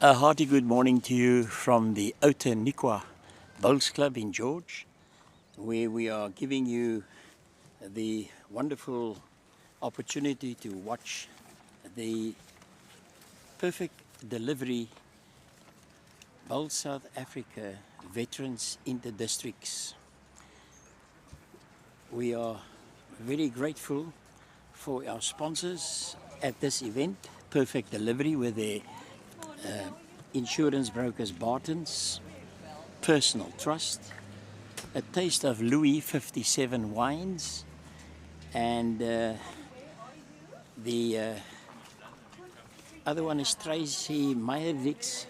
A hearty good morning to you from the Outeniqua Bowls Club in George, where we are giving you the wonderful opportunity to watch the perfect delivery Bowls South Africa Veterans Inter-Districts. We are very grateful for our sponsors at this event, Perfect Delivery, with their insurance brokers Barton's, Personal Trust, A Taste of Louis 57 Wines, and the other one is Tracy Meyerwicks.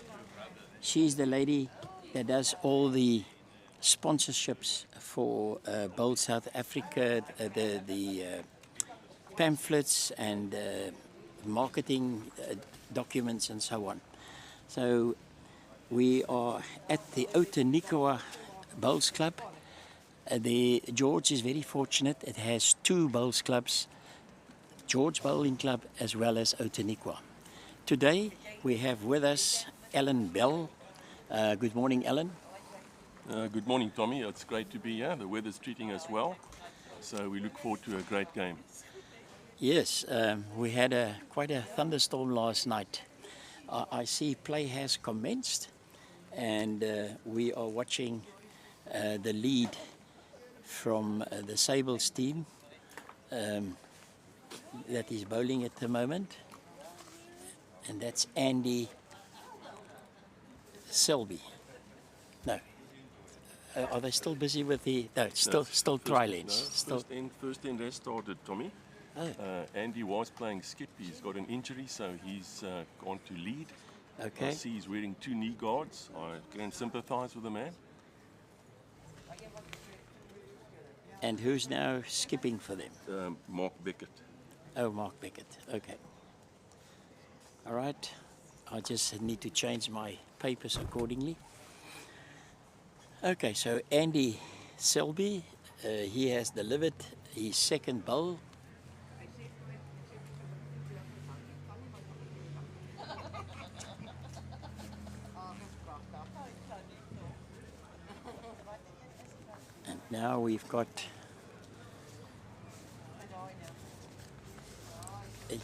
She's the lady that does all the sponsorships for Bowls South Africa, the pamphlets and marketing documents and so on. So we are at the Outeniqua Bowls Club. The George is very fortunate. It has two bowls clubs, George Bowling Club as well as Outeniqua. Today we have with us Alan Bell. Good morning, Alan. Good morning, Tommy. It's great to be here. The weather's treating us well, so we look forward to a great game. Yes, we had quite a thunderstorm last night. I see play has commenced, and we are watching the lead from the Sables team that is bowling at the moment, and that's Andy Selby. No. Are they still busy with the... No, it's still tri-lanes. No, first end has started, Tommy. Oh. Andy was playing skip. He's got an injury, so he's gone to lead. Okay. I see he's wearing two knee guards. I can sympathize with the man. And who's now skipping for them? Mark Beckett. Oh, Mark Beckett. Okay. All right. I just need to change my papers accordingly. Okay, so Andy Selby, he has delivered his second bowl. And now we've got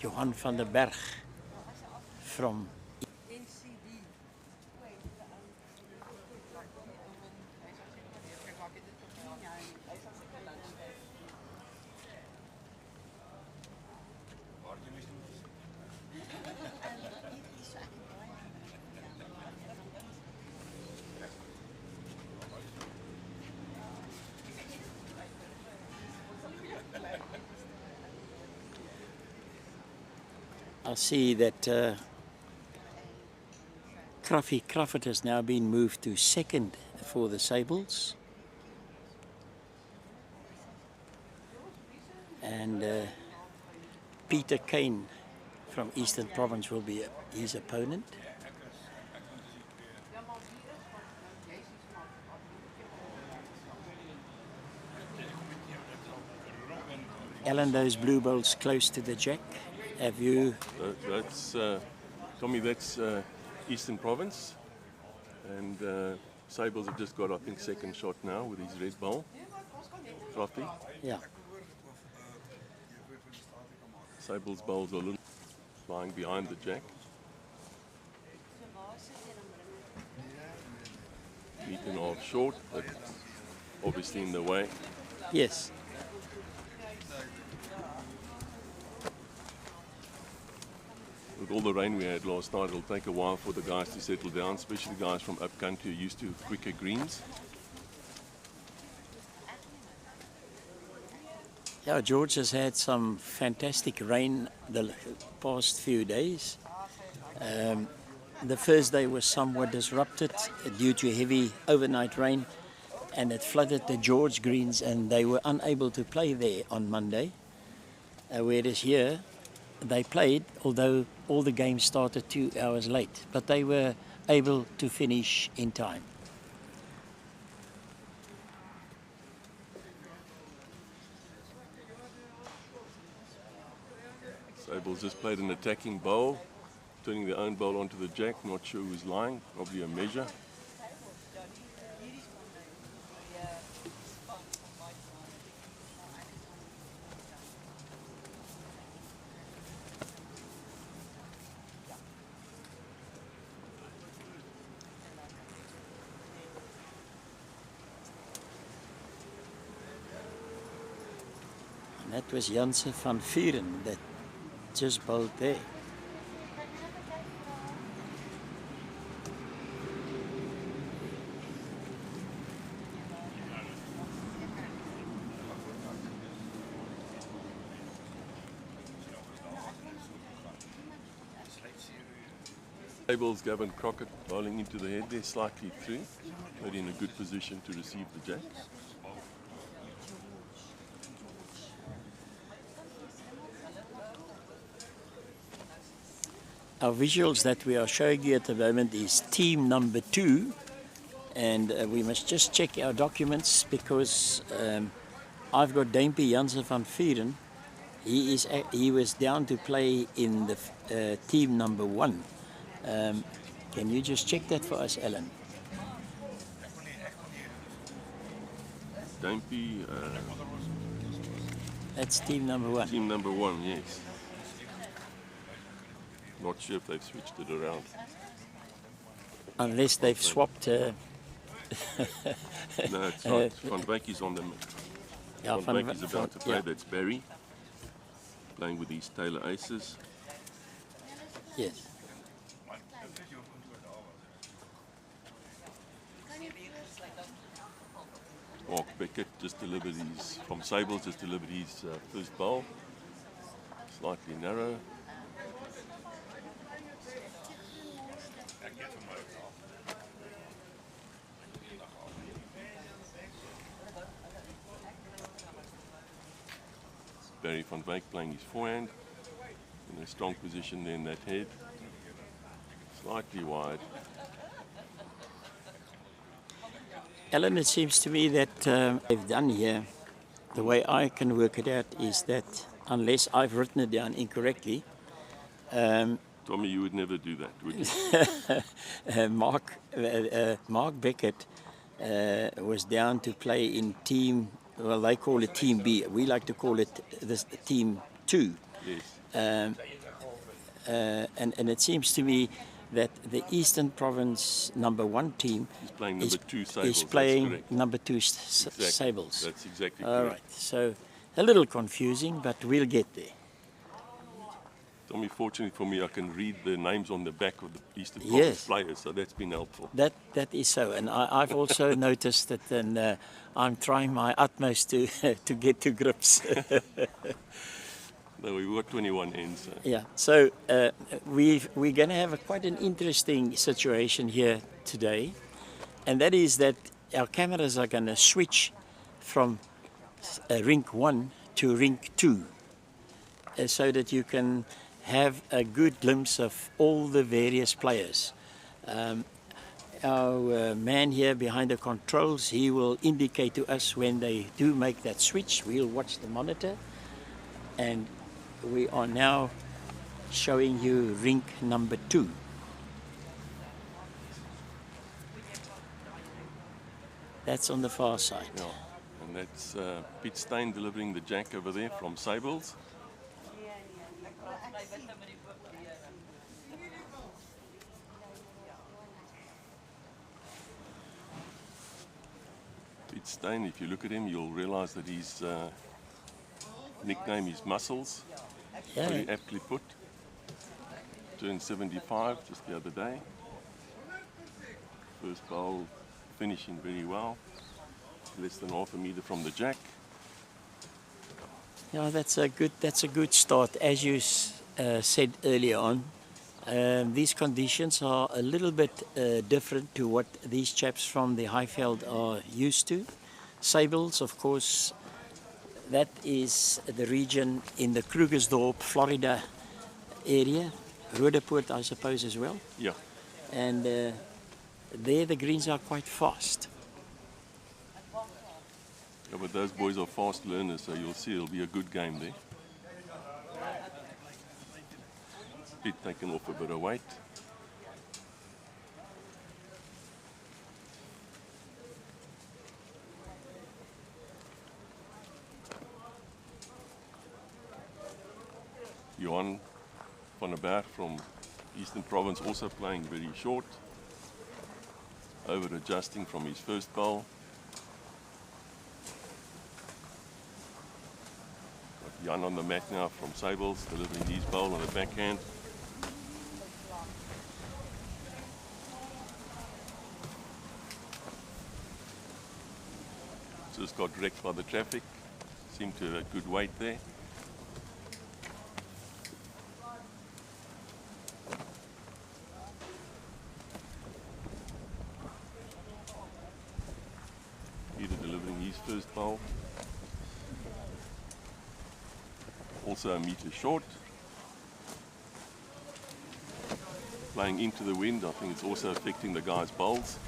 Johan van der Berg from I see that Crawford has now been moved to second for the Sables. And Peter Kane from Eastern Province will be his opponent. Alan, those blue bowls close to the jack. Have you... That's Tommy, that's Eastern Province, and Sables have just got, I think, second shot now with his red bowl. Trophy. Yeah. Sables bowls are a little lying behind the jack. Beaten off short, but obviously in the way. Yes. With all the rain we had last night, it'll take a while for the guys to settle down, especially the guys from up country who are used to quicker greens. Yeah, George has had some fantastic rain the past few days. The first day was somewhat disrupted due to heavy overnight rain, and it flooded the George greens, and they were unable to play there on Monday. Whereas here, they played, although all the games started 2 hours late, but they were able to finish in time. Sables just played an attacking bowl, turning their own bowl onto the jack. Not sure who's lying. Probably a measure. And that was Janse van Vuren that just bowled there. Sables, Gavin Crockett bowling into the head there, slightly through, but in a good position to receive the jacks. Our visuals that we are showing you at the moment is team number 2, and we must just check our documents because I've got Duimpie Janse van Vuren. He was down to play in the team number 1. Can you just check that for us, Alan? Duimpie, That's team number 1. team number 1, yes. Not sure if they've switched it around. Unless they've swapped. No, it's not. Van Wyk is on the. Yeah, Van Wyk is about to play. yeah. That's Barry, playing with these Taylor Aces. Yes. Mark Beckett just delivered his, from Sables, just delivered his first bowl. Slightly narrow. Barry van Wyk playing his forehand in a strong position there in that head. Slightly wide. Alan, it seems to me that they've done here, the way I can work it out is that, unless I've written it down incorrectly, Tommy, you would never do that, would you? Mark Beckett was down to play in team, well, they call it team B. We like to call it this team 2. Yes. And it seems to me that the Eastern Province number 1 team He's playing number 2 Sables. is playing that's correct. number 2 Exactly. Sables. That's exactly All correct. right, so a little confusing, but we'll get there. Tommy, fortunately for me, I can read the names on the back of the Eastern Yes. Province players, so that's been helpful. That is so, and I've also noticed that, and I'm trying my utmost to to get to grips. No, we've got 21 ends. So. Yeah, so we're going to have quite an interesting situation here today, and that is that our cameras are going to switch from rink 1 to rink 2, so that you can have a good glimpse of all the various players. Our man here behind the controls, he will indicate to us when they do make that switch. We'll watch the monitor, and we are now showing you rink number 2. That's on the far side. Yeah. And that's Piet Steyn delivering the jack over there from Sables. Piet Steyn, if you look at him, you'll realize that his nickname is Muscles. Yeah, Very aptly put. Turned 75 just the other day. First bowl finishing very well. Less than half a meter from the jack. yeah, that's a good start. As you said earlier on, these conditions are a little bit different to what these chaps from the Highveld are used to. Sables, of course, that is the region in the Krugersdorp, Florida area. Roodepoort, I suppose, as well. Yeah. And there the greens are quite fast. Yeah, but those boys are fast learners, so you'll see it'll be a good game there. bit taken off a bit of weight. Johan van der Berg from Eastern Province also playing very short, over adjusting from his first bowl. Got Jan on the mat now from Sables, delivering his bowl on the backhand. Just got wrecked by the traffic, seemed to have a good weight there. Delivering his first bowl. Also a metre short. Playing into the wind, I think it's also affecting the guy's bowls.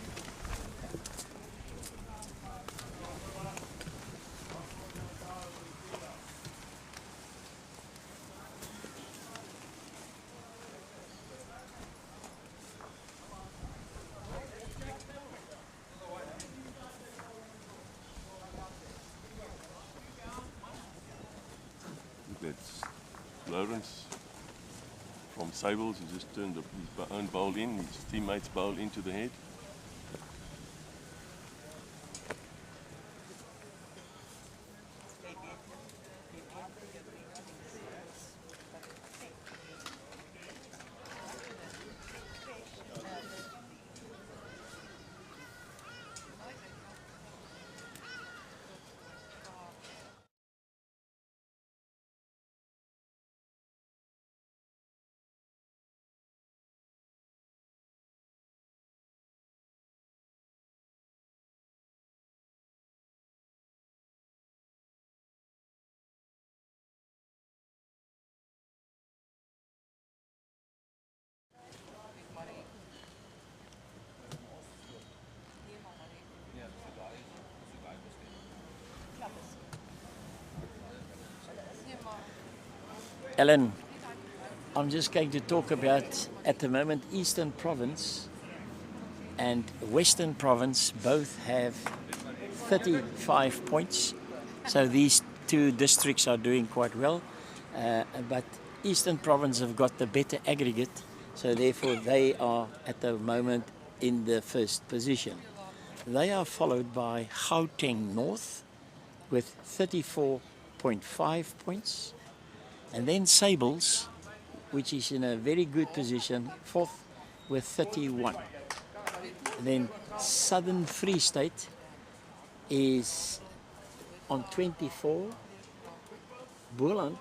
That's Lawrence from Sables, who just turned his own bowl in, his teammate's bowl into the head. Alan, I'm just going to talk about, at the moment, Eastern Province and Western Province both have 35 points. So these two districts are doing quite well. But Eastern Province have got the better aggregate. So therefore they are at the moment in the first position. They are followed by Gauteng North with 34.5 points. And then Sables, which is in a very good position, fourth with 31. And then Southern Free State is on 24. Boland,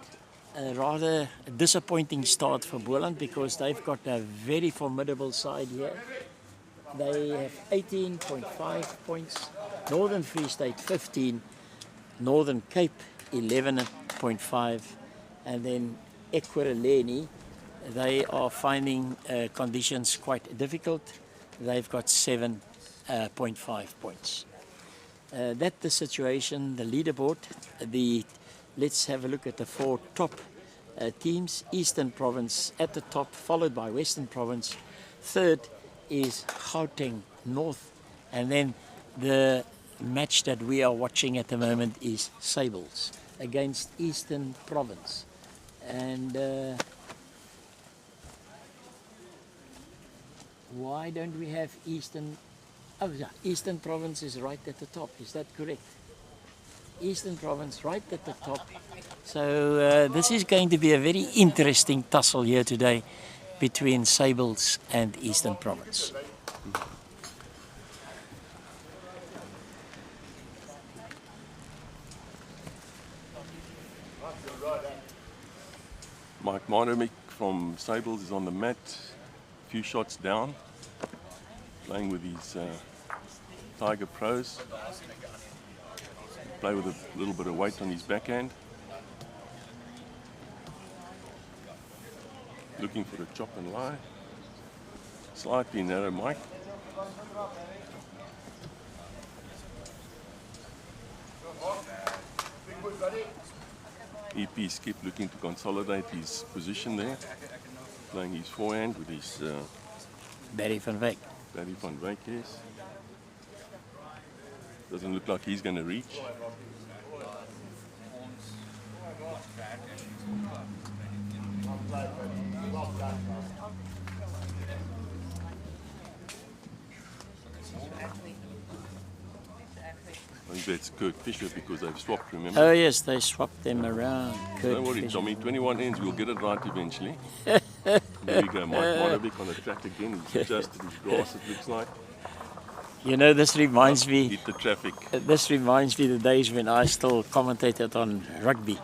a rather disappointing start for Boland because they've got a very formidable side here. They have 18.5 points. Northern Free State 15. Northern Cape 11.5. And then Ekurhuleni, they are finding conditions quite difficult. They've got 7.5 points. That's the situation, the leaderboard. Let's have a look at the four top teams. Eastern Province at the top, followed by Western Province. Third is Gauteng North. And then the match that we are watching at the moment is Sables against Eastern Province. And why don't we have Eastern? Oh yeah, Eastern Province is right at the top. Is that correct? Eastern Province right at the top. So this is going to be a very interesting tussle here today between Sables and Eastern Province. Mike Mardomik from Sables is on the mat, a few shots down, playing with his Tiger Pros. Play with a little bit of weight on his backhand. Looking for a chop and lie. Slightly narrow Mike. EP Skip looking to consolidate his position there. playing his forehand with his Barry van Wyk. Barry van Wyk, yes. Doesn't look like he's going to reach. I think that's Kurt Fisher because they've swapped, remember? Oh yes, they swapped them around. Don't worry, Fisher. Tommy. 21 ends, we'll get it right eventually. There we go, Mike Monovic on the track again. He's adjusted his grass, it looks like. You know, this reminds me. Hit the traffic. This reminds me of the days when I still commentated on rugby.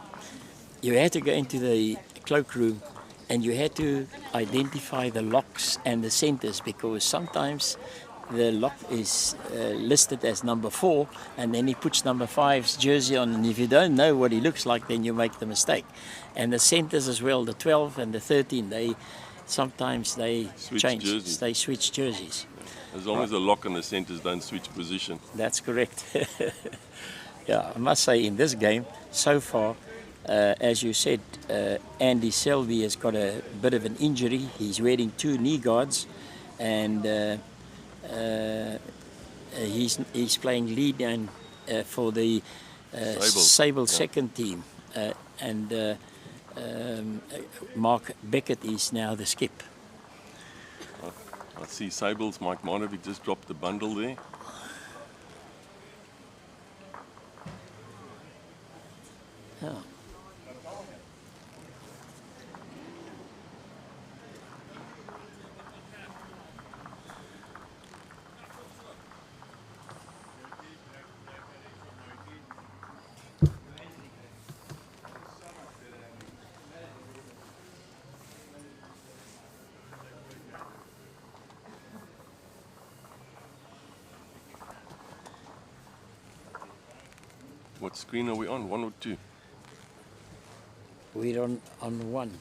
You had to go into the cloakroom and you had to identify the locks and the centers because sometimes the lock is listed as number 4 and then he puts number 5's jersey on, and if you don't know what he looks like, then you make the mistake. And the centers as well, the 12 and the 13, they sometimes Switch change. jerseys. They switch jerseys. As long as the lock and the centers don't switch position. That's correct. Yeah, I must say in this game, so far, as you said, Andy Selby has got a bit of an injury. He's wearing 2 knee guards, and he's playing lead and for the Sables second team, and Mark Beckett is now the skip. I see Sables, Mike Monovic just dropped the bundle there. Yeah. What screen are we on? 1 or 2? We're on 1.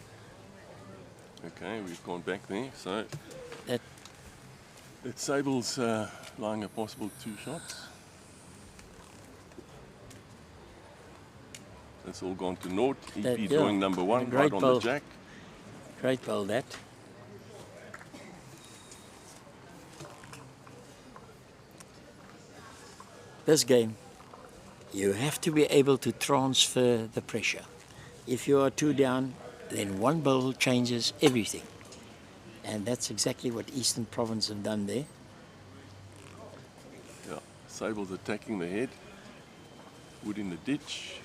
Okay, we've gone back there. So That it's Sables lying a possible 2 shots. That's all gone to naught. That- EP yeah, drawing number 1 great right on ball. the jack. great ball, that. This game, you have to be able to transfer the pressure. If you are 2 down, then 1 ball changes everything. And that's exactly what Eastern Province have done there. Yeah, Sables attacking the head. Wood in the ditch.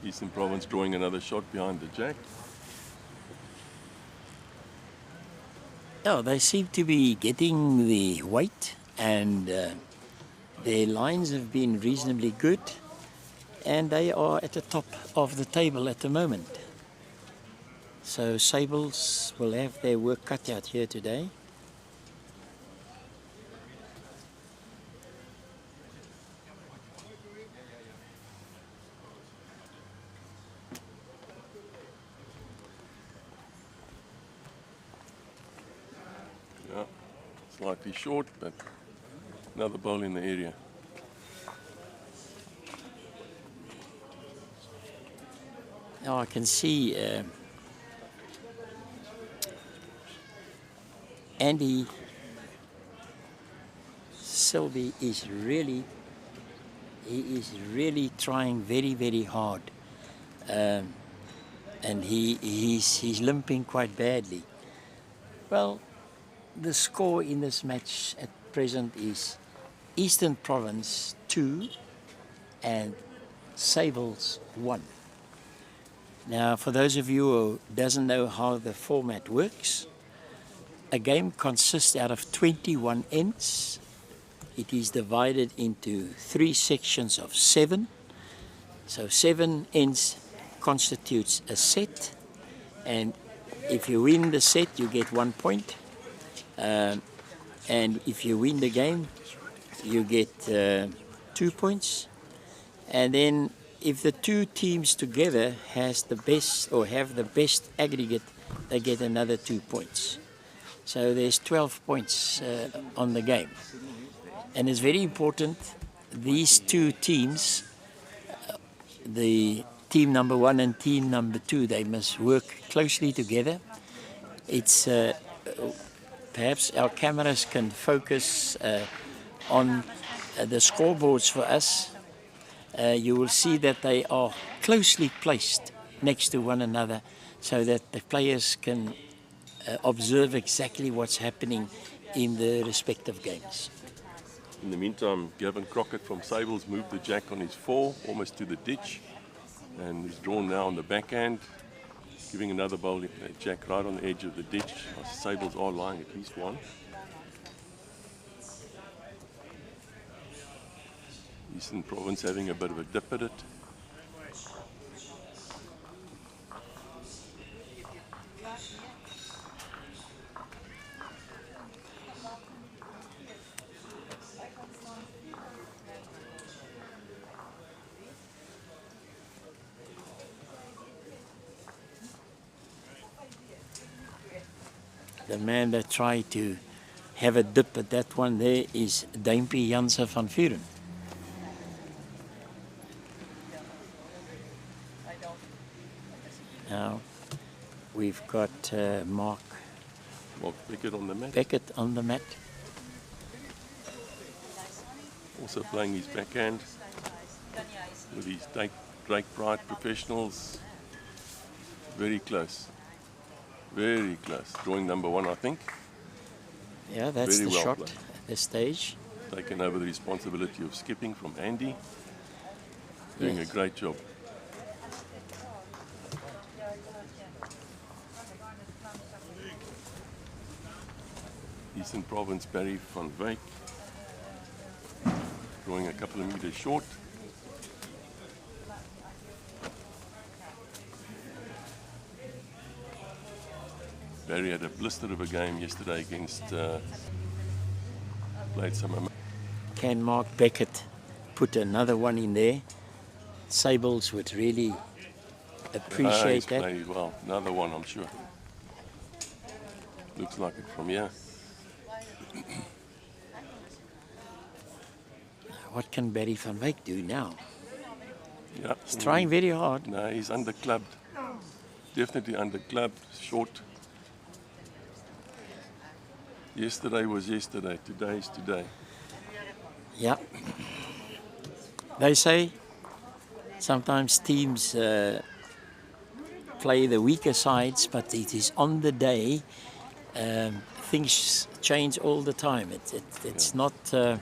Eastern Province drawing another shot behind the jack. Yeah, they seem to be getting the weight, and their lines have been reasonably good, and they are at the top of the table at the moment. So Sables will have their work cut out here today. Yeah, slightly short, but another ball in the area. Now I can see Andy Selby is really trying very, very hard, and he's limping quite badly. Well, the score in this match at present is Eastern Province 2 and Sables 1. Now, for those of you who doesn't know how the format works, a game consists out of 21 ends. It is divided into 3 sections of 7. So 7 ends constitutes a set, and if you win the set, you get 1 point. And if you win the game, you get 2 points. And then if the two teams together has the best or have the best aggregate, they get another 2 points. So there's 12 points on the game. And it's very important, these two teams, the team number 1 and team number 2, they must work closely together. It's perhaps our cameras can focus on the scoreboards for us. You will see that they are closely placed next to one another so that the players can observe exactly what's happening in the respective games. In the meantime, Gavin Crockett from Sables moved the jack on his 4 almost to the ditch, and he's drawn now on the backhand, giving another bowl jack right on the edge of the ditch. Sables are lying at least one. Eastern Province having a bit of a dip at it. The man that tried to have a dip at that one there is Duimpie Janse van Vuren. Now we've got Mark Beckett on the mat. Beckett on the mat. Also playing his backhand with his Drake Pride professionals. Very close. Very close. Drawing number 1, I think. Yeah, that's Very the well shot played. at this stage. Taken over the responsibility of skipping from Andy. Doing Yes. a great job. Eastern Province, Barry van Wyk. Drawing a couple of meters short. Barry had a blister of a game yesterday against, played some. Can Mark Beckett put another one in there? Sables would really appreciate He's that. played well. Another one, I'm sure. Looks like it from here. What can Barry van Wyk do now? Yeah. He's trying very hard. No, he's underclubbed. Definitely underclubbed, short. Yesterday was yesterday, today is today. Yeah. They say sometimes teams play the weaker sides, but it is on the day. Things change all the time. It's not a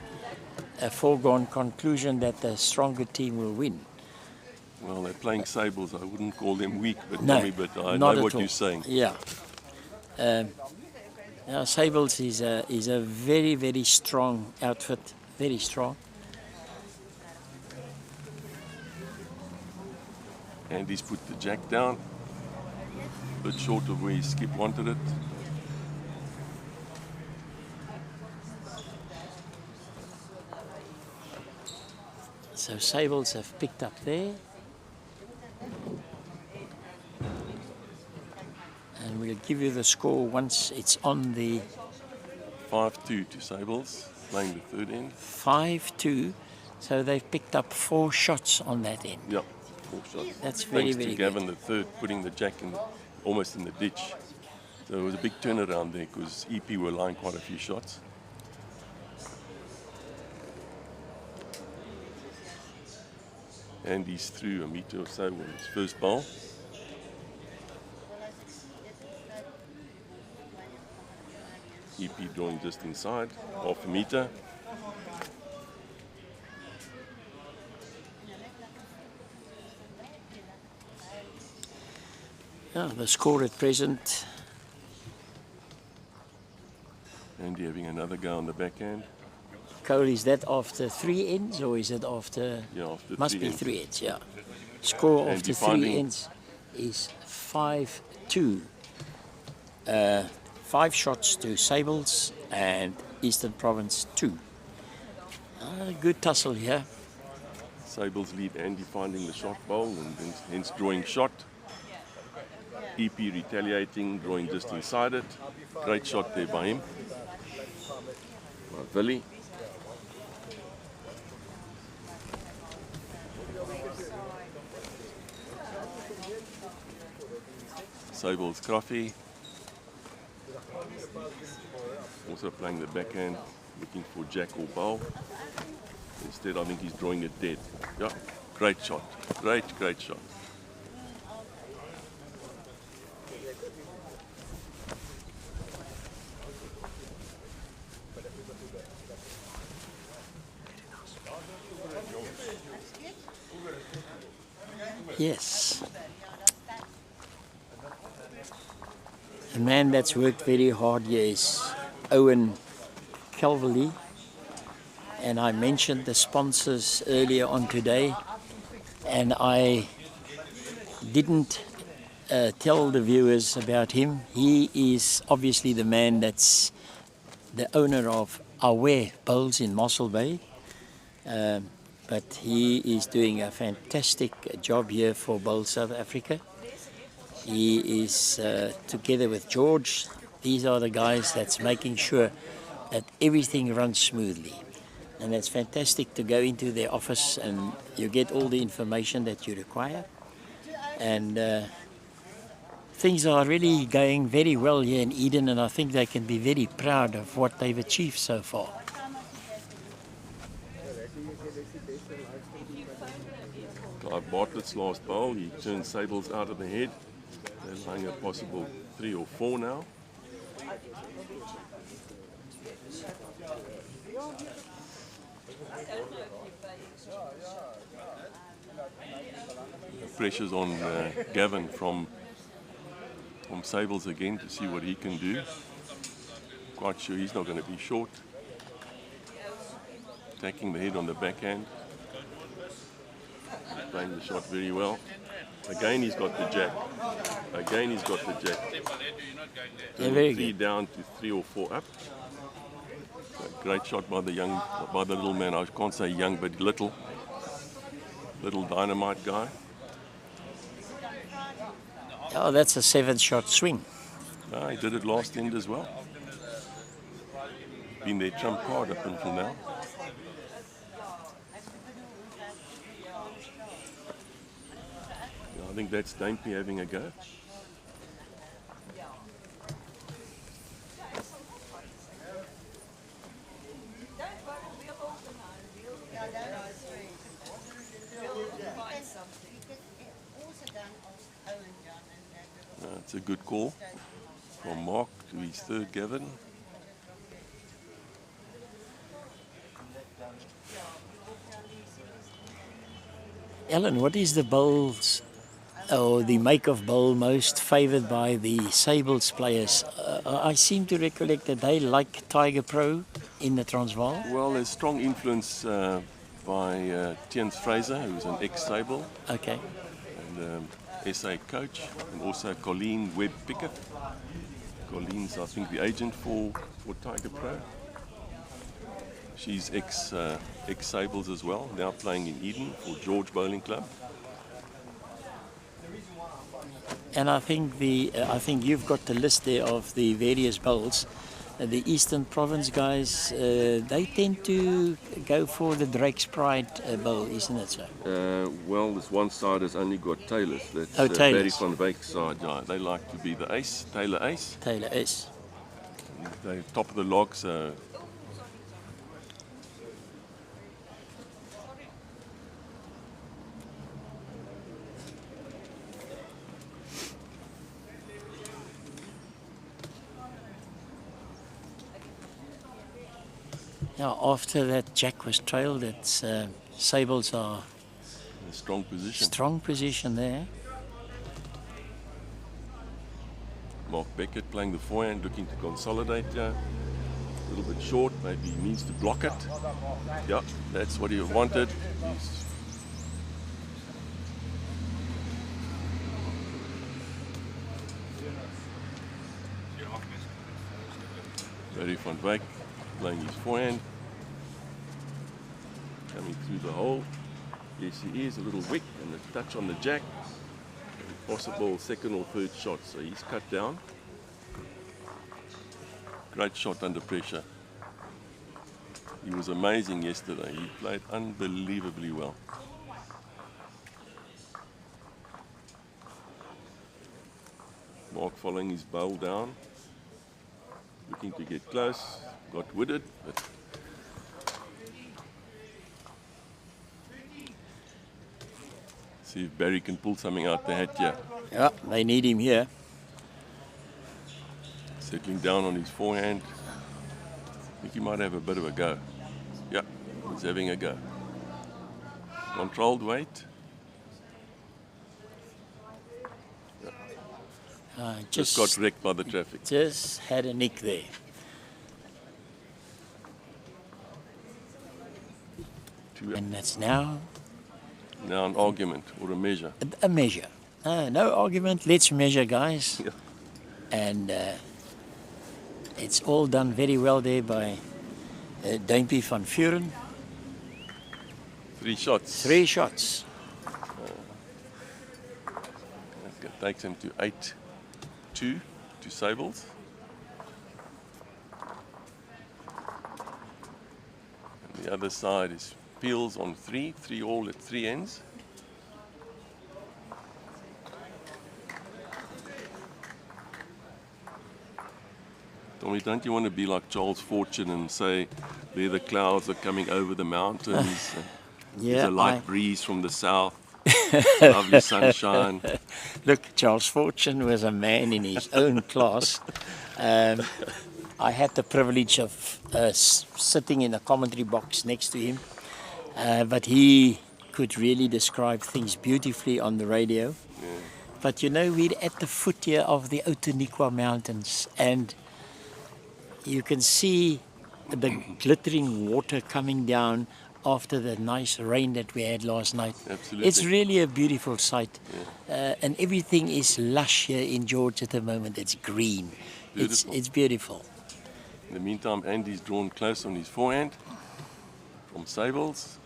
foregone conclusion that the stronger team will win. Well, they're playing Sables. I wouldn't call them weak, but No, Tommy, but I not know at what all. you're saying. Yeah. Now Sables is a very, very strong outfit. Very strong. And he's put the jack down. A bit short of where his skip wanted it. So Sables have picked up there. And we'll give you the score once it's on the 5-2 to Sables, playing the third end. 5-2. So they've picked up 4 shots on that end. Yep, 4 shots. That's very, Thanks very to Gavin, good. the third, putting the jack almost in the ditch. So it was a big turnaround there because EP were lying quite a few shots. And he's through a meter or so with his first bowl. EP drawing just inside, half a meter. Yeah, the score at present. Andy having another go on the backhand. Cole, is that after 3 ends or is it after? Yeah, after Must 3 be ends. 3 ends, yeah. Score And after 3 finding- ends is 5-2. 5 shots to Sables and Eastern Province 2. Good tussle here. Sables lead Andy finding the shot bowl and hence drawing shot. EP retaliating, drawing just inside it. Great shot there by him. By Willie. Sables Coffee. Also playing the backhand, looking for jack or bowl. Instead, I think he's drawing it dead. Yeah, great shot. Great shot. Yes. The man that's worked very hard here is Owen Calverley. And I mentioned the sponsors earlier on today, and I didn't tell the viewers about him. He is obviously the man that's the owner of Aware Bowls in Mossel Bay. But he is doing a fantastic job here for Bowls South Africa. He is together with George. These are the guys that's making sure that everything runs smoothly. And it's fantastic to go into their office and you get all the information that you require. And things are really going very well here in Eden, and I think they can be very proud of what they've achieved so far. Clive Bartlett's last bowl, he turned Sables out of the head. They're laying a possible 3 or 4 now. The pressure's on Gavin from Sables again to see what he can do. Quite sure he's not going to be short. Attacking the head on the backhand. He's playing the shot very well. Again he's got the jack. Again he's got the jack. Yeah, very 3 good. down to 3 or 4 up. Great shot by the little man. I can't say young, but little dynamite guy. Oh, that's a 7-shot swing. He did it last end as well. Been their trump card up until now. I think that's Dampy having a go. It's a good call from Mark to his third Gavin. Alan, what is the bowls or the make of bowl most favoured by the Sables players? I seem to recollect that they like Tiger Pro in the Transvaal. Well, there's strong influence by Tiens Fraser, who's an ex-Sable. Okay. And SA coach, and also Colleen Webb-Pickett. Colleen's, I think, the agent for Tiger Pro. She's ex-Sables as well, now playing in Eden for George Bowling Club. And I think you've got the list there of the various bowls. The Eastern Province guys, they tend to go for the Drake's Pride bowl, isn't it so? Well, this one side has only got Taylors. That's Taylors. Barry van Wyk side. Yeah, they like to be the ace, Taylor ace. Taylor Ace. They're top of the log, so Now, after that jack was trailed, it's Sables are in a strong position. strong position there. Mark Beckett playing the forehand, looking to consolidate. A little bit short, maybe he means to block it. Yeah, that's what he wanted. Barry van Wyk playing his forehand, coming through the hole. Yes, he is. A little wick and a touch on the jack. Possible second or third shot. So he's cut down. Great shot under pressure. He was amazing yesterday. He played unbelievably well. Mark following his bowl down. Looking to get close. Got wooded, but see if Barry can pull something out the hat here. Yeah, they need him here. Settling down on his forehand. I think he might have a bit of a go. Yeah, he's having a go. Controlled weight. Just got wrecked by the traffic. Just had a nick there. And that's now an argument or a measure. A measure. No argument. Let's measure, guys. Yeah. And it's all done very well there by Duimpie van Vuren. 3 shots. 3 shots. That takes him to 8-2 to Sables. And the other side is Peels on 3 all at 3 ends. Tommy, don't you want to be like Charles Fortune and say, there the clouds are coming over the mountains, there's a light breeze from the south, lovely sunshine. Look, Charles Fortune was a man in his own class. I had the privilege of sitting in the commentary box next to him, but he could really describe things beautifully on the radio. Yeah. But you know, we're at the foot here of the Outeniqua Mountains, and you can see the glittering water coming down after the nice rain that we had last night. Absolutely. It's really a beautiful sight. Yeah. And everything is lush here in George at the moment. It's green. Beautiful. It's beautiful. In the meantime, Andy's drawn close on his forehand from Sables.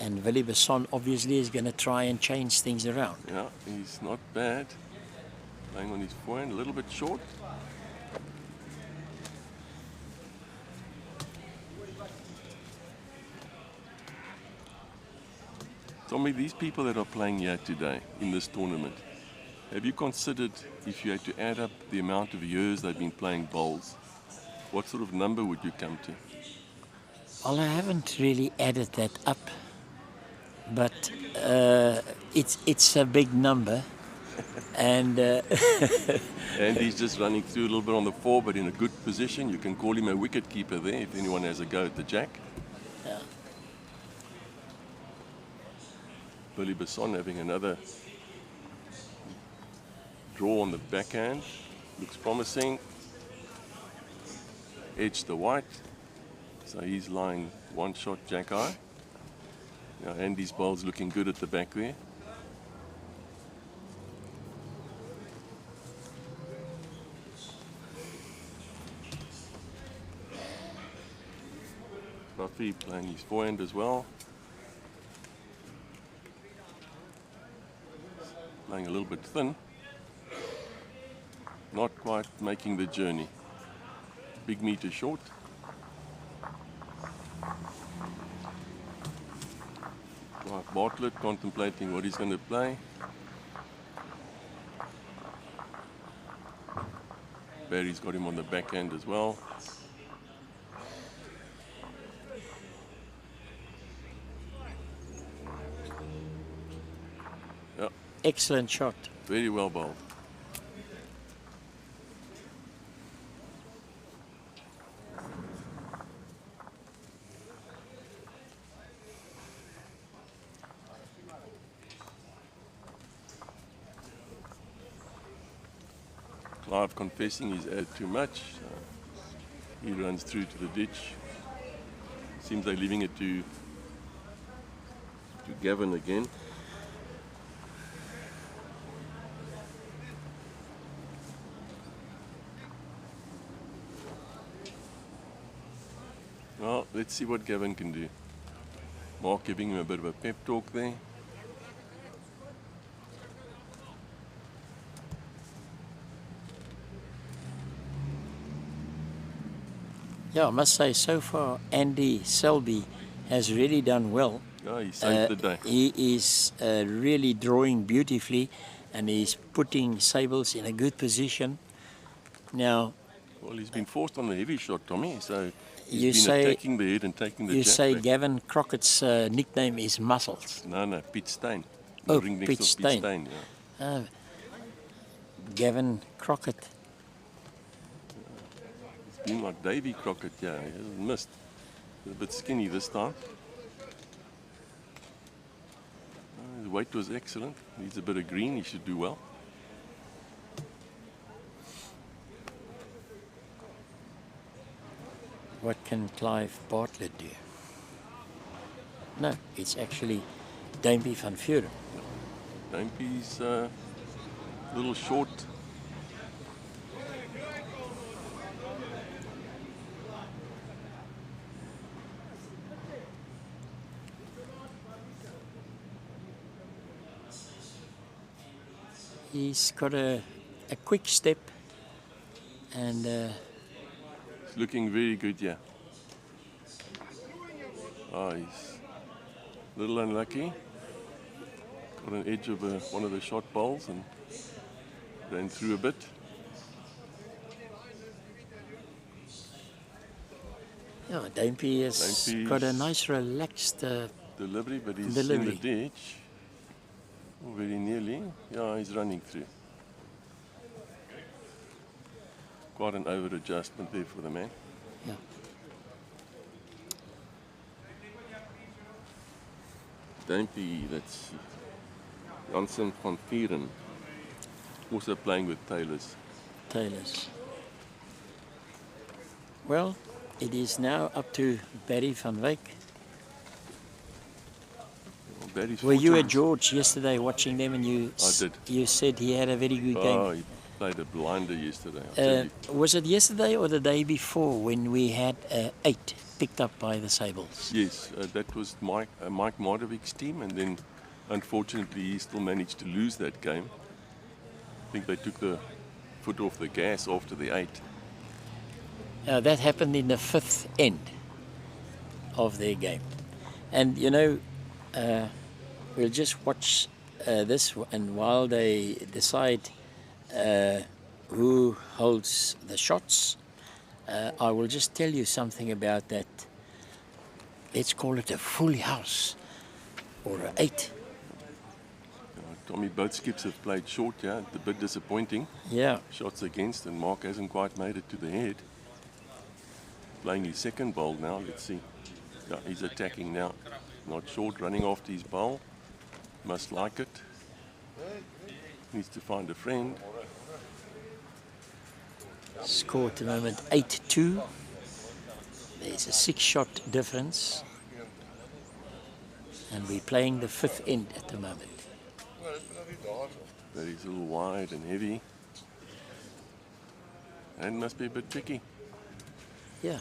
And Willie Besson obviously is going to try and change things around. Yeah, he's not bad. Playing on his forehand, a little bit short. Tommy, these people that are playing here today in this tournament, have you considered if you had to add up the amount of years they've been playing bowls, what sort of number would you come to? Well, I haven't really added that up, but it's a big number. And and he's just running through a little bit on the 4, but in a good position. You can call him a wicket keeper there if anyone has a go at the jack. Yeah. Billy Besson having another draw on the backhand. Looks promising. Edge the white. So he's lying 1 shot jack high. Now Andy's bowl's looking good at the back there. Ruffy playing his forehand as well. Playing a little bit thin. Not quite making the journey. Big meter short. Mark Bartlett contemplating what he's going to play. Barry's got him on the backhand as well. Yep. Excellent shot. Very well bowled. Clive confessing he's had too much. He runs through to the ditch. Seems they're leaving it to Gavin again. let's see what Gavin can do. Mark giving him a bit of a pep talk there. Yeah, I must say, so far, Andy Selby has really done well. Yeah, he saved the day. He is really drawing beautifully, and he's putting Sables in a good position. Now, Well, he's been forced on the heavy shot, Tommy, so You he's been say- attacking the head and taking the you jack say back. Gavin Crockett's nickname is Muscles. No, Pete Steyn. Oh, The ring next Pete to Steyn. Steyn, yeah. Gavin Crockett. It's been like Davy Crockett, yeah. He hasn't missed. He's a bit skinny this time. His weight was excellent. Needs a bit of green, he should do well. What can Clive Bartlett do? No, it's actually Duimpie van Vuren. Duimpie's a little short. He's got a quick step, and It's looking very good, yeah. Oh, he's a little unlucky. Got an edge of one of the shot bowls and ran through a bit. yeah, Duimpie has Duimpie's- got a nice relaxed. Delivery, but he's Delivery. in the ditch. Oh, very nearly. Yeah, he's running through. Quite an over adjustment there for the man. Yeah. Duimpie, that's Jansen van Vuren. Also playing with Taylors. Taylors. Well, it is now up to Barry van Wyk. Well, Barry's Were you at fortunate. George yesterday watching them, and did. you said he had a very good Oh, game? he played a blinder yesterday. I'll tell you. Was it yesterday or the day before when we had 8 picked up by the Sables? Yes, that was Mike Mardovik's team, and then unfortunately he still managed to lose that game. I think they took the foot off the gas after the 8. That happened in the 5th end of their game. And you know, we'll just watch this, and while they decide who holds the shots, I will just tell you something about that. Let's call it a full house or an 8. Tommy, both skips have played short, yeah, a bit disappointing. Yeah, Shots against, and Mark hasn't quite made it to the head. Playing his second bowl now, let's see. Yeah, he's attacking now. Not short, running after his bowl. Must like it. Needs to find a friend. score at the moment 8-2. There's a 6-shot difference. And we're playing the 5th end at the moment. But he's a little wide and heavy. And must be a bit tricky. Yeah,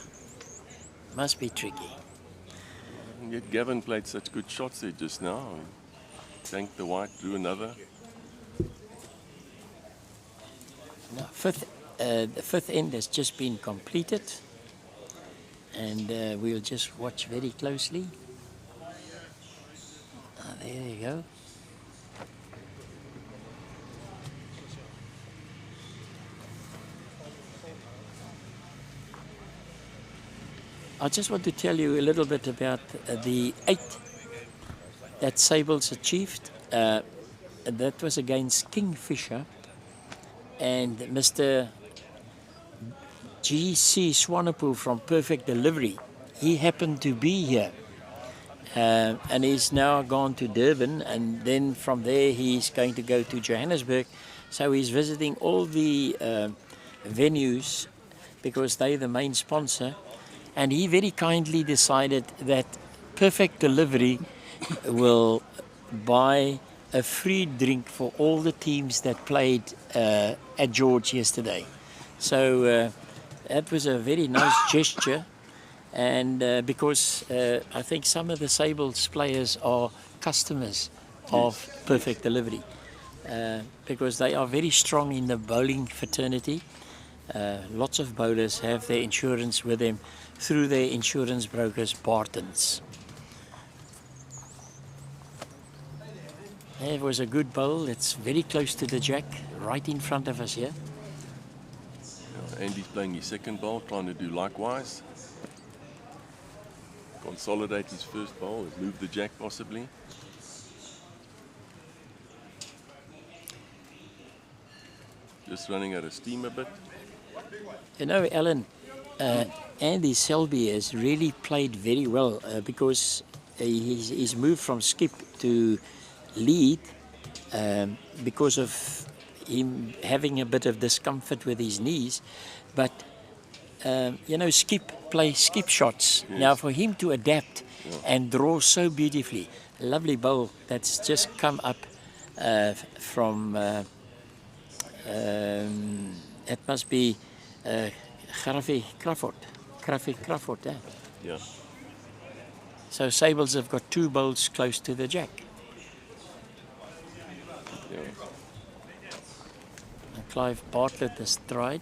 must be tricky. And yet Gavin played such good shots there just now. Tanked the white, drew another. Now, the 5th end has just been completed, and we'll just watch very closely. There you go. I just want to tell you a little bit about the 8 that Sables achieved. That was against Kingfisher, and Mr. G.C. Swanepoel from Perfect Delivery. He happened to be here, and he's now gone to Durban, and then from there he's going to go to Johannesburg. So he's visiting all the venues because they're the main sponsor. And he very kindly decided that Perfect Delivery will buy a free drink for all the teams that played at George yesterday. So that was a very nice gesture. And because I think some of the Sables players are customers of Perfect Delivery, because they are very strong in the bowling fraternity. Lots of bowlers have their insurance with them through their insurance brokers, Bartons. It was a good bowl. It's very close to the jack, right in front of us here. Andy's playing his second bowl, trying to do likewise. Consolidate his first bowl, move the jack possibly. Just running out of steam a bit. You know, Alan, Andy Selby has really played very well because he's moved from skip to lead because of him having a bit of discomfort with his knees. But, you know, skip play skip shots. Yes. Now, for him to adapt and draw so beautifully, a lovely bowl that's just come up from, it must be Graffie Crawford. Eh? Yeah. So Sables have got 2 bowls close to the jack. Yeah. And Clive Bartlett has tried.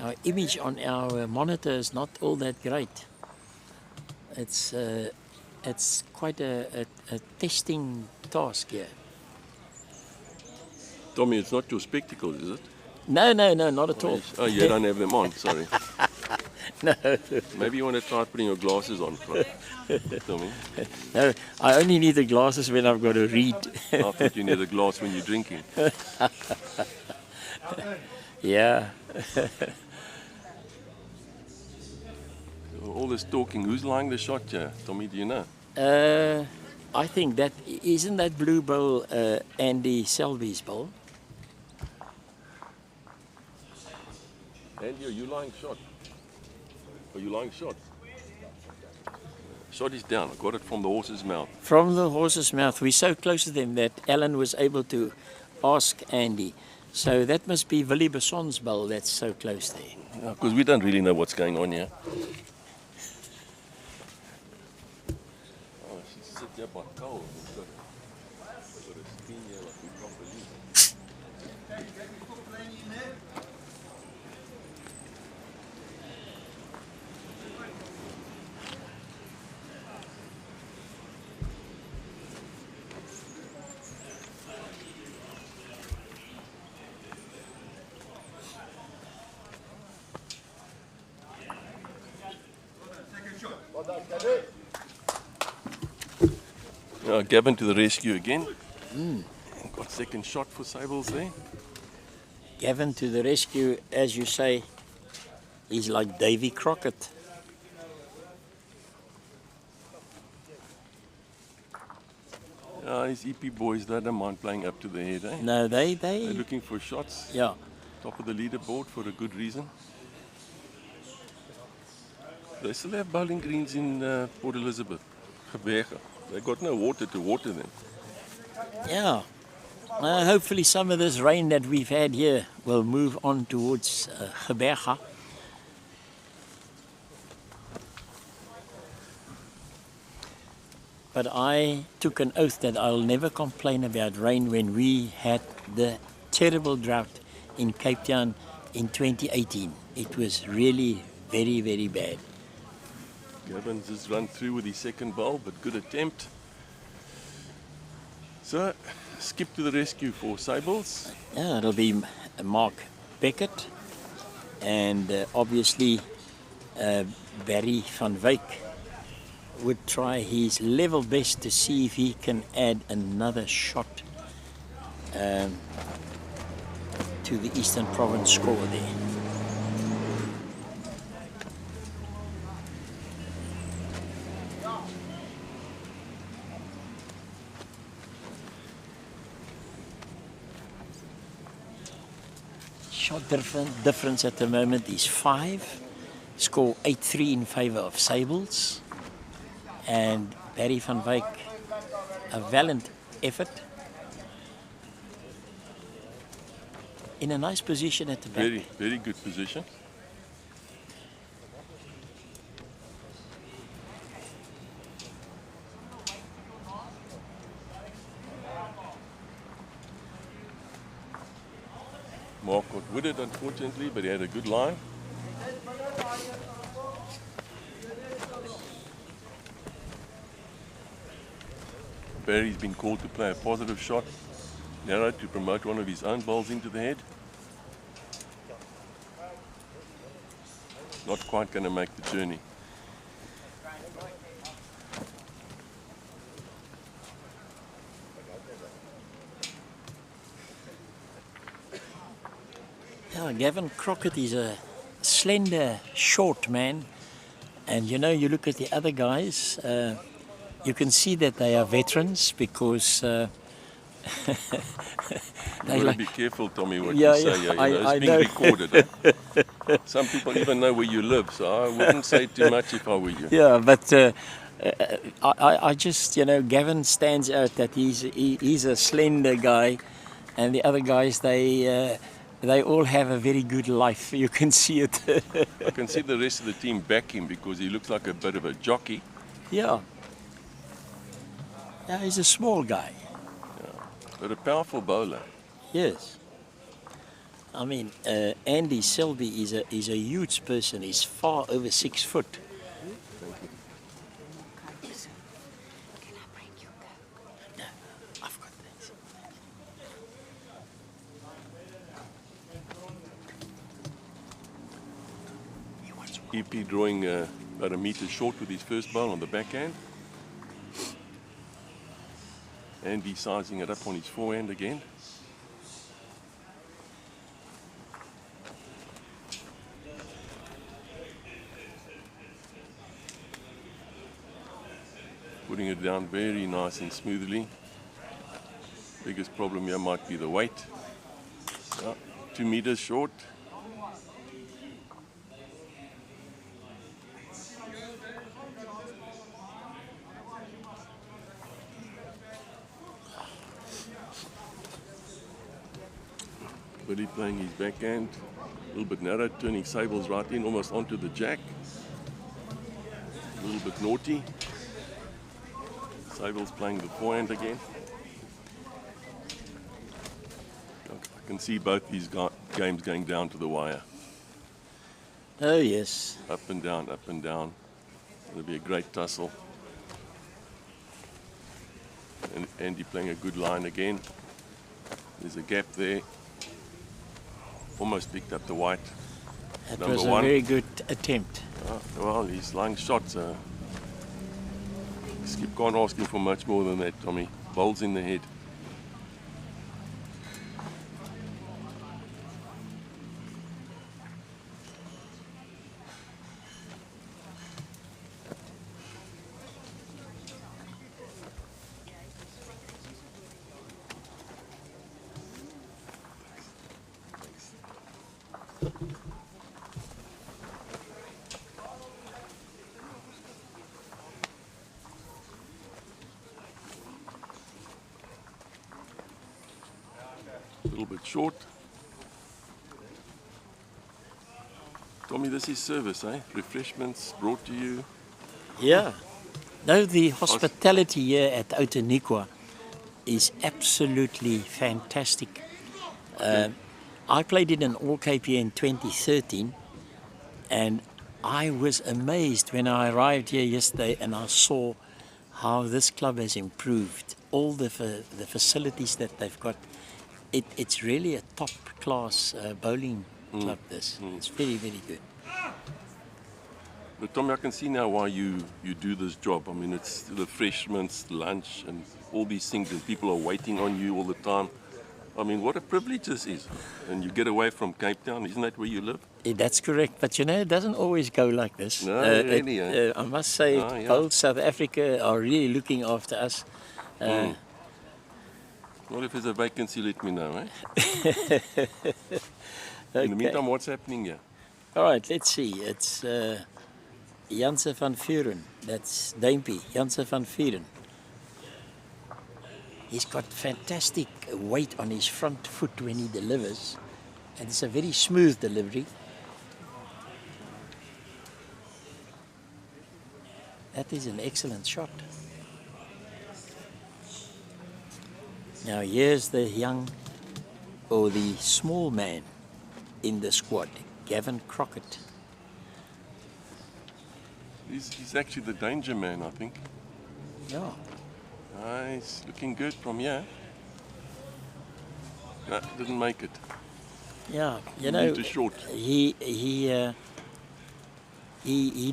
Our image on our monitor is not all that great. It's quite a testing task here. Tommy, it's not your spectacles, is it? No, not at all. Oh, you don't have them on, sorry. No. Maybe you want to try putting your glasses on, Tommy. No, I only need the glasses when I've got to read. I thought you need a glass when you're drinking. Yeah. All this talking, who's lying the shot here? Tommy, do you know? I think that, isn't that blue bowl Andy Selby's bowl? Andy, are you lying shot? Are you lying shot? Shot is down. I got it from the horse's mouth. From the horse's mouth. We're so close to them that Alan was able to ask Andy. So that must be Willie Besson's bowl that's so close there. Because we don't really know what's going on here. Oh, she sits here by coal. Got a screen here like we properly. Gavin to the rescue again. Got second shot for Sables there. Gavin to the rescue, as you say, he's like Davy Crockett. These EP boys, they don't mind playing up to the head, eh? No, They're they looking for shots. yeah. Top of the leaderboard for a good reason. They still have bowling greens in Port Elizabeth. Gebega. They got no water to water them. Yeah. Hopefully some of this rain that we've had here will move on towards Gebega. But I took an oath that I'll never complain about rain when we had the terrible drought in Cape Town in 2018. It was really very, very bad. Gavin's just run through with his second bowl, but good attempt. So, skip to the rescue for Sables. Yeah, it'll be Mark Beckett and obviously Barry van Wyk would try his level best to see if he can add another shot to the Eastern Province score there. Shot difference at the moment is 5. Score 8-3 in favour of Sables. And Barry van Wyk, a valiant effort. In a nice position at the back. Very, very good position. Mark got wooded, unfortunately, but he had a good line. Barry's been called to play a positive shot, narrow, to promote one of his own balls into the head. Not quite going to make the journey. Yeah, Gavin Crockett is a slender, short man. And you know, you look at the other guys, you can see that they are veterans because You've got to be careful, Tommy, what Yeah, you say. yeah, It's I being know. recorded. Some people even know where you live, so I wouldn't say too much if I were you. Yeah, but I just, you know, Gavin stands out that he's a slender guy, and the other guys, they all have a very good life. You can see it. I can see the rest of the team back him because he looks like a bit of a jockey. Yeah. Yeah, he's a small guy. But a powerful bowler. Yes. I mean, Andy Selby is a huge person. He's far over 6 foot. Can I bring you Coke? No, I've got things. He wants one. EP drawing about a metre short with his first bowl on the backhand. Andy sizing it up on his forehand again. Putting it down very nice and smoothly. Biggest problem here might be the weight. 2 meters short. Billy playing his backhand, a little bit narrow, turning Sables right in, almost onto the jack. A little bit naughty. Sables playing the forehand again. I can see both these games going down to the wire. Oh, yes. Up and down, up and down. It'll be a great tussle. And Andy playing a good line again. There's a gap there. Almost picked up the white. That Number was a one. very good attempt. Well, he's lying shots. Skip can't ask him for much more than that, Tommy. Bowls in the head. A little bit short. Tommy, this is service, eh? Refreshments brought to you. Yeah. No, the hospitality here at Outeniqua is absolutely fantastic. I played in an All-KPA in 2013, and I was amazed when I arrived here yesterday and I saw how this club has improved. All the facilities that they've got. It's really a top-class bowling club, this. It's very, very good. But Tommy, I can see now why you do this job. I mean, it's the refreshments, lunch, and all these things, and people are waiting on you all the time. I mean, what a privilege this is. And you get away from Cape Town, isn't that where you live? That's correct, but you know, it doesn't always go like this. No, really, eh? I must say, yeah. both South Africa are really looking after us. Well, if there's a vacancy, let me know, eh? Okay. In the meantime, what's happening here? All right, let's see. It's Janse van Vuren. That's Duimpie, Janse van Vuren. He's got fantastic weight on his front foot when he delivers, and it's a very smooth delivery. That is an excellent shot. Now here's the young, or the small man in the squad, Gavin Crockett. He's actually the danger man, I think. Yeah. He's looking good from here. No, didn't make it. Yeah, you know, Too short. he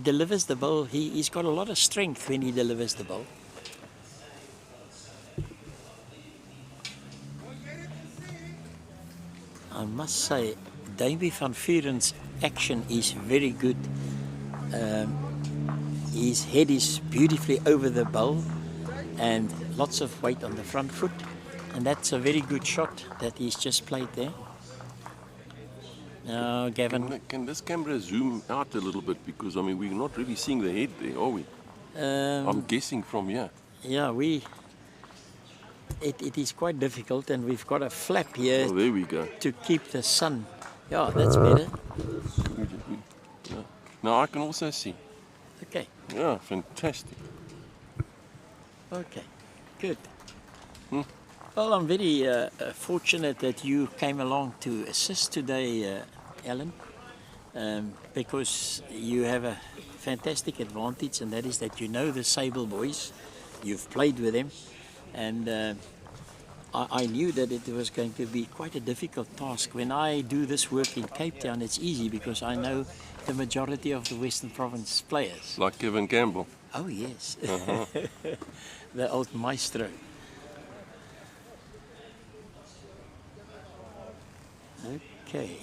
delivers the bowl. He's got a lot of strength when he delivers the bowl. I must say, Davy van Vuren's action is very good. His head is beautifully over the bowl and lots of weight on the front foot. And that's a very good shot that he's just played there. Now, Gavin. Can this camera zoom out a little bit? Because, I mean, we're not really seeing the head there, are we? I'm guessing from here. Yeah, it is quite difficult, and we've got a flap here. Oh, there we go. To keep the sun. Yeah, that's better. Yeah. Now I can also see. Okay. Yeah, fantastic. Okay, good. Well, I'm very fortunate that you came along to assist today, Alan, because you have a fantastic advantage, and that is that you know the Sable boys. You've played with them, and I knew that it was going to be quite a difficult task. When I do this work in Cape Town, it's easy because I know the majority of the Western Province players. Like Kevin Campbell. Oh, yes. The old maestro. Okay.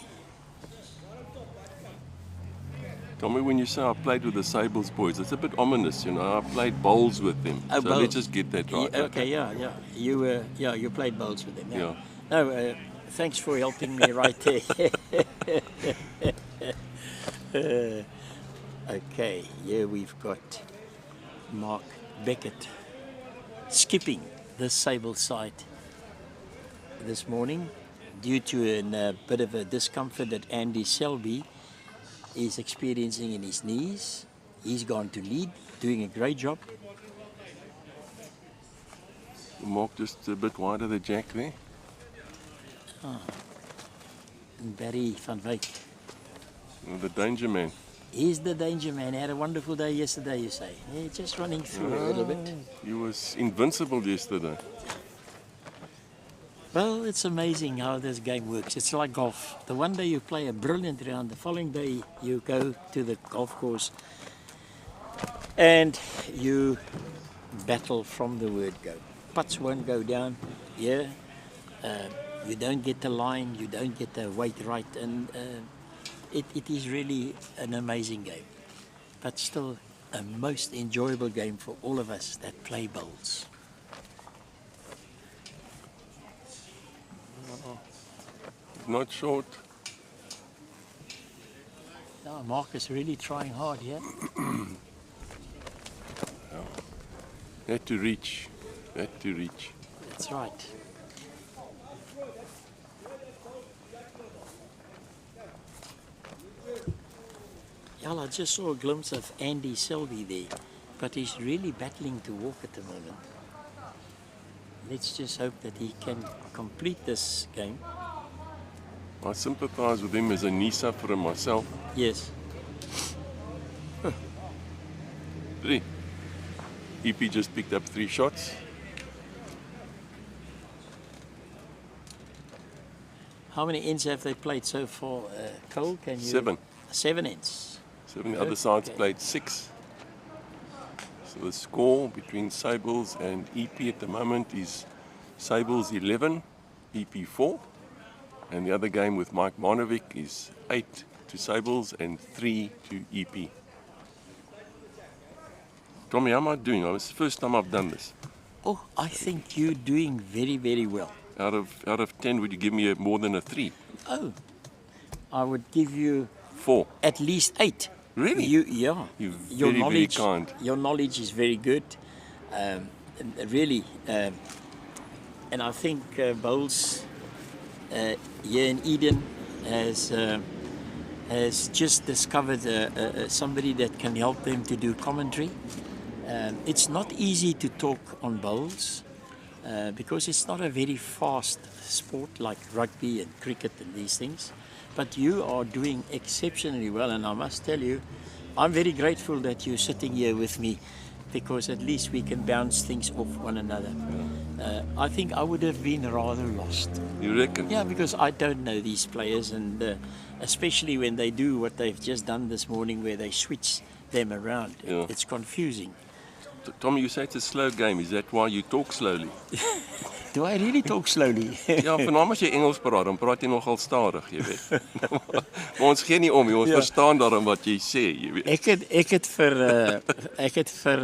Tell me, when you say I played with the Sables boys, it's a bit ominous, you know. I played bowls with them. Oh, so bowls. let's just get that right. Okay, yeah. You played bowls with them. Yeah. No, thanks for helping me right there. Okay, here we've got Mark Beckett skipping the Sable side this morning due to a bit of a discomfort that Andy Selby is experiencing in his knees. He's gone to lead, doing a great job. Mark just a bit wider the jack there. And Barry van Wyk. The danger man. He's the danger man. He had a wonderful day yesterday, you say. Yeah, just running through a little bit. He was invincible yesterday. Well, it's amazing how this game works. It's like golf. The one day you play a brilliant round, the following day you go to the golf course and you battle from the word go. Putts won't go down here. You don't get the line, you don't get the weight right, and it is really an amazing game. But still a most enjoyable game for all of us that play bowls. Not short. Oh, Mark is really trying hard here. Had to reach. Had to reach. That's right. Yeah, I just saw a glimpse of Andy Selby there, but he's really battling to walk at the moment. Let's just hope that he can complete this game. I sympathise with him as a knee sufferer myself. Yes. 3. EP just picked up 3 shots. How many ends have they played so far, Cole? Can you? 7. 7 ends. 7. The other side's played 6. So the score between Sables and EP at the moment is Sables 11, EP 4. And the other game with Mike Marnovic is 8 to Sables and 3 to EP. Tommy, how am I doing? It's the first time I've done this. Oh, I think you're doing very, very well. Out of 10, would you give me more than a 3? Oh, I would give you 4. at least 8. Really? Yeah. You're Your very, knowledge, very kind. Your knowledge is very good. Really, And I think Bowls here in Eden has just discovered somebody that can help them to do commentary. It's not easy to talk on bowls because it's not a very fast sport like rugby and cricket and these things. But you are doing exceptionally well, and I must tell you, I'm very grateful that you're sitting here with me, because at least we can bounce things off one another. I think I would have been rather lost. You reckon? Yeah, because I don't know these players, and especially when they do what they've just done this morning, where they switch them around. Yeah. It's confusing. Tommy, you say it's a slow game. Is that why you talk slowly? Do I really talk slowly? Ja, veral as jy Engels praat, dan praat jy nogal stadig, jy weet. Maar ons gee nie om nie, ons verstaan daarom wat jy sê, jy weet. Ek het vir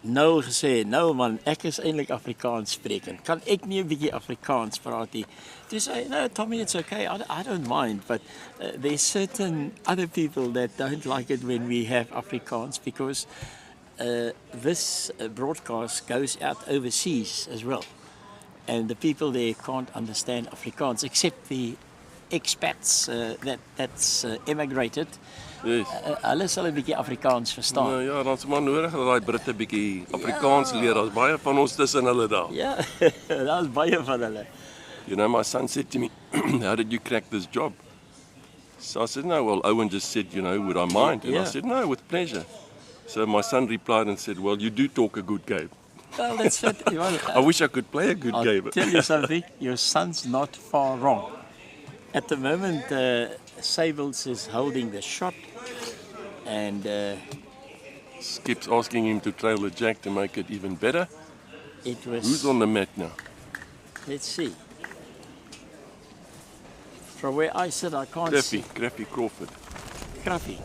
Noel gesê, Noel man, ek is eintlik Afrikaans sprekend. Kan ek nie 'n bietjie Afrikaans praat nie? Toe sê hy, no Tommy, it's okay, I don't mind, but there's certain other people that don't like it when we have Afrikaans, because this broadcast goes out overseas as well. And the people there can't understand Afrikaans, except the expats that's emigrated. Yes. Hulle sal 'n bietjie Afrikaans verstaan. Nou ja, dan is maar nodig dat daai Britte bietjie Afrikaans leer. Daar's baie van ons tussen hulle daar. Ja, daar's baie van hulle. You know, my son said to me, how did you crack this job? So I said, no, well, Owen just said, you know, would I mind? And I said, no, with pleasure. So my son replied and said, well, you do talk a good game. Well, that's it. I wish I could play a good game. I'll tell you something, your son's not far wrong. At the moment, Sables is holding the shot, and Skip's asking him to trail the jack to make it even better. it was... Who's on the mat now? Let's see. From where I sit, I can't see. Graffy Crawford. Crappy.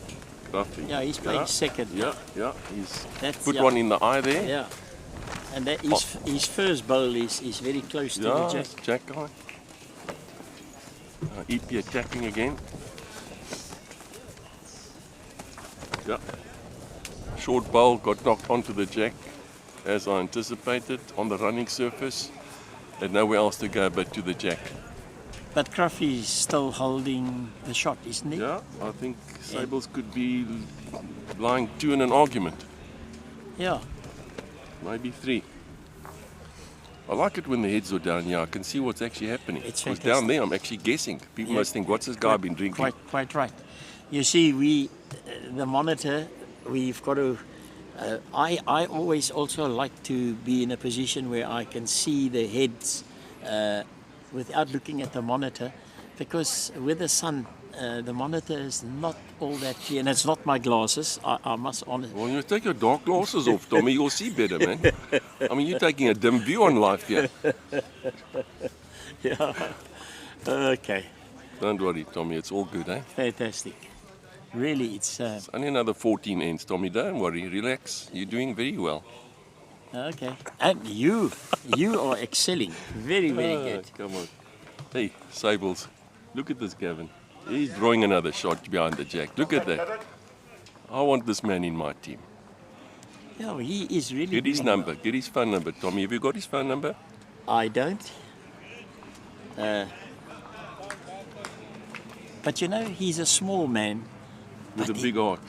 Graffy. Yeah, he's playing second. Yeah. He's That's, put one in the eye there. Yeah. And that his first bowl is very close to the jack. Jack guy. EP attacking again. Yeah. Short bowl got knocked onto the jack, as I anticipated, on the running surface. And nowhere else to go but to the jack. But Cruffy is still holding the shot, isn't he? Yeah, I think Sables could be lying 2 in an argument. Yeah. Maybe 3. I like it when the heads are down here. I can see what's actually happening. It's Because fantastic. down there, I'm actually guessing. People must think, what's this guy been drinking? Quite right. You see, the monitor, we've got to... I always also like to be in a position where I can see the heads without looking at the monitor, because with the sun, the monitor is not all that clear, and it's not my glasses, I must honest. Well, you take your dark glasses off, Tommy. You'll see better, man. I mean, you're taking a dim view on life here. Yeah. Okay. Don't worry, Tommy. It's all good, eh? Fantastic. Really, it's It's only another 14 ends, Tommy. Don't worry. Relax. You're doing very well. okay. And you are excelling. Very good. Come on. Hey, Sables. Look at this, Gavin. He's drawing another shot behind the jack. Look at that. I want this man in my team. Yeah, he is really Get his doing number. well. Get his phone number, Tommy. Have you got his phone number? I don't. But you know, he's a small man. With a But big heart.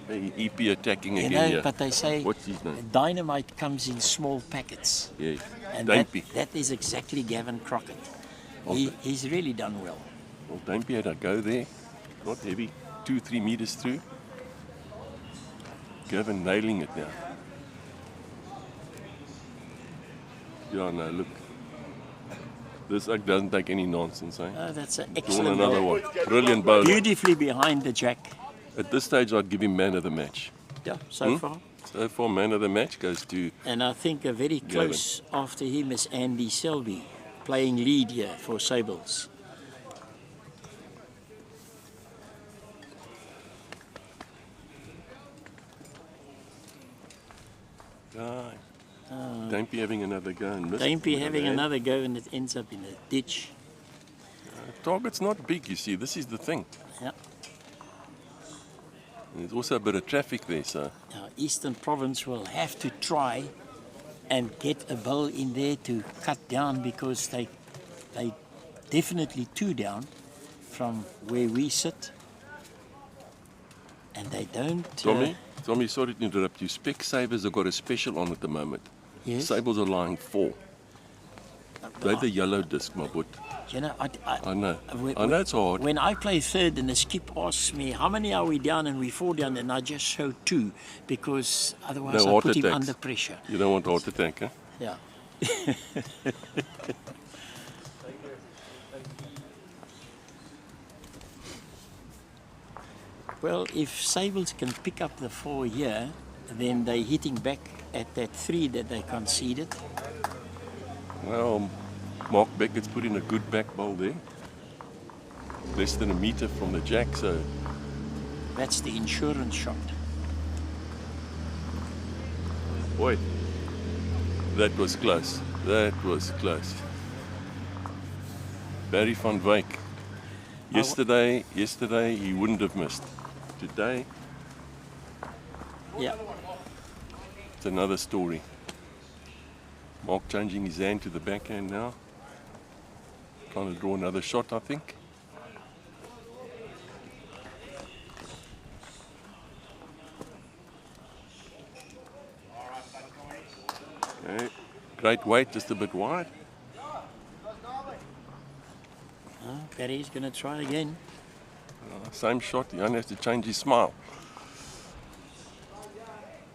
Hey, EP attacking You again know, here. but they say What's his name? dynamite comes in small packets. Yeah. And Dumpy. that is exactly Gavin Crockett. Okay. He's really done well. Well, Dumpy had a go there. Not heavy. 2-3 meters through. Gavin nailing it now. Yeah, no, look. This act doesn't take any nonsense, eh? Oh, that's an Drawn excellent another ball. one. Brilliant bowler. Beautifully behind the jack. At this stage, I'd give him man of the match. Yeah, so far. So far, man of the match goes to... And I think a very close after him is Andy Selby, playing lead here for Sables. Dumpy having another go and missed. Dumpy with a having man. another go, and it ends up in a ditch. Target's not big, you see. This is the thing. Yeah. There's also a bit of traffic there, so... Now, Eastern Province will have to try and get a bowl in there to cut down because they definitely too down from where we sit, and they don't. Tommy, sorry to interrupt you. Specsavers have got a special on at the moment. Yes. Sables are lying 4. They're the yellow disc, my boy. You know, I know. I know it's hard. When I play third and the skip asks me how many are we down and we 4 down, and I just show 2 because otherwise I put him under pressure. You don't want heart attack, huh? Yeah. Well, if Sables can pick up the 4 here, then they're hitting back at that 3 that they conceded. Well, Mark Beckett's put in a good back bowl there. Less than a meter from the jack, so... That's the insurance shot. Boy, that was close. That was close. Barry van Wyk. Yesterday he wouldn't have missed. Today, Yeah. it's another story. Mark changing his hand to the backhand now. Trying to draw another shot, I think. Okay. Great weight, just a bit wide. Barry's going to try again. Same shot, he only has to change his smile.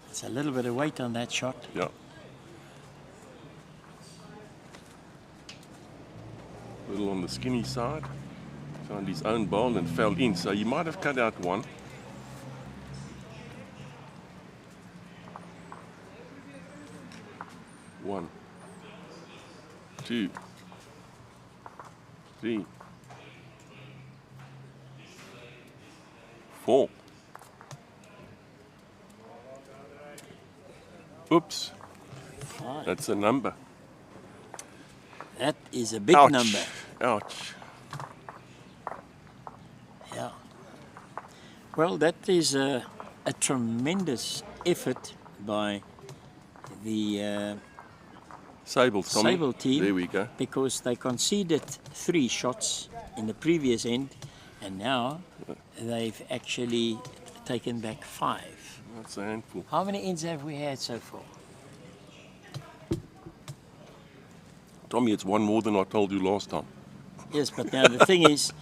It's a little bit of weight on that shot. Yeah. A little on the skinny side. Found his own bowl and fell in, so he might have cut out 1. One, 2, 3, 4. Oops, 5. that's a number. That is a big Ouch. number. Ouch. Yeah. Well, that is a tremendous effort by the Sables, Tommy. Sable team. There we go. Because they conceded 3 shots in the previous end, and now they've actually taken back 5. That's a handful. How many ends have we had so far? Tommy, it's 1 more than I told you last time. Yes, but now the thing is,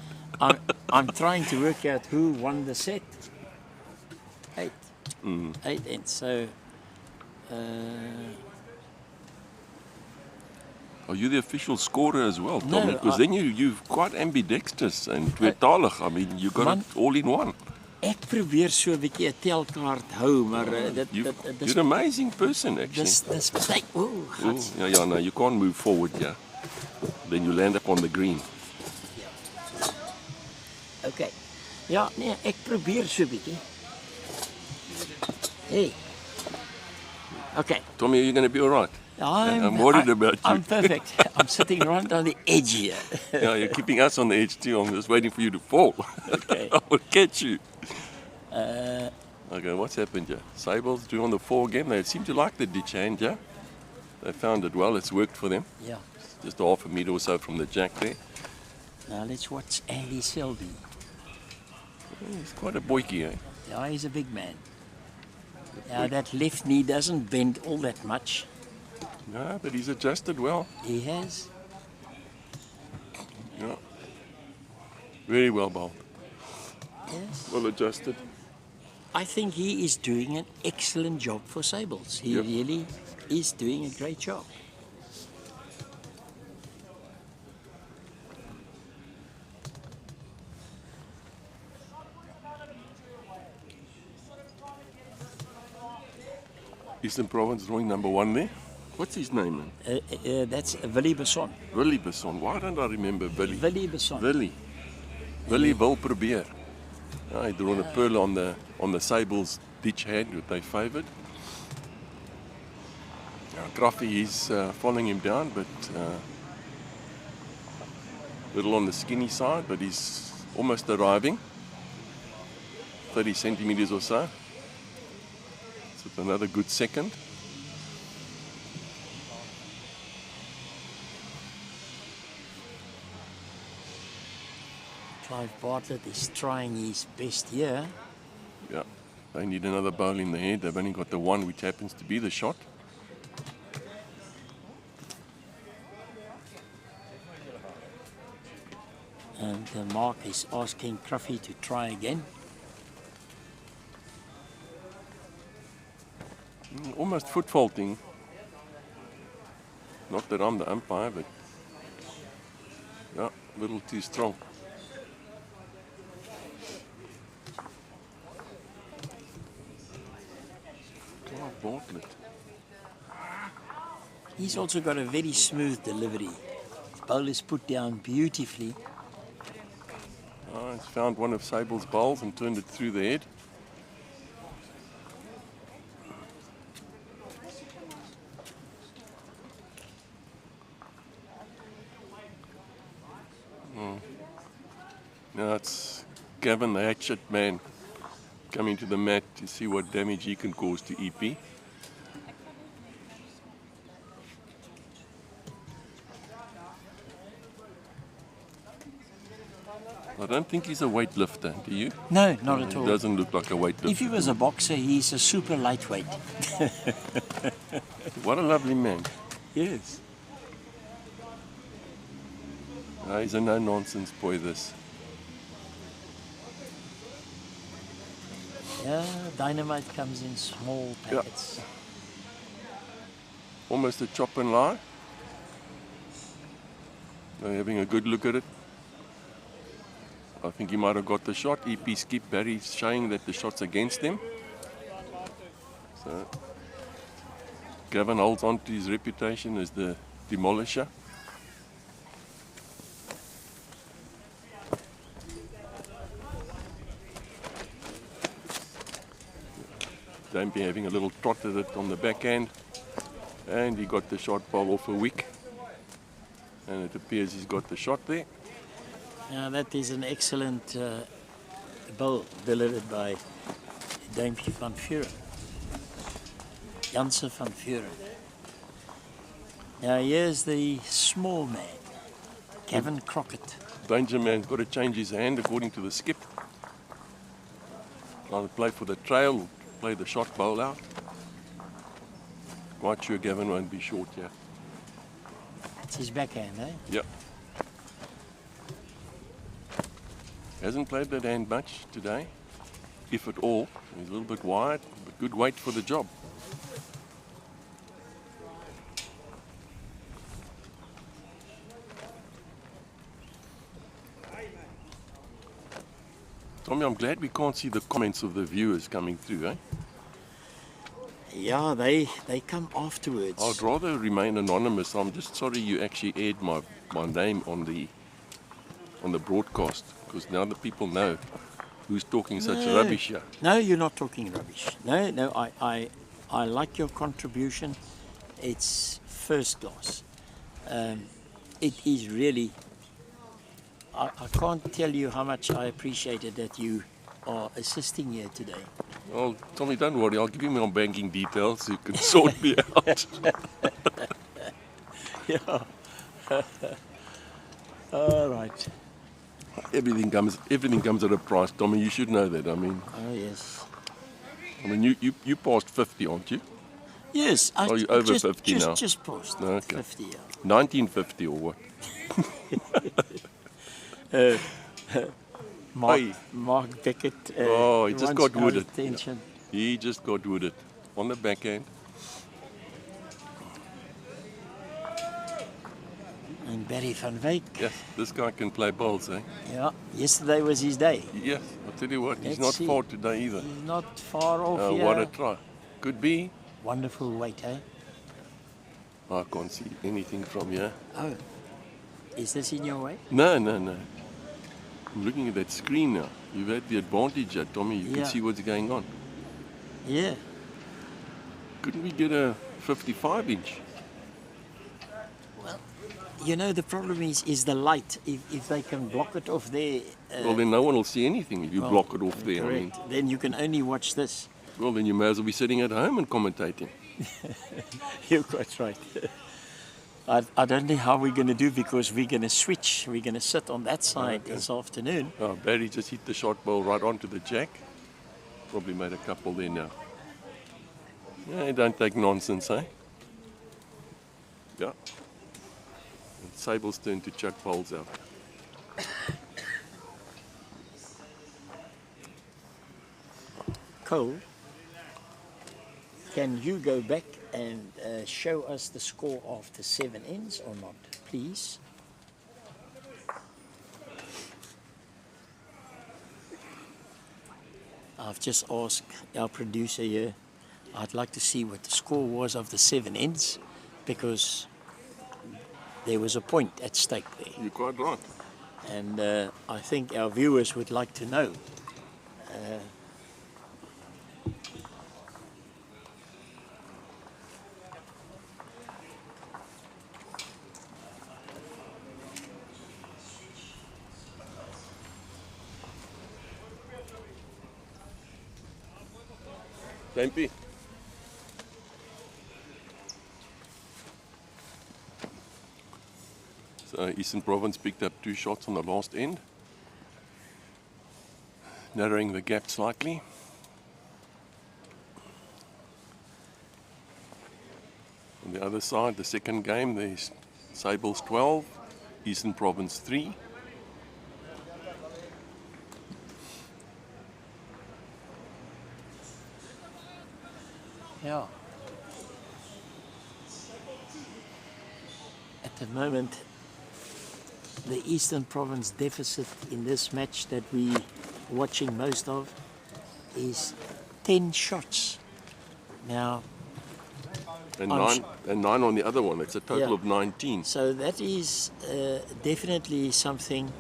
I'm trying to work out who won the set. 8. 8 ends. So, Are you the official scorer as well, Tommy? No, Because then you're quite ambidextrous and tweetalig. I mean, you got Man, it all in one. ek probeer so 'n bietjie 'n telkaart hou, maar You're an amazing person, actually. dis baie. Ooh, yeah, no, you can't move forward, yeah. Then you land up on the green. Okay. Ja, nee, ek probeer so 'n bietjie. Hey. Okay. Tommy, are you going to be all right? I'm worried about you. I'm perfect. I'm sitting right on the edge here. Yeah, you're keeping us on the edge too. I'm just waiting for you to fall. Okay. I will catch you. Okay, what's happened here? Sables doing on the 4 again. They seem to like the ditch hand, yeah? They found it well. It's worked for them. Yeah. Just half a meter or so from the jack there. Now let's watch Andy Selby. He's quite a boykie, eh? Yeah, he's a big man. Yeah, that left knee doesn't bend all that much. No, but he's adjusted well. He has. Yeah. Very well bowled. Yes. Well adjusted. I think he is doing an excellent job for Sables. He Yep. really is doing a great job. Eastern Province drawing number 1 there. What's his name, man? That's Willie Besson. Willie Besson. Why don't I remember Willie? Willie Besson. Willie wil probeer. He drawn a pearl on the Sables ditch hand that they favoured. Gruffy is following him down, but little on the skinny side, but he's almost arriving. 30 centimeters or so. So it's another good second. Clive Bartlett is trying his best here. Yeah, they need another bowl in the head. They've only got the one, which happens to be the shot. And Mark is asking Cruffy to try again. Almost foot faulting. Not that I'm the umpire, but yeah, a little too strong. Clive Bartlett. He's also got a very smooth delivery. Bowl is put down beautifully. Oh, he's found one of Sables' bowls and turned it through the head. Now it's Gavin, the hatchet man, coming to the mat to see what damage he can cause to EP. I don't think he's a weightlifter, do you? No, not at He all. doesn't look like a weightlifter. If he was a boxer, he's a super lightweight. What a lovely man. Yes. He's a no-nonsense boy, this. Yeah, dynamite comes in small packets. Almost a chop and lie. They're having a good look at it. I think he might have got the shot. EP skip, Barry's showing that the shot's against him. So Gavin holds on to his reputation as the demolisher. Dampy having a little trot at it on the backhand. And he got the shot ball off a wick. And it appears he's got the shot there. Now that is an excellent bowl delivered by Dampie van Vuren. Janse van Vuren. Now here's the small man, Kevin Crockett. Danger Man's got to change his hand according to the skip. Either play for the trail or play the shot bowl out. Quite sure Gavin won't be short here. That's his backhand, eh? Yep. Hasn't played that hand much today, if at all. He's a little bit wide, but good weight for the job. Tommy, I'm glad we can't see the comments of the viewers coming through, eh? Yeah, they come afterwards. I'd rather remain anonymous. I'm just sorry you actually aired my name on the broadcast, because now the people know who's talking such rubbish here. No, you're not talking rubbish. No, I like your contribution. It's first class. It is really, I can't tell you how much I appreciated that you are assisting here today. Well, Tommy, don't worry. I'll give you my banking details so you can sort me out. Yeah. All right. Everything comes at a price, Tommy. You should know that. I mean, Oh, yes. you passed 50, aren't you? Yes. Are you over 50 now? Just post. Okay. 50, yeah. 1950 or what? Mark Beckett. Oh, he just wants got our wooded. attention. He just got wooded on the backhand. And Barry van Wyk. Yes, this guy can play bowls, eh? Yeah. Yesterday was his day. Yes, I'll tell you what, he's Let's not see. far today either. He's not far off here. What a try. Could be. Wonderful weight, eh? I can't see anything from here. Oh. Is this in your way? No. I'm looking at that screen now. You've had the advantage here, Tommy. You Yeah. can see what's going on. Yeah. Couldn't we get a 55-inch? Well, you know, the problem is the light. If they can block it off there. Well, then no one will see anything if you well, block it off there. I mean, correct. Then you can only watch this. well, then you may as well be sitting at home and commentating. You're quite right. I don't know how we're going to do because we're going to switch. We're going to sit on that side this afternoon. Oh, Barry just hit the short ball right onto the jack. Probably made a couple there now. Yeah, don't take nonsense, eh? Yeah. It's Sables' turn to chuck bowls out. Cole, can you go back and show us the score after 7 ends or not, please? I've just asked our producer here. I'd like to see what the score was of the 7 ends because there was a point at stake there. You're quite right. And I think our viewers would like to know. Dampy. So Eastern Province picked up 2 shots on the last end, narrowing the gap slightly. On the other side, the second game, there's Sables 12, Eastern Province 3. Yeah. At the moment, the Eastern Province deficit in this match that we're watching most of is 10 shots. Now, And nine on the other one. It's a total Yeah. of 19. so that is definitely something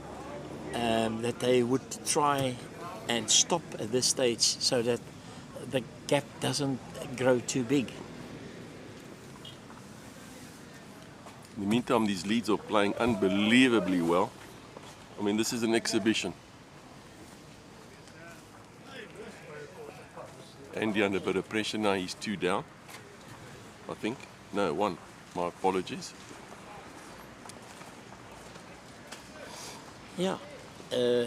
that they would try and stop at this stage so that the gap doesn't grow too big. In the meantime, these leads are playing unbelievably well. I mean, this is an exhibition. Andy under a bit of pressure now. He's 2 down, I think. No, 1. My apologies. Yeah,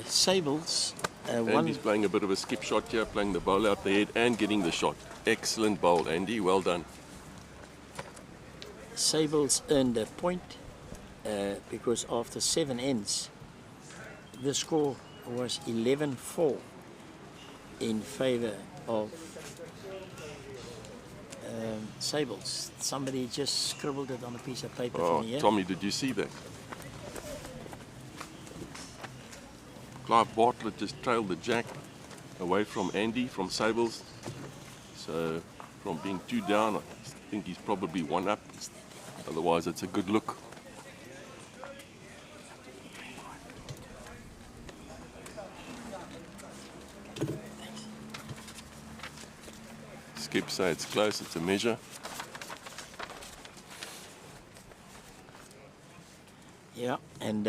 Sables one. Andy's playing a bit of a skip shot here, playing the bowl out the head and getting the shot. Excellent bowl, Andy. Well done. Sables earned a point because after 7 ends, the score was 11-4 in favor of Sables. Somebody just scribbled it on a piece of paper for me here. Tommy, did you see that? Clive Bartlett just trailed the jack away from Andy, from Sables. So from being 2 down, I think he's probably 1 up. Otherwise, it's a good look. Skip say it's close, it's a measure. Yeah, and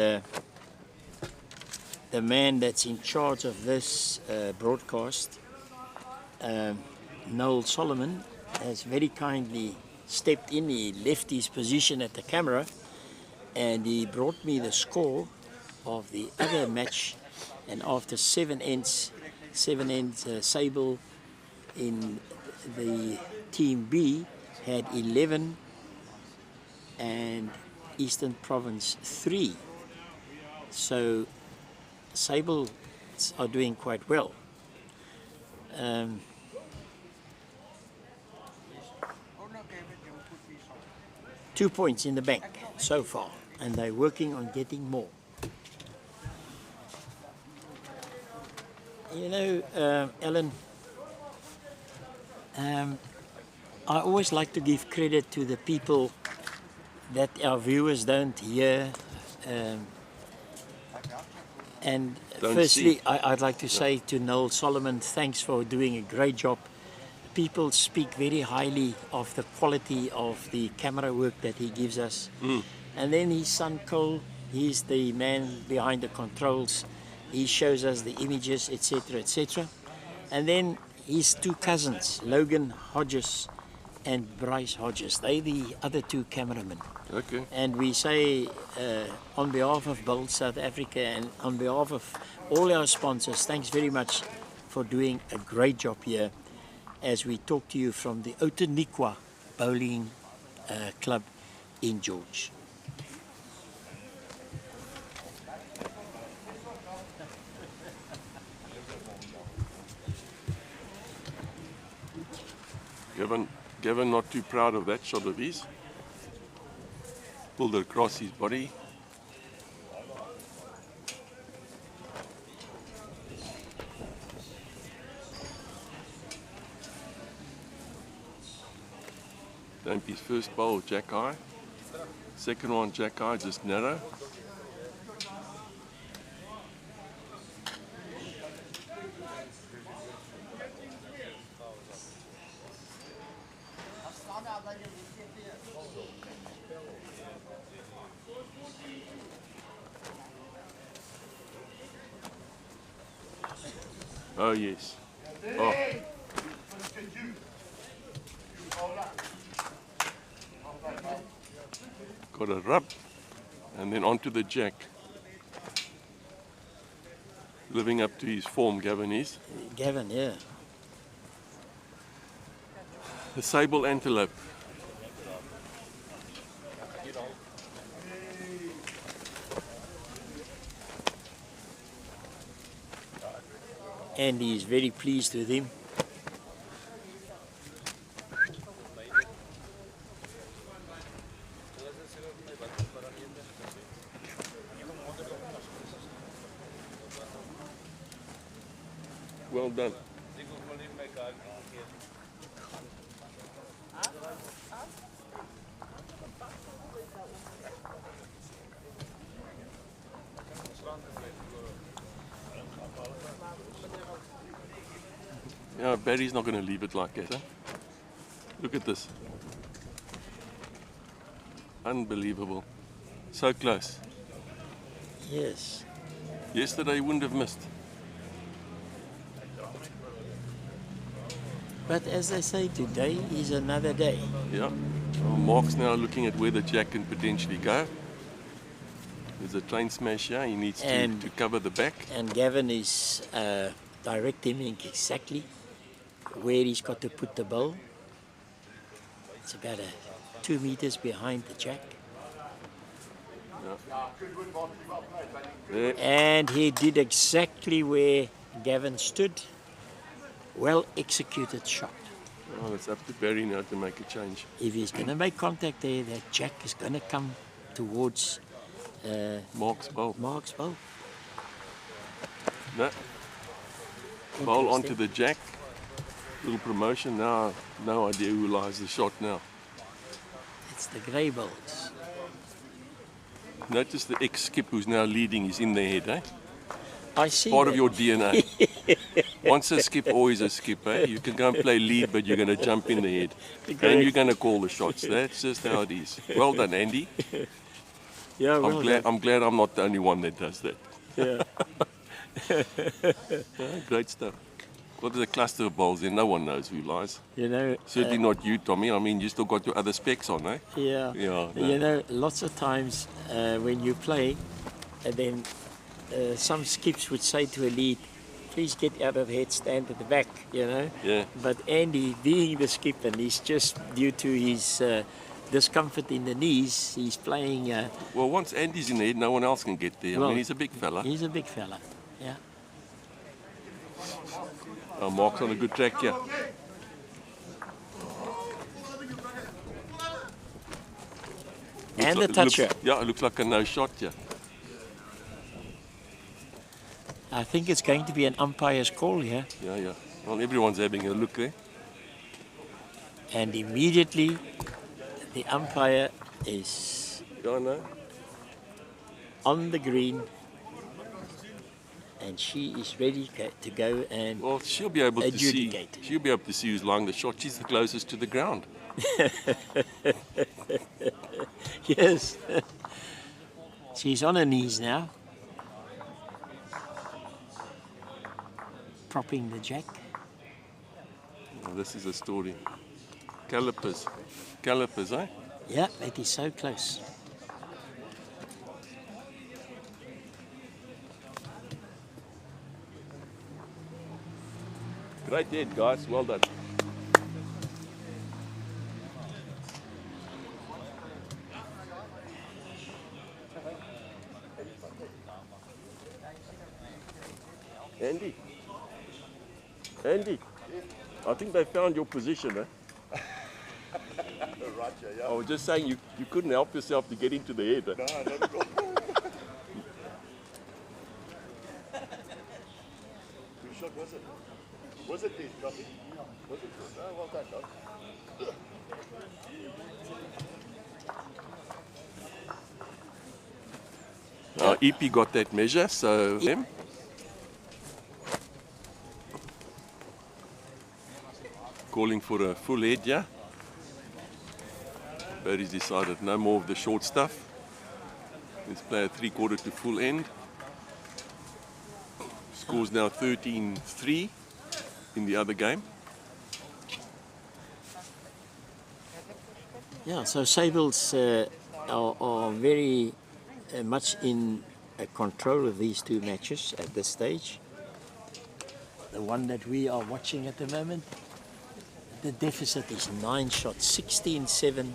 the man that's in charge of this broadcast, Noel Solomon, has very kindly stepped in. He left his position at the camera and he brought me the score of the other match, and after 7 ends, Sable in the Team B had 11 and Eastern Province 3. So Sables are doing quite well. 2 points in the bank so far, and they're working on getting more. You know, Ellen, I always like to give credit to the people that our viewers don't hear. And Don't firstly, see. I'd like to say to Noel Solomon, thanks for doing a great job. People speak very highly of the quality of the camera work that he gives us. And then his son Cole, he's the man behind the controls. He shows us the images, etc., etc. And then his 2 cousins, Logan Hodges and Bryce Hodges. They're the other 2 cameramen. Okay. And we say on behalf of Bold South Africa and on behalf of all our sponsors, thanks very much for doing a great job here as we talk to you from the Outeniqua Bowling Club in George. Gavin not too proud of that shot of his. Pulled it across his body. Dampy's first bowl, jack high. Second one, jack high, just narrow. Oh yes. Oh. Got a rub and then onto the jack. Living up to his form, Gavin is. Gavin, yeah. The sable antelope. And he's very pleased with him. Well done. Yeah, Barry's not going to leave it like that. Huh? Look at this. Unbelievable. So close. Yes. Yesterday he wouldn't have missed. But as they say, today is another day. Yeah. Well, Mark's now looking at where the jack can potentially go. There's a train smash here. He needs to cover the back. And Gavin is directing him exactly where he's got to put the bowl. It's about 2 meters behind the jack. There. And he did exactly where Gavin stood. Well executed shot. Oh, it's up to Barry now to make a change. If he's going to make contact there, that jack is going to come towards Mark's bowl. Mark's bowl. No. Bowl onto the jack. Little promotion now. No idea who lies the shot now. It's the grey bowls. Notice the ex-skip who's now leading is in their head, eh? I see. Part of that. your DNA. Once a skip, always a skip, eh? You can go and play lead, but you're going to jump in the head. And you're going to call the shots. That's just how it is. Well done, Andy. Yeah, well I'm glad I'm not the only one that does that. Yeah. Yeah, great stuff. What is a cluster of bowls there? No one knows who lies. You know. Certainly not you, Tommy. I mean, you still got your other specs on, eh? Yeah. Yeah. No. You know, lots of times when you play, and then some skips would say to a lead, please get out of head, stand at the back, you know. Yeah. But Andy, being the skip, and he's just due to his discomfort in the knees, he's playing. Well, once Andy's in the head, no one else can get there. I mean, he's a big fella. He's a big fella, yeah. Oh, Mark's on a good track here. And the toucher. Yeah, it looks like a no shot here. I think it's going to be an umpire's call here. Yeah, yeah. Well, everyone's having a look there. And immediately the umpire is Yeah, I know. on the green and she is ready to go and Well, she'll be able to see. adjudicate. She'll be able to see who's lying the shot. She's the closest to the ground. Yes. She's on her knees now. Propping the jack. Well, this is a story. Calipers. Calipers, eh? Yeah, it is so close. Great head, guys. Well done. Andy. Andy. I think they found your position, eh? Right, yeah. I was just saying you couldn't help yourself to get into the head. Eh? No, not at all. Whose shot was it? Was it his, Coffee? Was it yours? Oh, well done, dog. EP got that measure, so him. Calling for a full head, yeah? Barry's decided no more of the short stuff. Let's play a 3/4 to full end. Scores now 13-3 in the other game. Yeah, so Sables are very much in control of these two matches at this stage. The one that we are watching at the moment, the deficit is 9 shots, 16-7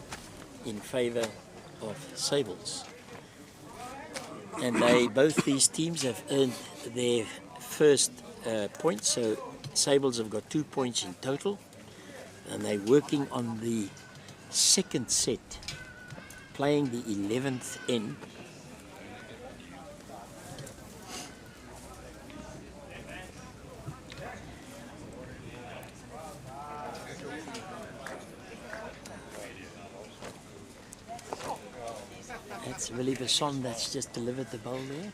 in favor of Sables. And both these teams have earned their first points, so Sables have got 2 points in total, and they're working on the second set, playing the 11th end. That's Willie Besson that's just delivered the ball there.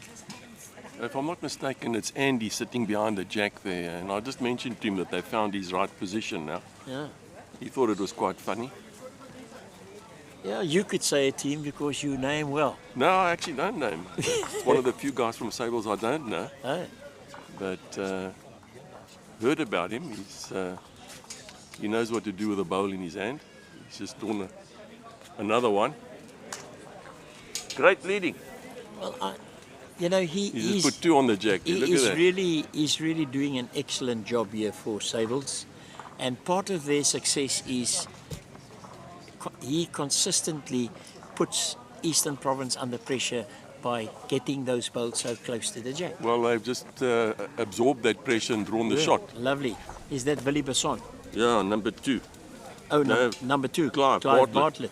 If I'm not mistaken, it's Andy sitting behind the jack there, and I just mentioned to him that they found his right position now. Yeah. He thought it was quite funny. Yeah, you could say it to him because you know him well. No, I actually don't know him. It's one of the few guys from Sables I don't know, Oh, but heard about him. He knows what to do with a bowl in his hand. He's just drawn another one. Great leading. well, He just put 2 on the jack. Look at that. he's really doing an excellent job here for Sables, and part of their success is he consistently puts Eastern Province under pressure by getting those bowls so close to the jack. Well, they've just absorbed that pressure and drawn the shot. Lovely. Is that Willie Besson? Yeah, number 2. Oh, No, number 2, Clive Bartlett. Bartlett.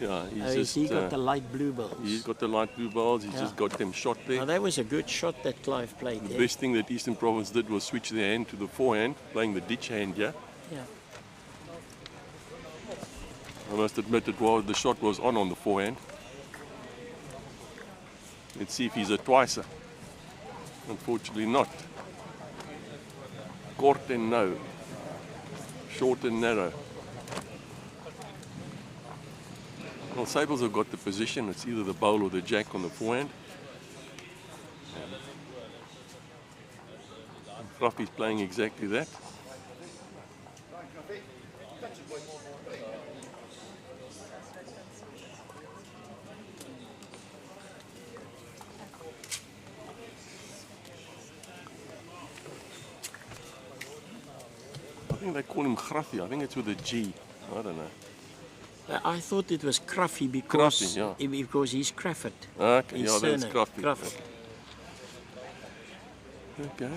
Yeah, He's got the light blue balls. He's got the light blue balls. He's just got them shot there. Now that was a good shot that Clive played The there. best thing that Eastern Province did was switch their hand to the forehand, playing the ditch hand, yeah? Yeah. I must admit the shot was on the forehand. Let's see if he's a twicer. Unfortunately not. Kort and no. Short and narrow. Well, Sables have got the position. It's either the bowl or the jack on the forehand. Ruffy's playing exactly that. I think they call him Gruffy. I think it's with a G. I don't know. I thought it was Cruffy because, Cruffy, yeah. because he's Crawford. Okay, His yeah, that's surname, Gruffy. Crawford. Okay.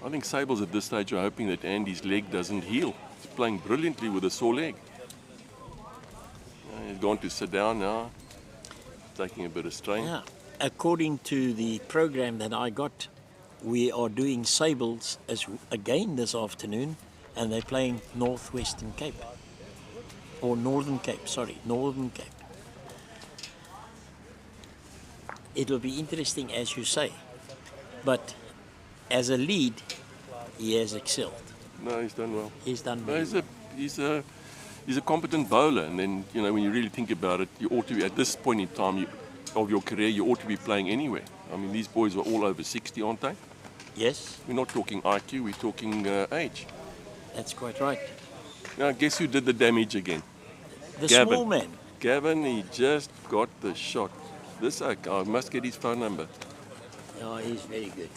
I think Sables at this stage are hoping that Andy's leg doesn't heal. He's playing brilliantly with a sore leg. He's gone to sit down now, taking a bit of strain. Yeah. According to the program that I got, we are doing Sables again this afternoon, and they're playing Northwestern Cape. Or Northern Cape, sorry, Northern Cape. It'll be interesting, as you say, but as a lead, he has excelled. No, he's done well. He's done No, well. he's a competent bowler, and then when you really think about it, you ought to be at this point in time of your career, you ought to be playing anywhere. I mean, these boys are all over 60, aren't they? Yes, We're not talking IQ, we're talking age. that's quite right. Now, guess who did the damage again? The Gavin. small man. Gavin, he just got the shot. This I must get his phone number. Oh, he's very good.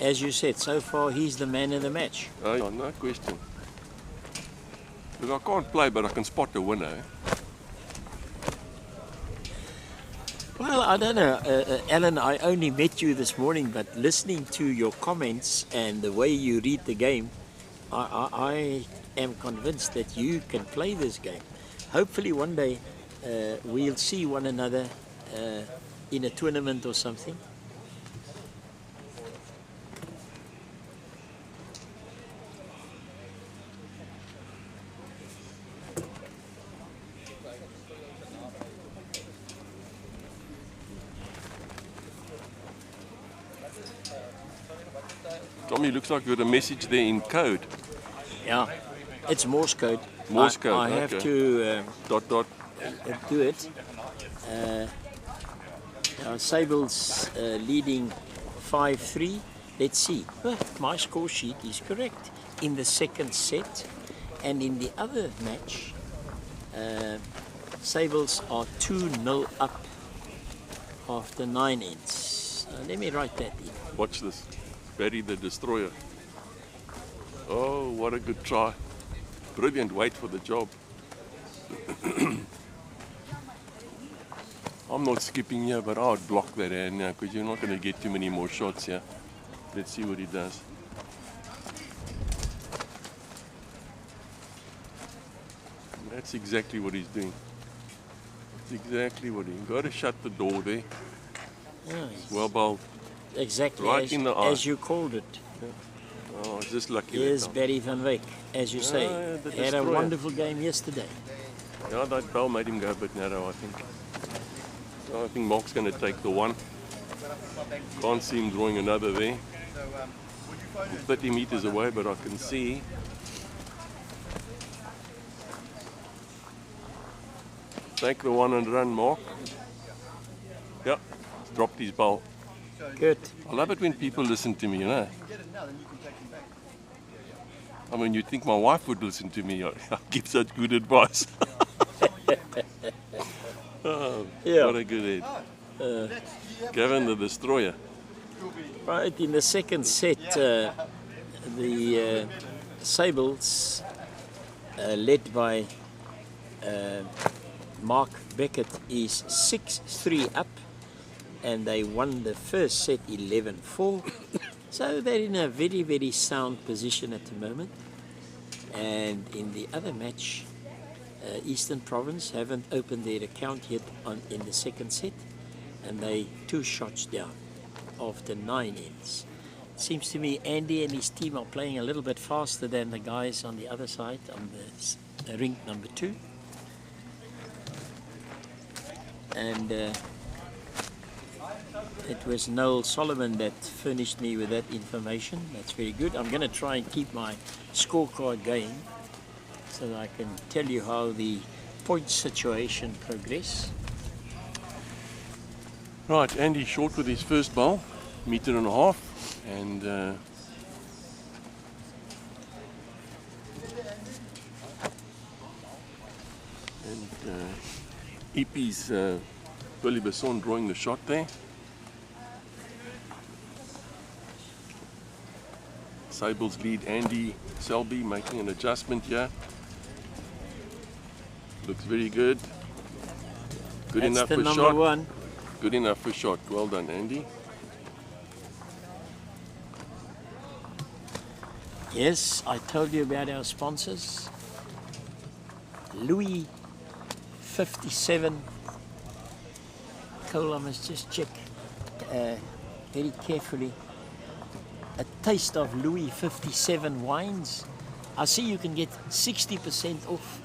As you said, so far he's the man of the match. Oh, yeah, no question. Look, I can't play, but I can spot the winner. Eh? Well, I don't know, Alan, I only met you this morning, but listening to your comments and the way you read the game, I am convinced that you can play this game. Hopefully one day we'll see one another in a tournament or something. Tommy, looks like you got a message there in code. Yeah, it's Morse code. Morse code, I have okay. to Dot, dot. do it. Sables leading 5-3. Let's see. Well, my score sheet is correct in the second set. And in the other match, Sables are 2-0 up after 9 ends. Let me write that in. Watch this. Barry the Destroyer. Oh, what a good try. Brilliant weight for the job. I'm not skipping here, but I would block that hand now because you're not going to get too many more shots here. Let's see what he does. That's exactly what he's doing. That's exactly what he's got to shut the door there. Yeah, Well bowled. exactly Right in the eye. as you called it. Oh, it's just lucky. Here's that time. Barry van Wyk, as you say. Yeah, the Had a destroyer. wonderful game yesterday. Yeah, that ball made him go a bit narrow, I think. So I think Mark's going to take the one. Can't see him drawing another there. 30 meters away, but I can see. Take the one and run, Mark. Yeah, he's dropped his ball. Good. I love it when people listen to me, you know. I mean, you'd think my wife would listen to me. I give such good advice. Oh, Yeah. what a good head. Gavin the Destroyer. Right, in the second set, the Sables, led by Mark Beckett, is 6-3 up, and they won the first set 11-4. So they're in a very, very sound position at the moment. And in the other match, Eastern Province haven't opened their account yet in the second set, and they 2 shots down after 9 ends. It seems to me Andy and his team are playing a little bit faster than the guys on the other side, on the rink number 2. And it was Noel Solomon that furnished me with that information. That's very good. I'm going to try and keep my scorecard going so that I can tell you how the point situation progress. Right, Andy short with his first ball, 1.5 meters, and EP's Billy Besson drawing the shot there. Sables lead Andy Selby making an adjustment here. Looks very good. Good That's enough the for number shot. 1. Good enough for shot. Well done, Andy. Yes, I told you about our sponsors. Louis 57. Cole, I must just check very carefully. A taste of Louis 57 wines. I see you can get 60% off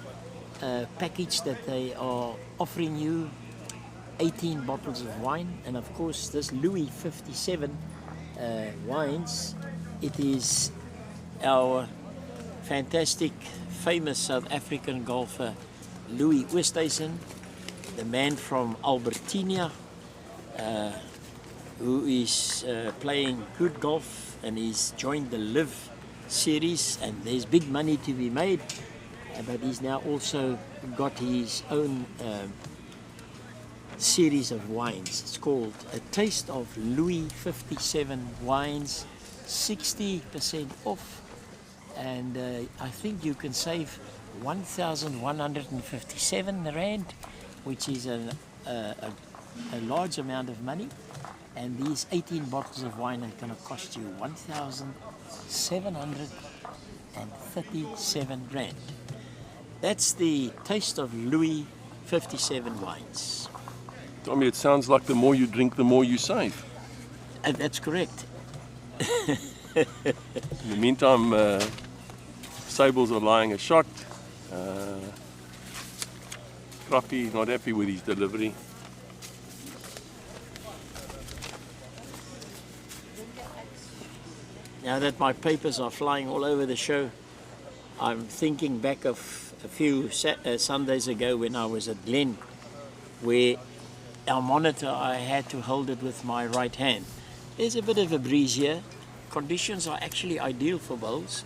a package that they are offering you. 18 bottles of wine, and of course this Louis 57 wines, it is our fantastic famous South African golfer Louis Oosthuizen, the man from Albertina, who is playing good golf, and he's joined the Live series, and there's big money to be made. But he's now also got his own series of wines. It's called A Taste of Louis 57 Wines, 60% off, and I think you can save 1,157 rand, which is a large amount of money. And these 18 bottles of wine are going to cost you 1,737 rand. That's the Taste of Louis 57 Wines. Tommy, it sounds like the more you drink, the more you save. And that's correct. In the meantime, Sables are lying a shot. Crappie not happy with his delivery. Now that my papers are flying all over the show, I'm thinking back of a few Sundays ago when I was at Glen, where our monitor, I had to hold it with my right hand. There's a bit of a breeze here. Conditions are actually ideal for bowls.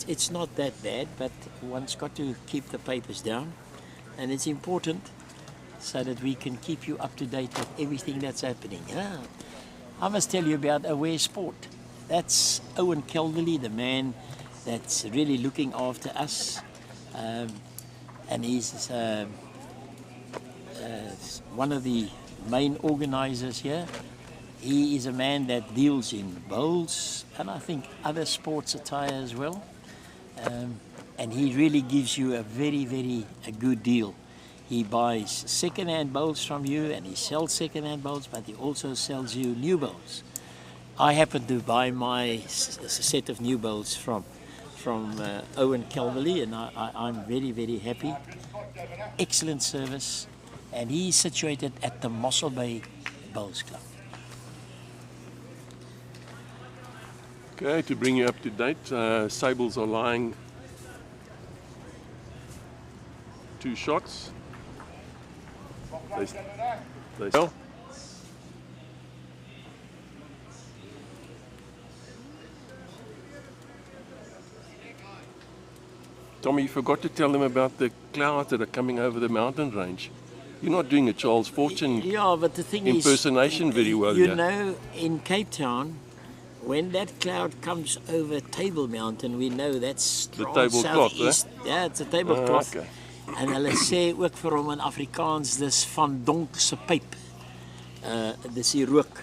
It's not that bad, but one's got to keep the papers down. And it's important so that we can keep you up to date with everything that's happening. I must tell you about Aware Sport. That's Owen Calverley, the man that's really looking after us. And he's one of the main organizers here. He is a man that deals in bowls and I think other sports attire as well. And he really gives you a very good deal. He buys second-hand bowls from you and he sells second-hand bowls, but he also sells you new bowls. I happen to buy my set of new bowls from Owen Calverley, and I'm very happy. Excellent service, and he's situated at the Mossel Bay Bowls Club. Okay, to bring you up to date, Sables are lying 2 shots. They sell. Tommy, you forgot to tell them about the clouds that are coming over the mountain range. You're not doing a Charles Fortune but the thing impersonation very well. You know, in Cape Town, when that cloud comes over Table Mountain, we know that's the tablecloth. Yeah, it's a tablecloth. Okay. En hulle sê ook vir hom in Afrikaans, dis van donk se pyp. Dis die rook.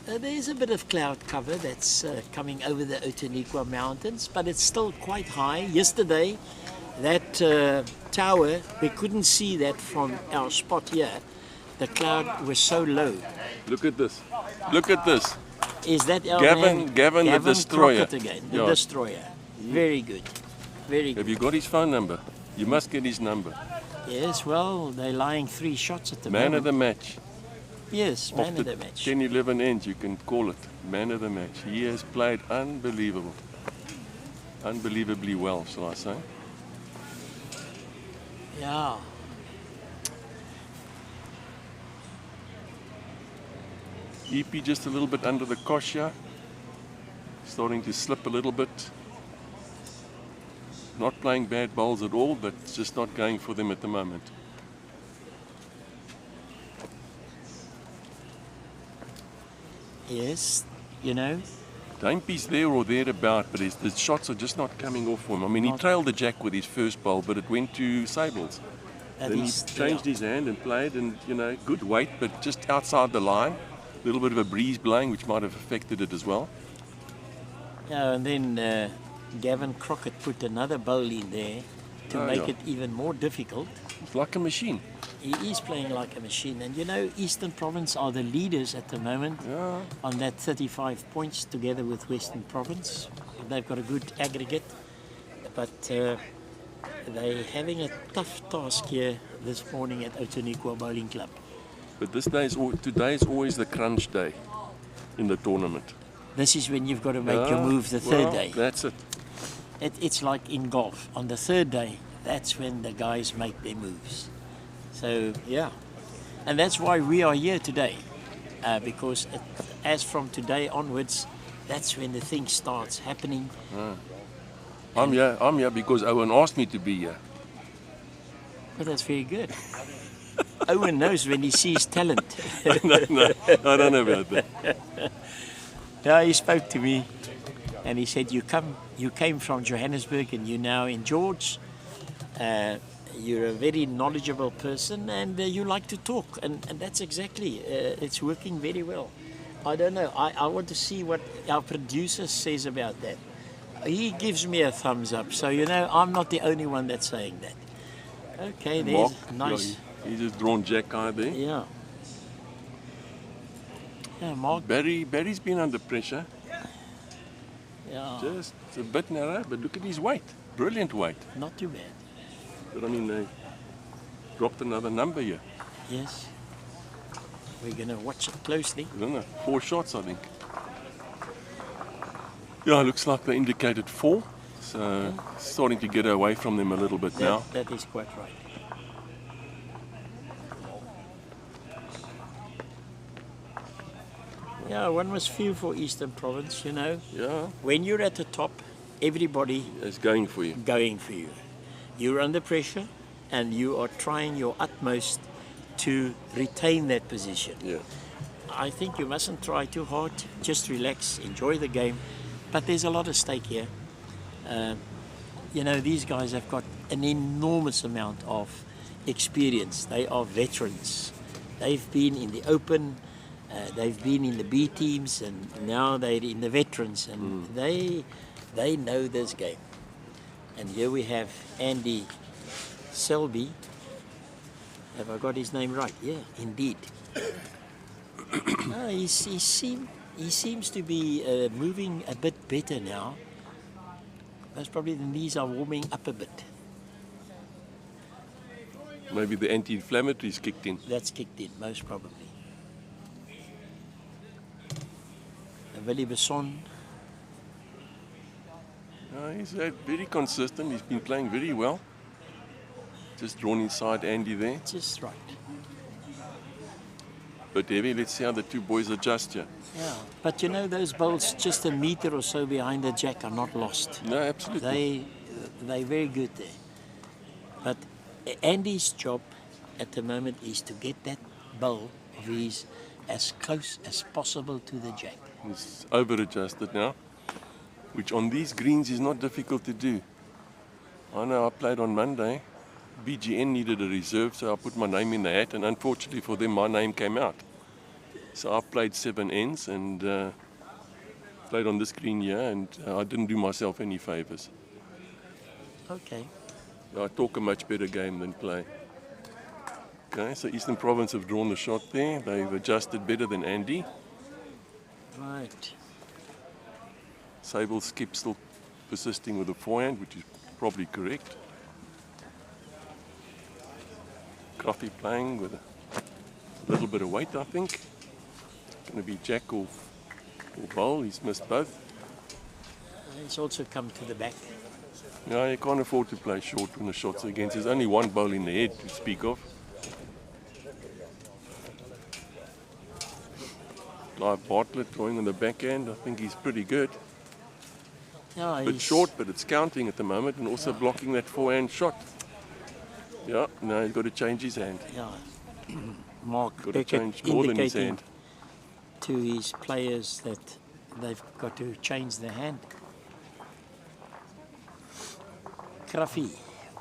There's a bit of cloud cover that's coming over the Outeniqua mountains, but it's still quite high. Yesterday, that tower, we couldn't see that from our spot here. The cloud was so low. Look at this. Look at this. Is that our Gavin the Destroyer. Crockett again, the Destroyer. Very good. Very good. Have you got his phone number? You must get his number. Yes, well, they're lying 3 shots at the Man moment. of the match. Yes, man of the match. 10-11 ends, you can call it man of the match. He has played unbelievable. Unbelievably well, shall I say. Yeah. EP just a little bit under the kosher. Starting to slip a little bit. Not playing bad bowls at all, but just not going for them at the moment. Yes, you know. Dampy's there or thereabout, but the shots are just not coming off for him. I mean, he trailed the jack with his first bowl, but it went to Sables. Then he changed his hand and played, and, you know, good weight, but just outside the line. A little bit of a breeze blowing, which might have affected it as well. Yeah, and then Gavin Crockett put another bowl in there to make it even more difficult. It's like a machine. He is playing like a machine. And you know, Eastern Province are the leaders at the moment on that 35 points together with Western Province. They've got a good aggregate, but they're having a tough task here this morning at Outeniqua Bowling Club. But today is always the crunch day in the tournament. This is when you've got to make your move the third day. That's it. It's like in golf. On the third day, that's when the guys make their moves. So, yeah. And that's why we are here today. Because as from today onwards, That's when the thing starts happening. I'm here because Owen asked me to be here. Well, that's very good. Owen knows when he sees talent. No, I don't know about that. Yeah, he spoke to me and he said, you came from Johannesburg and you're now in George. You're a very knowledgeable person and you like to talk. And that's exactly, it's working very well. I don't know, I want to see what our producer says about that. He gives me a thumbs up, so you know, I'm not the only one that's saying that. Okay, there's Mark, nice. he's just drawn Jack eye there. Yeah. Yeah, Mark. Barry's been under pressure. Yeah, Just a bit narrow, but look at his weight. Brilliant weight. not too bad. But I mean, they dropped another number here. Yes. We're going to watch it closely. I don't know, 4 shots, I think. Yeah, it looks like they indicated 4. So starting to get away from them a little bit now. That is quite right. Yeah, one must feel for Eastern Province, you know. Yeah, When you're at the top, everybody it's going for you. going for you. You're under pressure and you are trying your utmost to retain that position. Yeah. I think you mustn't try too hard, just relax, enjoy the game. But there's a lot at stake here. You know, these guys have got an enormous amount of experience. They are veterans. They've been in the Open, they've been in the B teams, and now they're in the veterans, and they know this game. And here we have Andy Selby. Have I got his name right? Yeah, indeed. He seems to be moving a bit better now. Most probably the knees are warming up a bit. Maybe the anti-inflammatories kicked in. That's kicked in, most probably. Willie Besson. He's very consistent. He's been playing very well. Just drawn inside Andy there. Just right. But Debbie, let's see how the two boys adjust here. Yeah, but you know, those bowls just a meter or so behind the jack are not lost. No, absolutely. They're very good there. But Andy's job at the moment is to get that bowl of his as close as possible to the jack. He's over-adjusted now, which on these greens is not difficult to do. I know I played on Monday. BGN needed a reserve, so I put my name in the hat, and unfortunately for them, my name came out. So I played 7 ends and played on this green here, and I didn't do myself any favours. Okay. I talk a much better game than play. Okay, so Eastern Province have drawn the shot there. They've adjusted better than Andy. Right. Sables skip still persisting with the forehand, which is probably correct. Coffee playing with a little bit of weight, I think. Going to be jack or bowl. He's missed both. It's also come to the back. Yeah, you can't afford to play short when the shots are against. There's only one bowl in the head to speak of. Clive Bartlett going on the backhand. I think he's pretty good. Yeah, A bit short, but it's counting at the moment, and also blocking that forehand shot. Yeah, no, he's got to change his hand. Yeah. Mark Got to Beckett change more than his indicating hand. to his players that they've got to change their hand. Cruffy,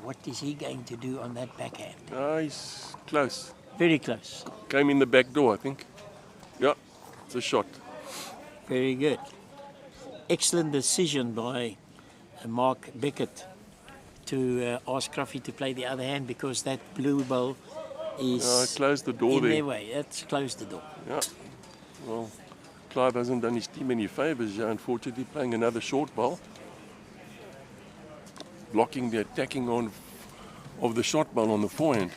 what is he going to do on that backhand? He's close. Very close. Came in the back door, I think. Yeah, it's a shot. Very good. Excellent decision by Mark Beckett to ask Cruffy to play the other hand, because that blue bowl is Closed the door in there. their way. That's closed the door. Yeah. Well, Clive hasn't done his team any favours, unfortunately, playing another short bowl. Blocking the attacking on of the short bowl on the forehand.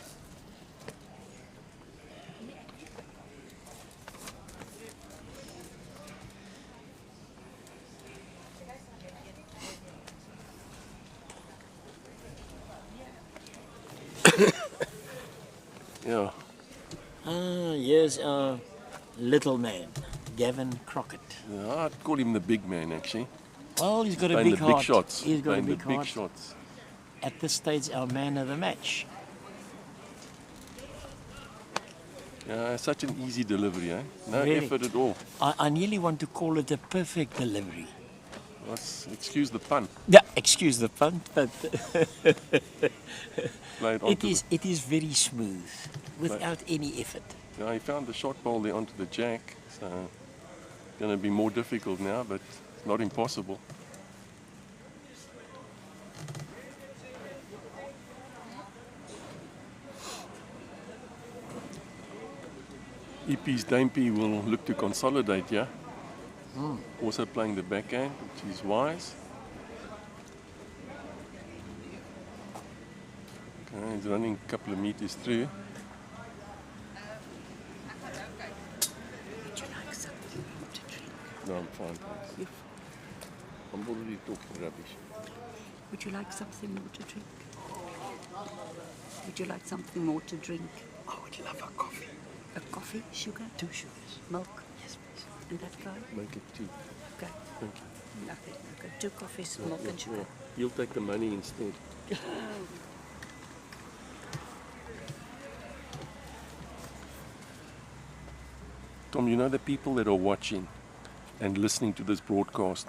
Yeah. Here's our little man, Gavin Crockett. I'd call him the big man, actually. Well, he's got a Playing big the heart. big shots. He's got a Playing big the big heart. shots. At this stage, our man of the match. Yeah, such an easy delivery, eh? No Really? effort at all. I nearly want to call it a perfect delivery. Excuse the pun. Yeah, excuse the pun, but Played onto it is very smooth, without any effort. Yeah, he found the shot ball there onto the jack, so it's going to be more difficult now, but it's not impossible. EP's Dampy will look to consolidate, yeah? Also playing the backhand, which is wise. Okay, he's running a couple of meters through. Would you like something more to drink? No, I'm fine, thanks. I'm already talking rubbish. Would you like something more to drink? Would you like something more to drink? I would love a coffee. A coffee? Sugar? 2 sugars. Milk? Yes, please. And that guy? Make it two. Okay. Thank you. Okay. 2 coffees, milk and sugar. You'll take the money instead. Tom, you know the people that are watching and listening to this broadcast,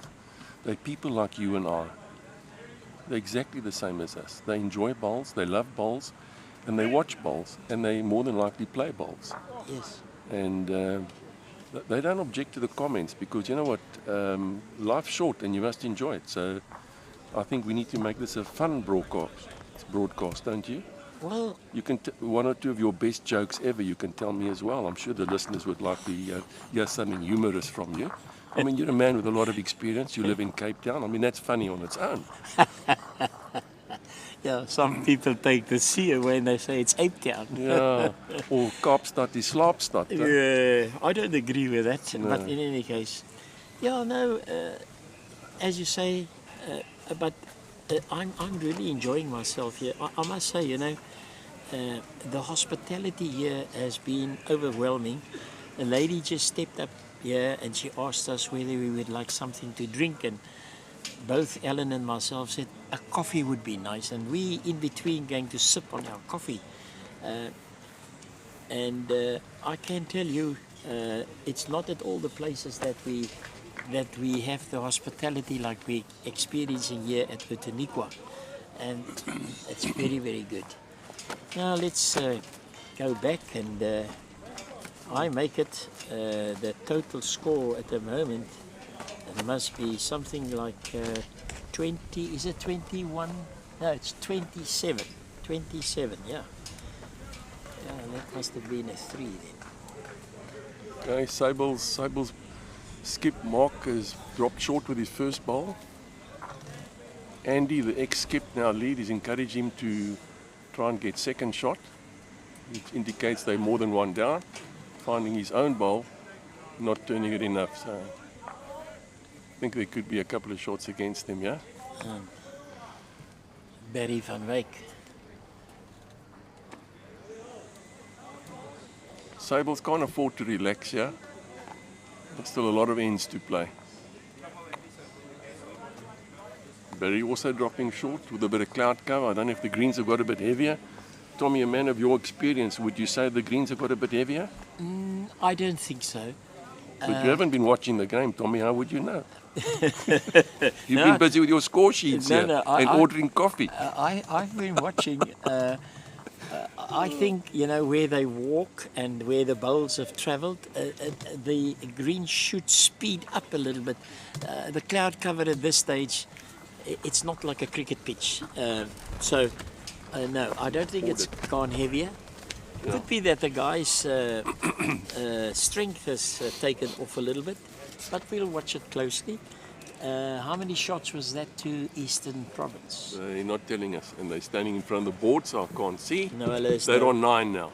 they're people like you and I. They're exactly the same as us. They enjoy bowls, they love bowls, and they watch bowls, and they more than likely play bowls. Yes. And they don't object to the comments because, you know what, life's short and you must enjoy it. So I think we need to make this a fun broadcast, don't you? Well, You can one or two of your best jokes ever you can tell me as well. I'm sure the listeners would like to hear something humorous from you. I mean, you're a man with a lot of experience. You live in Cape Town. I mean, that's funny on its own. yeah, some people take the sea away and they say it's Ape Town. Yeah. Or Kaapstad is Slaapstad. Huh? Yeah, I don't agree with that, No. but in any case, yeah, no, as you say, but I'm really enjoying myself here. I must say, you know, the hospitality here has been overwhelming. A lady just stepped up here and she asked us whether we would like something to drink, and both Ellen and myself said a coffee would be nice, and we in between going to sip on our coffee. And I can tell you, it's not at all the places that we have the hospitality like we're experiencing here at Outeniqua, and it's very, very good. Now let's go back, and I make it the total score at the moment. It must be something like 20, is it 21? No, it's 27. 27, yeah. Yeah, that must have been a 3 then. Okay, Sables skip Mark has dropped short with his first bowl. Andy, the ex-skip now lead, is encouraging him to try and get second shot, which indicates they're more than one down. Finding his own bowl, not turning it enough. So I think there could be a couple of shots against him, yeah? Barry van Wyk. Sables can't afford to relax, yeah? There's still a lot of ends to play. Barry also dropping short with a bit of cloud cover. I don't know if the greens have got a bit heavier. Tommy, a man of your experience, would you say the greens have got a bit heavier? I don't think so. But you haven't been watching the game, Tommy. How would you know? You've been busy with your score sheets No, here no, and ordering coffee. I've been watching. I think, you know, where they walk and where the bowls have travelled, the green should speed up a little bit. The cloud cover at this stage, it's not like a cricket pitch. No, I don't think it's gone heavier. Could be that the guy's strength has taken off a little bit, but we'll watch it closely. How many shots was that to Eastern Province? They're not telling us, and they're standing in front of the board, so I can't see. No, Alice, They're no. on 9 now.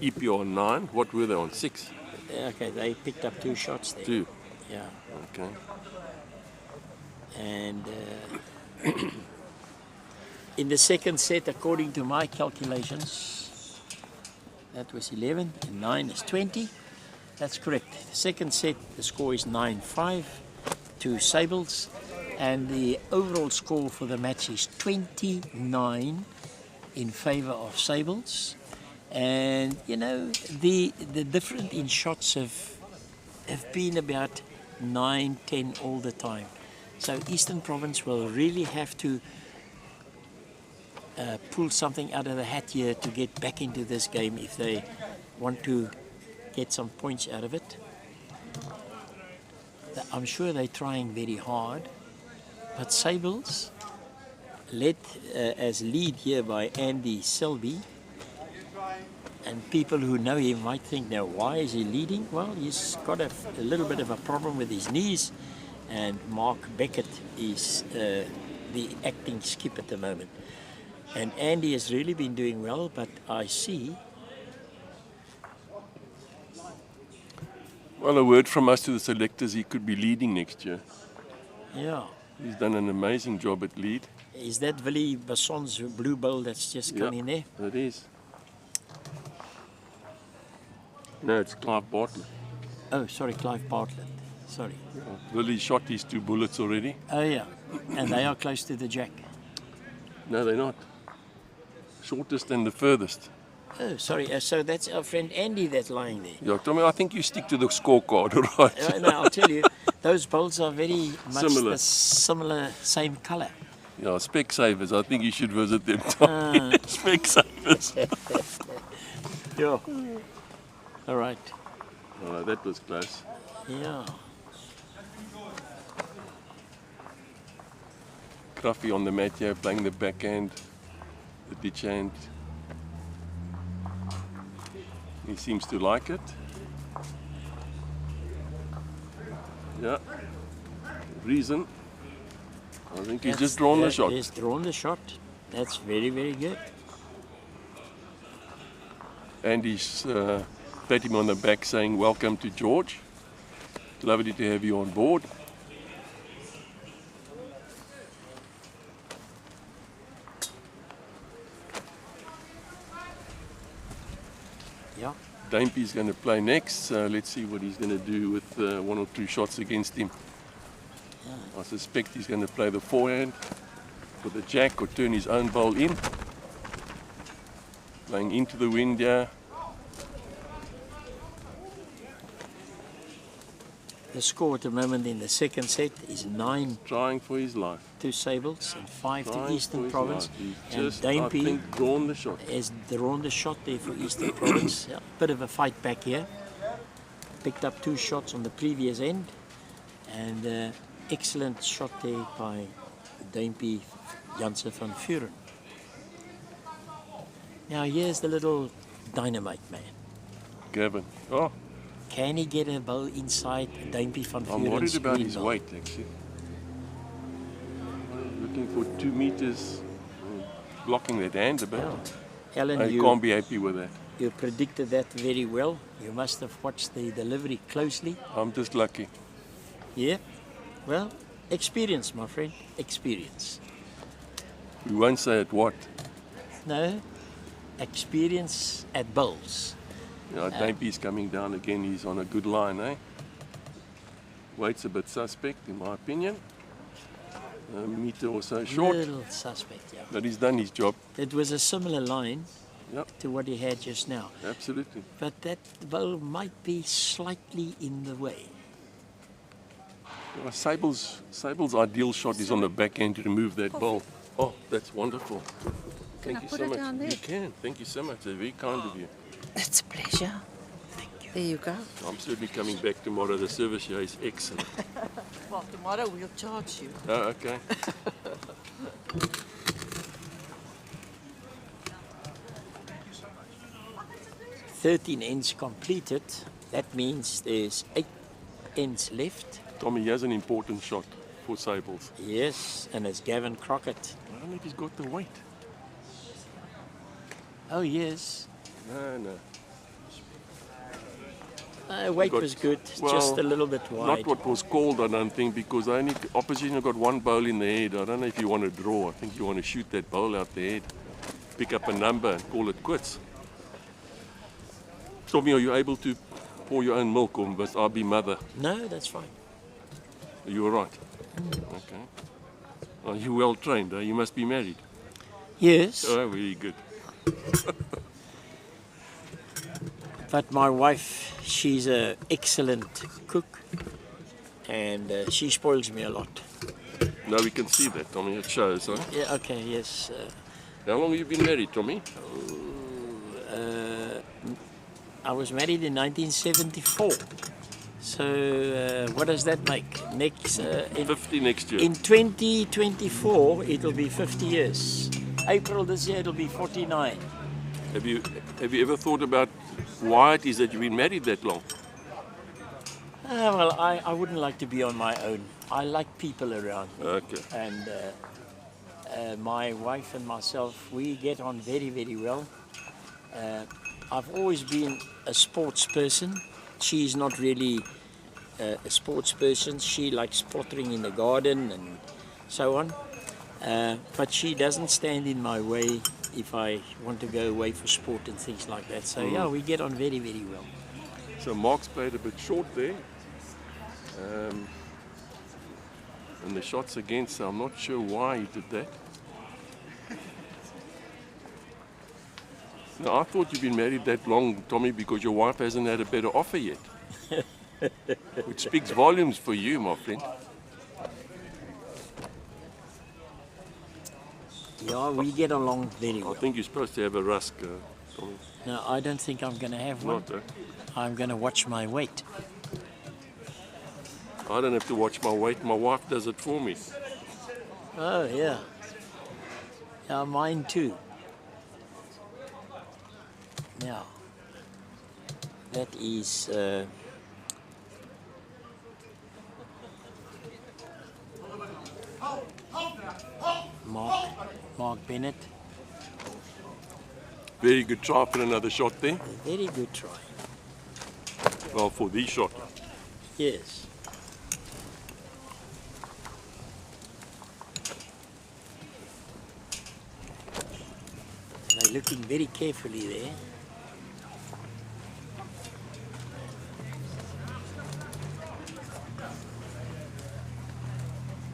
EP on 9. What were they on? 6? Okay, they picked up 2 shots there. 2. Yeah, Okay. and in the second set, according to my calculations, that was 11, and 9 is 20. That's correct. The second set, the score is 9-5 to Sables, and the overall score for the match is 29 in favor of Sables. And you know, the difference in shots have been about 9-10 all the time. So Eastern Province will really have to pull something out of the hat here to get back into this game if they want to get some points out of it. I'm sure they're trying very hard, but Sables, led as lead here by Andy Selby, and people who know him might think, now why is he leading? Well, he's got a little bit of a problem with his knees, and Mark Beckett is the acting skip at the moment. And Andy has really been doing well, but I see... Well, a word from us to the selectors, he could be leading next year. Yeah. He's done an amazing job at lead. Is that Willie Basson's blue bowl that's just come in there? It is. No, it's Clive Bartlett. Oh, sorry, Clive Bartlett. Sorry. Yeah. Willie shot his 2 bullets already. Oh, yeah. And they are close to the jack. No, they're not. Shortest and the furthest. Oh, sorry. So that's our friend Andy that's lying there. Yeah, Tommy, I think you stick to the scorecard, all right? No, I'll tell you, those bowls are very much Similar. the similar, same color. Yeah, Specsavers. I think you should visit them, Tommy. Specsavers. Yeah. All right. All right, that was close. Yeah. Cruffy on the mat here, playing the backhand, the ditch hand. He seems to like it. Yeah. Reason. I think he's just drawn the shot. He's drawn the shot. That's very, very good. And he's pat him on the back saying, welcome to George. Lovely to have you on board. Yeah. Dampy's going to play next, so let's see what he's going to do with 1 or 2 shots against him. I suspect he's going to play the forehand for the jack or turn his own bowl in. Playing into the wind here. The score at the moment in the second set is 9 Trying for his life. to Sables and 5 to Trying Eastern for his Province. life. He's And just, I Dampy think, drawn the shot. has drawn the shot there for Eastern Province. A bit of a fight back here. Picked up 2 shots on the previous end. And excellent shot there by Dampy Janse van Vuren. Now here's the little dynamite man. Gavin. Oh, Can he get a bowl inside Dampy van Vuren's I'm worried about green his bowl? weight, actually. Looking for 2 meters, blocking that hand a bit. Yeah. Alan, I can't be happy with that. you predicted that very well. You must have watched the delivery closely. I'm just lucky. Yeah. Well, experience, my friend. Experience. We won't say at what. No. Experience at bowls. Dampy's coming down again. He's on a good line, eh? Weight's a bit suspect, in my opinion. A meter or so short. Little suspect, yeah. But he's done his job. It was a similar line Yep, to what he had just now. absolutely. But that bowl might be slightly in the way. Sables' ideal shot is on the back end to remove that ball. Oh, that's wonderful. Thank I you put so it much. down there? You can. Thank you so much. It's very kind of you. It's a pleasure. There you go. I'm certainly coming back tomorrow. The service here is excellent. Well, tomorrow we'll charge you. Oh, okay. "13 ends completed." That means there's 8 ends left. Tommy, he has an important shot for Sables. Yes, and it's Gavin Crockett. I don't know if he's got the weight. Oh, yes. No. Weight Got- was good, well, just a little bit wide. Not what was called, I don't think, because opposition got 1 bowl in the head. I don't know if you want to draw. I think you want to shoot that bowl out the head, pick up a number and call it quits. Tommy, are you able to pour your own milk, or must I be mother? No, that's fine. You were right. Okay. Are you well trained? You must be married. Yes, Oh, very good. but my wife, she's an excellent cook, and she spoils me a lot. Now we can see that, Tommy. It shows, huh? Yeah, okay, yes. How long have you been married, Tommy? I was married in 1974. So what does that make? Next, 50 next year. in 2024, it'll be 50 years. April this year, it'll be 49. Have you ever thought about why it is that you've been married that long? Well, I wouldn't like to be on my own. I like people around me. Okay. And my wife and myself, we get on very, very well. I've always been a sports person. She's not really a sports person. She likes pottering in the garden and so on. But she doesn't stand in my way if I want to go away for sport and things like that. So yeah, we get on very, very well. So Mark's played a bit short there. And the shots against, I'm not sure why he did that. No, I thought you've been married that long, Tommy, because your wife hasn't had a better offer yet. Which speaks volumes for you, my friend. Yeah, we get along very I well. think you're supposed to have a rusk, Tommy. No, I don't think I'm going to have one. Not, I'm going to watch my weight. I don't have to watch my weight. My wife does it for me. Oh, yeah. Yeah, mine too. Now, that is Mark Bennett. Very good try for another shot there. A very good try. Well, for this shot. Yes. They're looking very carefully there.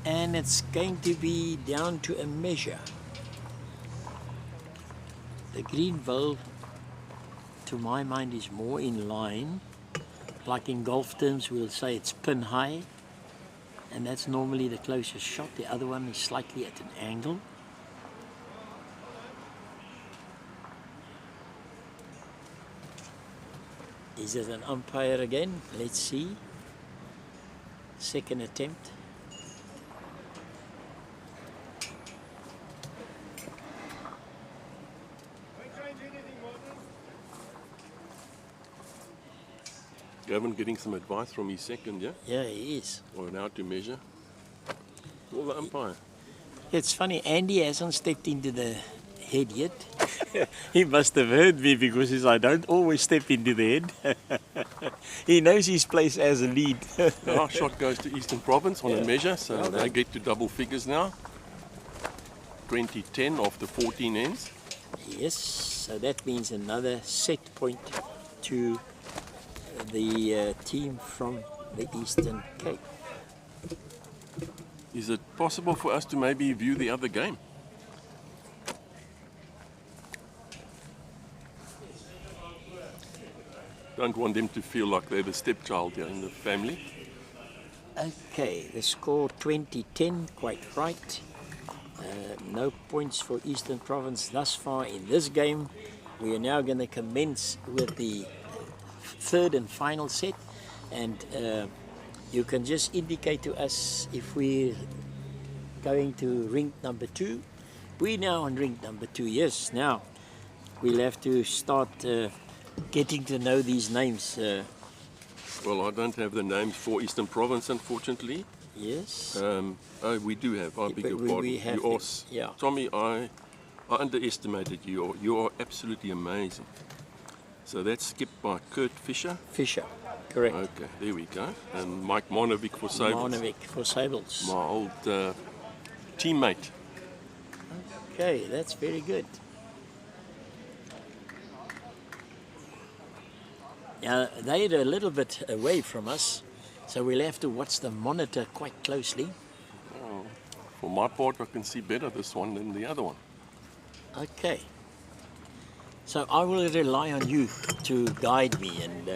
And it's going to be down to a measure. The green bowl, to my mind, is more in line. Like in golf terms, we'll say it's pin high, and that's normally the closest shot. The other one is slightly at an angle. Is it an umpire again? Let's see. Second attempt. Gavin getting some advice from his second, yeah? Yeah, he is. Or how to measure. Well, the umpire. It's funny, Andy hasn't stepped into the head yet. He must have heard me because he says, I don't always step into the head. He knows his place as a lead. Our shot goes to Eastern Province on a measure, so they get to double figures now. 20-10 after 14 ends. Yes, so that means another set point to the team from the Eastern Cape. Is it possible for us to maybe view the other game? Don't want them to feel like they're the stepchild here in the family. Okay, the score 20-10, quite right. No points for Eastern Province thus far in this game. We are now going to commence with the third and final set, and you can just indicate to us if we're going to rink number 2. We're now on rink number 2, yes. Now, we'll have to start getting to know these names. Well, I don't have the names for Eastern Province, unfortunately. Yes. Oh, we do have. I beg your We pardon. have You them, are, yeah. Tommy, I underestimated you. You are absolutely amazing. So that's skipped by Kurt Fisher. Fisher, correct. Okay, there we go. And Mike Monovic for Sables. Marnovic for Sables. My old teammate. Okay, that's very good. Now, they're a little bit away from us, so we'll have to watch the monitor quite closely. For my part, I can see better this one than the other one. Okay. So I will rely on you to guide me and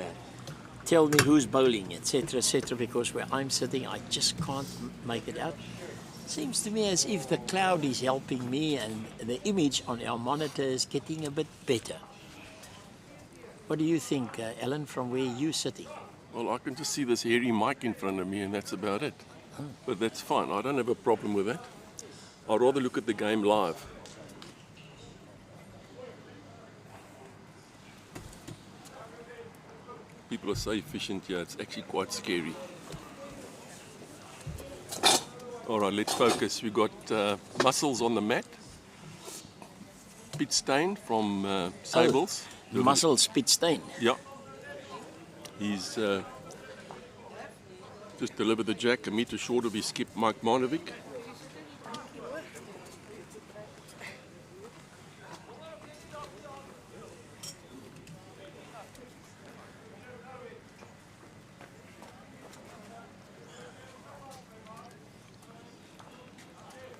tell me who's bowling, etc., because where I'm sitting, I just can't make it out. Seems to me as if the cloud is helping me and the image on our monitor is getting a bit better. What do you think, Ellen, from where you're sitting? Well, I can just see this hairy mic in front of me, and that's about it. But that's fine. I don't have a problem with that. I'd rather look at the game live. People are so efficient here, it's actually quite scary. All right, let's focus. We've got Muscles on the mat. Pit Stain from Sables. Muscles Pit Stain. Yeah. He's just delivered the jack a metre short of his skip, Mike Marnovic.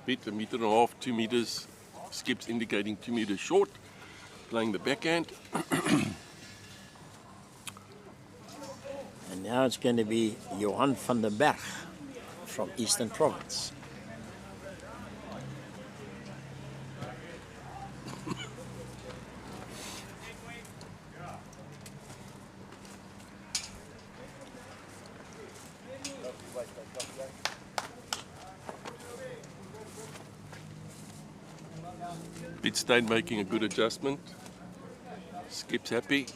Bit, a metre and a half, 2 metres. Skips indicating 2 metres short. Playing the backhand. And now it's going to be Johan van den Berg from Eastern Province. Pit Stain making a good adjustment. Skip's happy.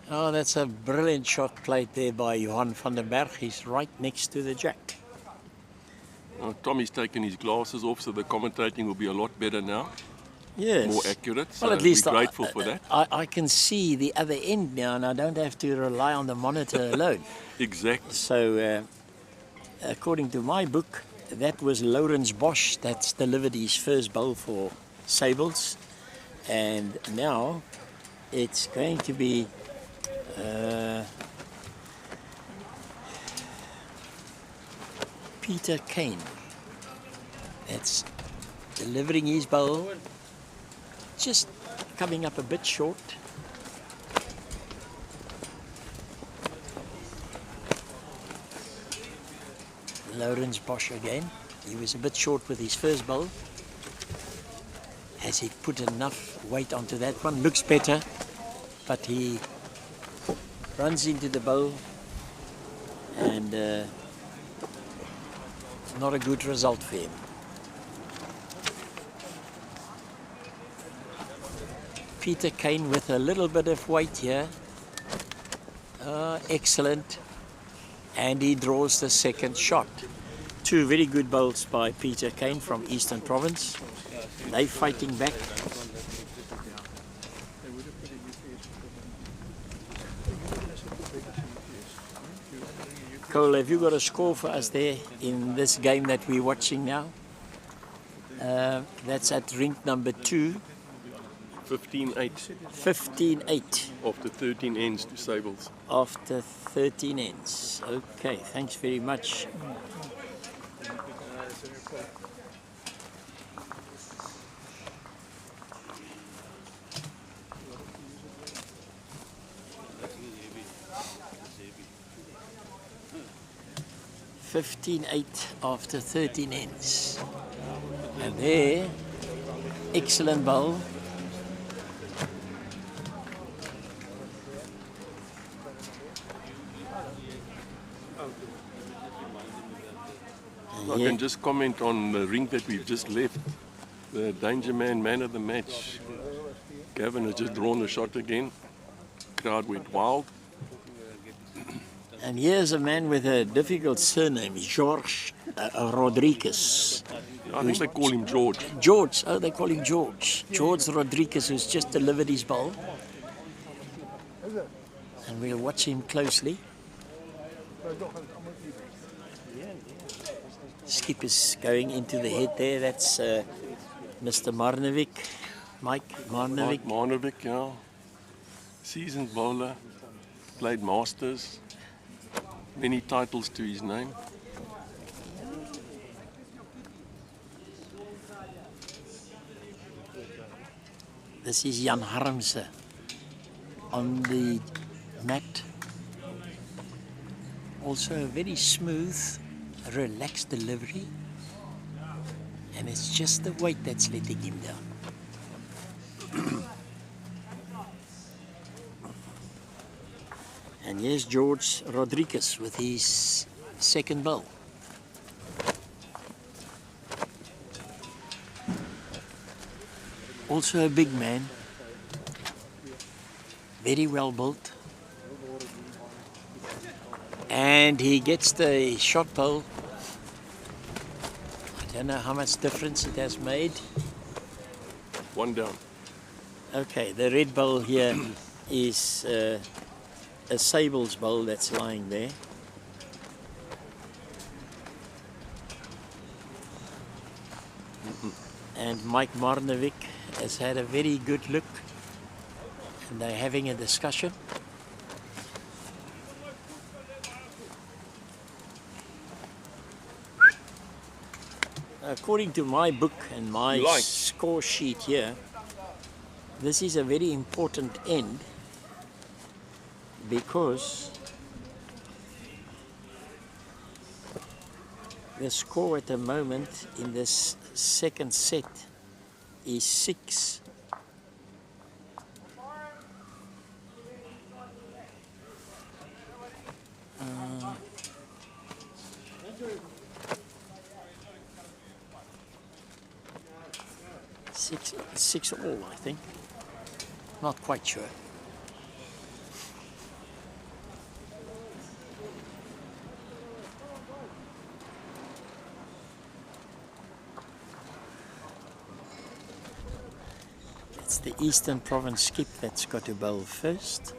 Oh, that's a brilliant shot played there by Johan van den Berg. He's right next to the jack. Tommy's taken his glasses off, so the commentating will be a lot better now. Yes. More accurate. So Well, at least we're grateful for that. I can see the other end now, and I don't have to rely on the monitor alone. Exactly. So, according to my book, that was Lawrence Bosch that's delivered his first bowl for Sables. And now it's going to be Peter Kane that's delivering his bowl. Just coming up a bit short. Lawrence Bosch again. He was a bit short with his first bowl. Has he put enough weight onto that one? Looks better, but he runs into the bowl and not a good result for him. Peter Kane with a little bit of weight here. Excellent. And he draws the second shot. Two very good bowls by Peter Kane from Eastern Province. They're fighting back. Cole, have you got a score for us there in this game that we're watching now? That's at rink number 2. 15-8. 15-8. After 13 ends to Sables. After 13 ends. Okay, thanks very much. After 13 ends. And there, excellent bowl. I can just comment on the ring that we've just left. The danger man of the match. Gavin has just drawn the shot again. Crowd went wild. And here's a man with a difficult surname, George Rodriguez. I think they call him George. George, oh, they call him George. George Rodriguez, who's just delivered his bowl. And we'll watch him closely. Skip is going into the head there. That's Mr. Marnovic, Mike Marnovic. Mike Marnovic, yeah. Seasoned bowler, played Masters, many titles to his name. This is Jan Harmse on the mat. Also a very smooth, relaxed delivery. And it's just the weight that's letting him down. And here's George Rodriguez with his second bowl. Also a big man, very well built. And he gets the shot bowl. I don't know how much difference it has made. One down. Okay, the red bowl here is a Sables bowl that's lying there. And Mike Marnovic has had a very good look, and they're having a discussion. According to my book and my score sheet here, this is a very important end because the score at the moment in this second set is 6. Six all, I think. Not quite sure. It's the Eastern Province skip that's got to bowl first.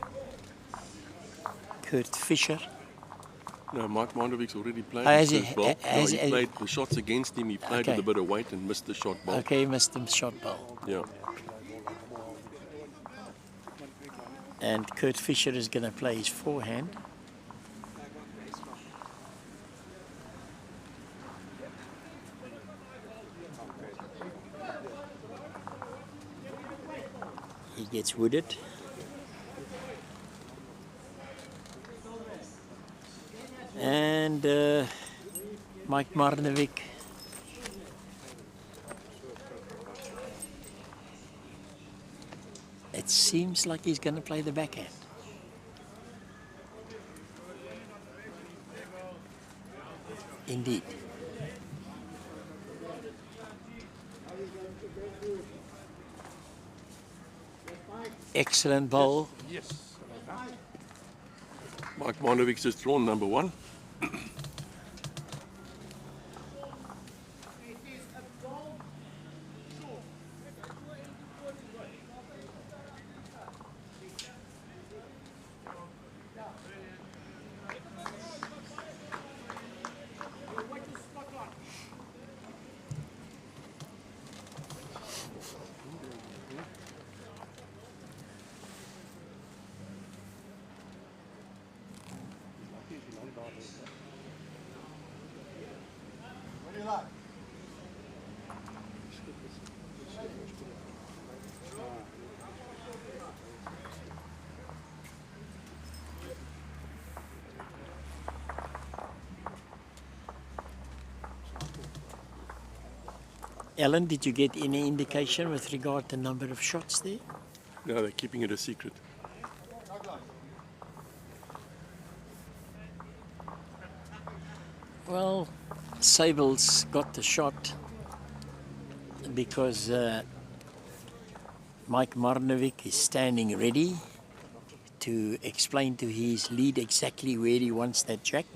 Kurt Fischer. No, Mike Marnovic's already played Has his he- first bowl. has He he- played the shots against him. He played Okay. with a bit of weight and missed the shot bowl. Okay, missed him shot bowl. Yeah. And Kurt Fischer is going to play his forehand. He gets wooded. And Mike Marnovic it seems like he's going to play the backhand. Indeed. Excellent bowl. Mike Marnovic's just drawn number 1. Alan, did you get any indication with regard to number of shots there? No, they're keeping it a secret. Well, Sables got the shot because Mike Marnovic is standing ready to explain to his lead exactly where he wants that jack.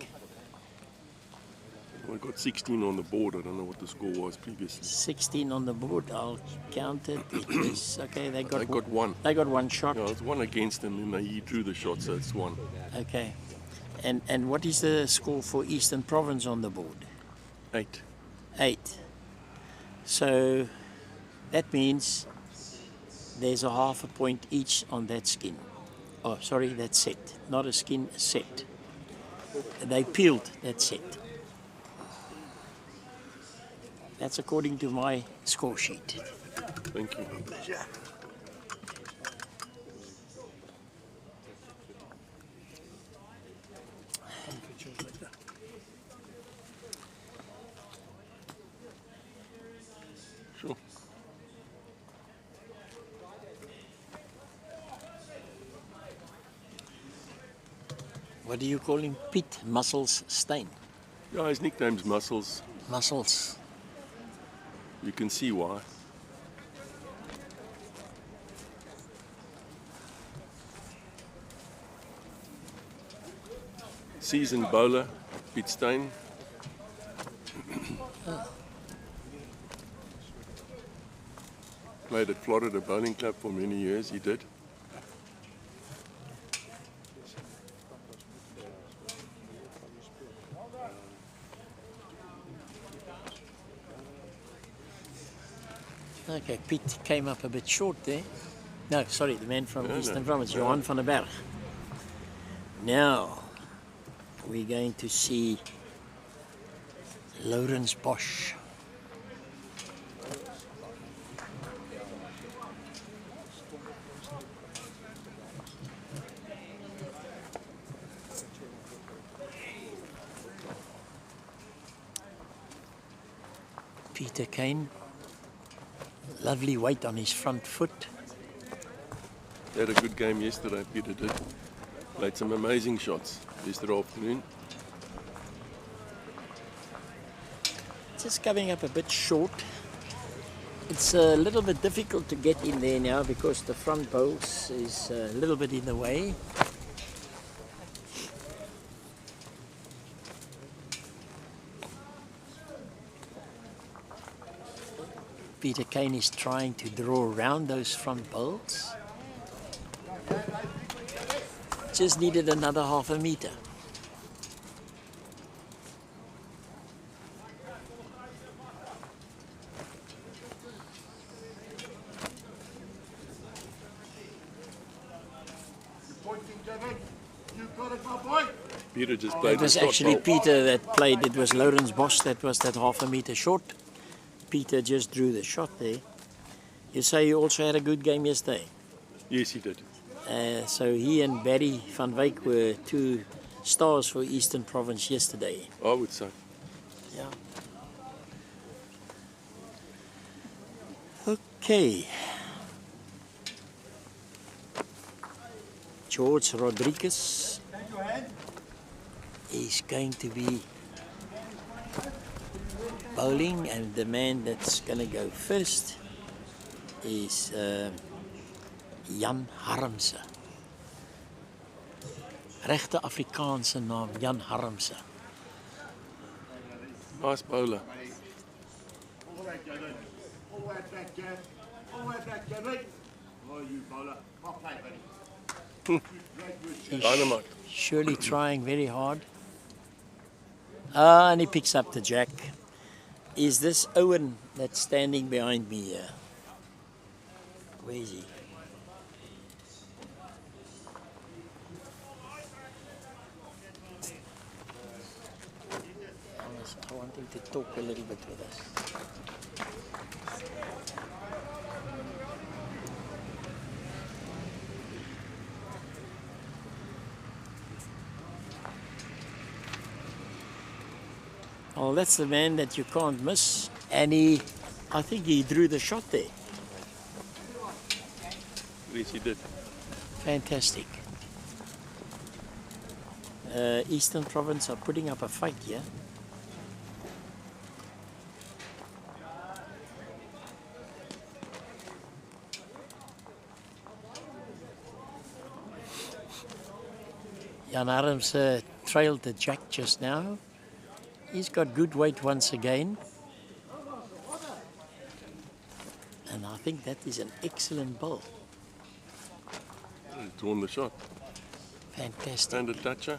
We got 16 on the board. I don't know what the score was previously. 16 on the board. I'll count it. It is okay. They got one. They got one shot. Yeah, it's one against him, and he drew the shot, so it's one. Okay. And what is the score for Eastern Province on the board? 8. 8. So that means there's a half a point each on that skin. Oh, sorry, that set. Not a skin, a set. They peeled that set. That's according to my score sheet. Thank you. Sure. What do you call him? Pete Muscles Stein. Yeah, his nickname's Muscles. Muscles. You can see why. Seasoned bowler, Pete Stein. Played at Florida Bowling Club for many years, he did. Okay, Pete came up a bit short there. No, sorry, the man from Eastern no, Province, no. Johan van der Berg. Now, we're going to see Lawrence Bosch. Peter Kane. Lovely weight on his front foot. He had a good game yesterday, Peter did. Played some amazing shots yesterday afternoon. Just coming up a bit short. It's a little bit difficult to get in there now because the front bowls is a little bit in the way. Peter Kane is trying to draw around those front bowls. Just needed another half a meter. Peter just played It was the shot actually bowl. Peter that played. It was Lawrence Bosch that was that half a meter short. Peter just drew the shot there. You say you also had a good game yesterday. Yes, he did. So he and Barry van Wyk were two stars for Eastern Province yesterday. I would say. Yeah. Okay. George Rodriguez is going to be bowling, and the man that's going to go first is Jan Harmse. Regte Afrikaanse naam, Jan Harmse. Nice bowler. All right, Kevin. All right back, Kev. All right back, Kevin. Oh, you bowler. Well played, buddy. Dynamite. Surely trying very hard. And he picks up the jack. Is this Owen that's standing behind me here? Where is he? I want him to talk a little bit with us. Oh, that's the man that you can't miss. And I think he drew the shot there. Yes, he did. Fantastic. Eastern Province are putting up a fight here. Jan Harms trailed the jack just now. He's got good weight once again. And I think that is an excellent bowl. He's drawn the shot. Fantastic. Standard toucher.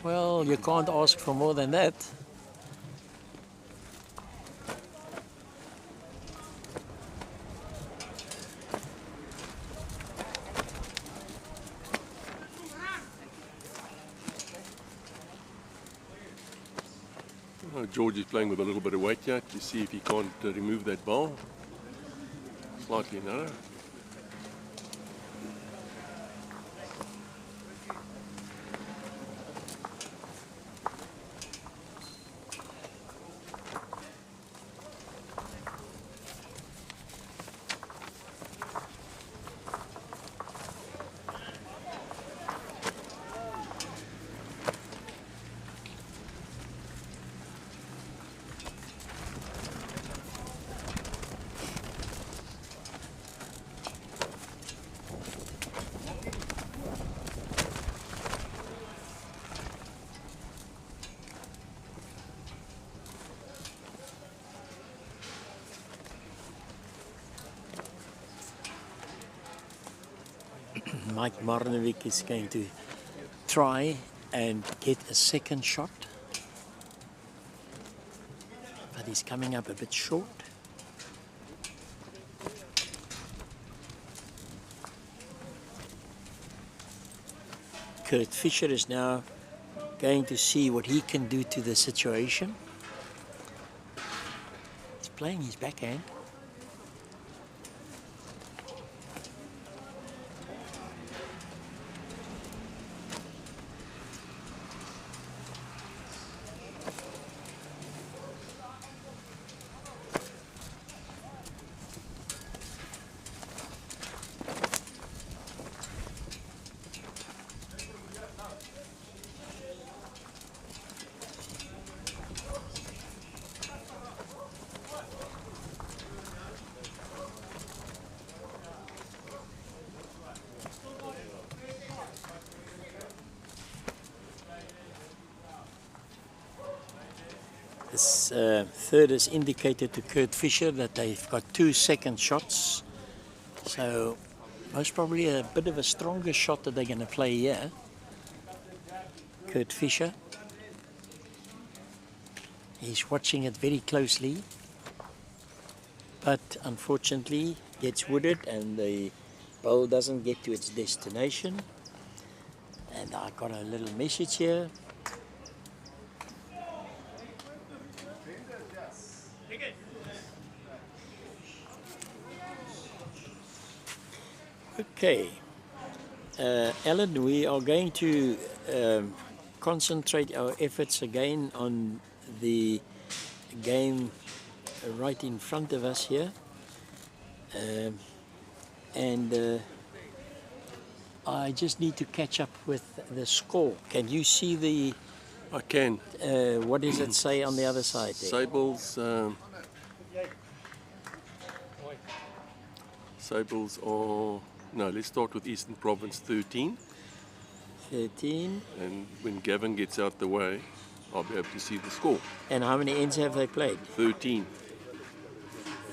Well, you can't ask for more than that. George is playing with a little bit of weight here to see if he can't remove that ball. Slightly narrow. Mike Marnovic is going to try and get a second shot, but he's coming up a bit short. Kurt Fischer is now going to see what he can do to the situation. He's playing his backhand. This third has indicated to Kurt Fischer that they've got 2 second shots. So most probably a bit of a stronger shot that they're going to play here. Kurt Fischer. He's watching it very closely. But unfortunately gets wooded and the bowl doesn't get to its destination. And I got a little message here. Okay, Alan, we are going to concentrate our efforts again on the game right in front of us here. I just need to catch up with the score. Can you see the... I can. What does it say on the other side there? Sables... Sables are... No, let's start with Eastern Province 13. 13. And when Gavin gets out the way, I'll be able to see the score. And how many ends have they played? 13.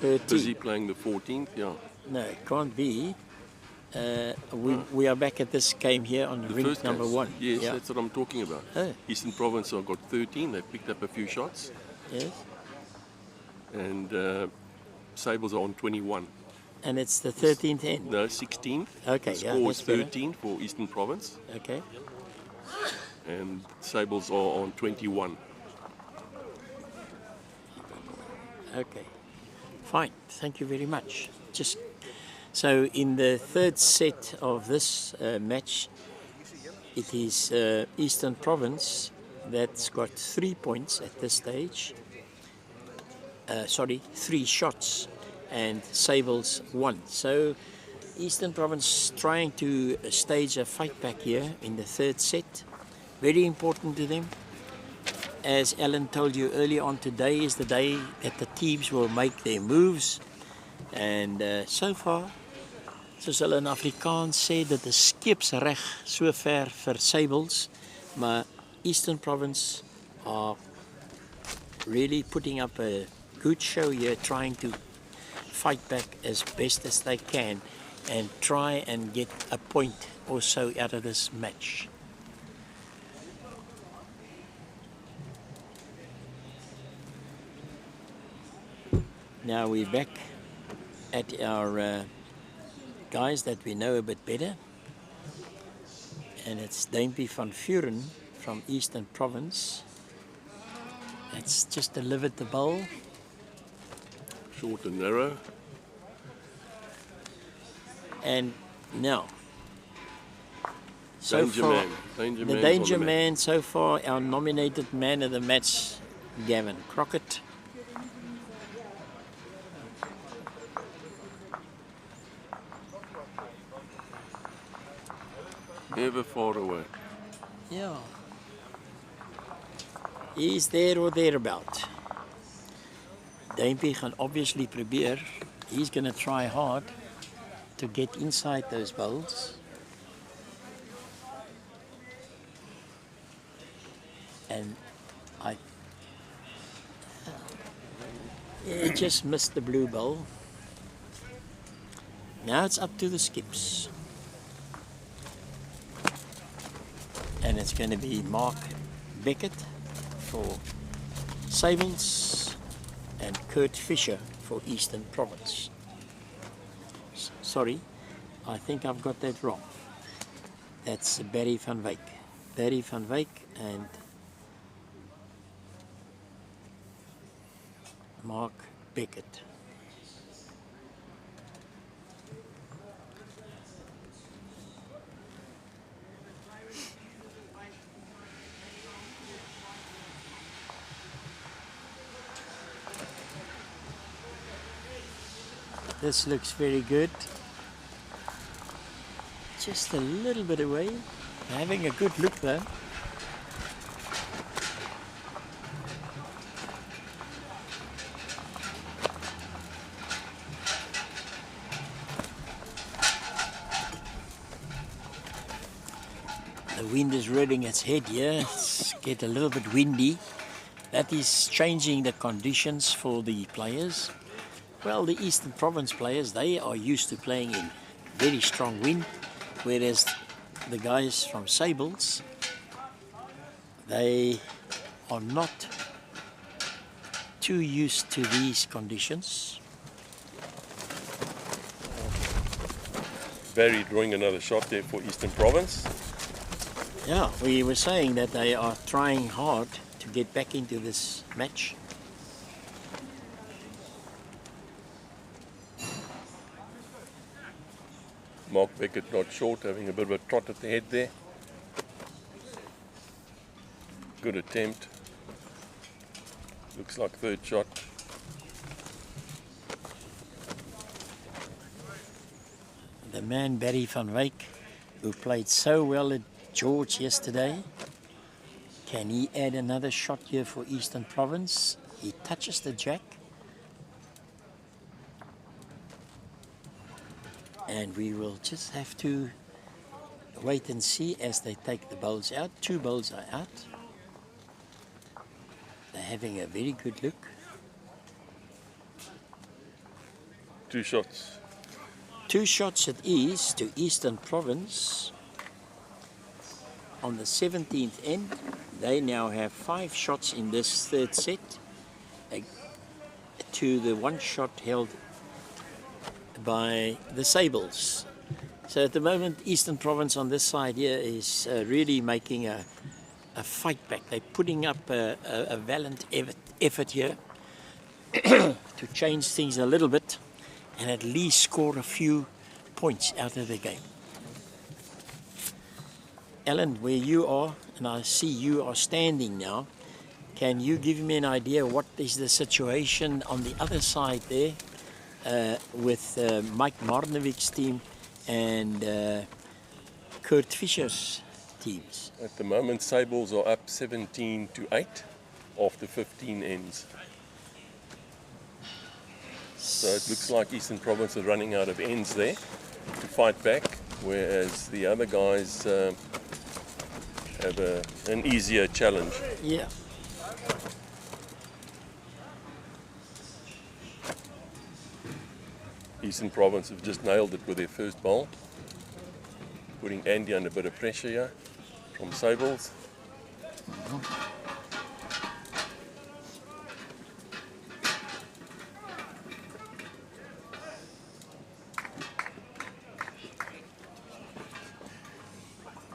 13. Busy playing the 14th, yeah. No, it can't be. We are back at this game here on rink number case. 1. Yes, Yeah. that's what I'm talking about. Oh. Eastern Province have got 13. They picked up a few shots. Yes. And Sables are on 21. And it's the 13th end? No, 16th. Okay, the yeah, score that's is better. 13 for Eastern Province. Okay. And Sables are on 21. Okay. Fine. Thank you very much. So in the third set of this match, it is Eastern Province that's got 3 points at this stage. 3 shots. And Sables 1. So Eastern Province trying to stage a fight back here in the third set. Very important to them. As Alan told you earlier on, today is the day that the teams will make their moves. And so far, soos hulle in Afrikaans sê, dit is skeepsreg so ver vir Sables. Maar Eastern Province are really putting up a good show here, trying to fight back as best as they can and try and get a point or so out of this match. Now we're back at our guys that we know a bit better, and it's Deepening van Vuren from Eastern Province. It's just delivered the bowl. Short and narrow. And now, so Danger far, man. the Man's on danger the man so far, our nominated man of the match, Gavin Crockett. Never far away. Yeah. He's there or thereabout. Deepening gaan obviously probeer. He's going to try hard to get inside those bowls. And he just missed the blue bowl. Now it's up to the skips. And it's going to be Mark Beckett for Sables and Kurt Fisher for Eastern Province. Sorry, I think I've got that wrong. That's Barry van Wyk. Barry van Wyk and Mark Beckett. This looks very good. Just a little bit away. Having a good look though. The wind is rearing its head here. It's get a little bit windy. That is changing the conditions for the players. Well, the Eastern Province players, they are used to playing in very strong wind, whereas the guys from Sables, they are not too used to these conditions. Barry drawing another shot there for Eastern Province. Yeah, we were saying that they are trying hard to get back into this match. Mark Beckett not short, having a bit of a trot at the head there. Good attempt. Looks like third shot. The man Barry van Wyk, who played so well at George yesterday, can he add another shot here for Eastern Province? He touches the jack. And we will just have to wait and see as they take the bowls out. 2 bowls are out. They're having a very good look. 2 shots. 2 shots it is to Eastern Province. On the 17th end, they now have 5 shots in this third set to the 1 shot held by the Sables. So at the moment, Eastern Province on this side here is really making a fight back. They're putting up a valiant effort here to change things a little bit and at least score a few points out of the game. Alan, where you are, and I see you are standing now, can you give me an idea what is the situation on the other side there with Mike Marnowick's team and Kurt Fisher's teams? At the moment, Sables are up 17-8 after 15 ends. So it looks like Eastern Province are running out of ends there to fight back, whereas the other guys have an easier challenge. Yeah. Eastern Province have just nailed it with their first bowl, putting Andy under a bit of pressure here from Sables.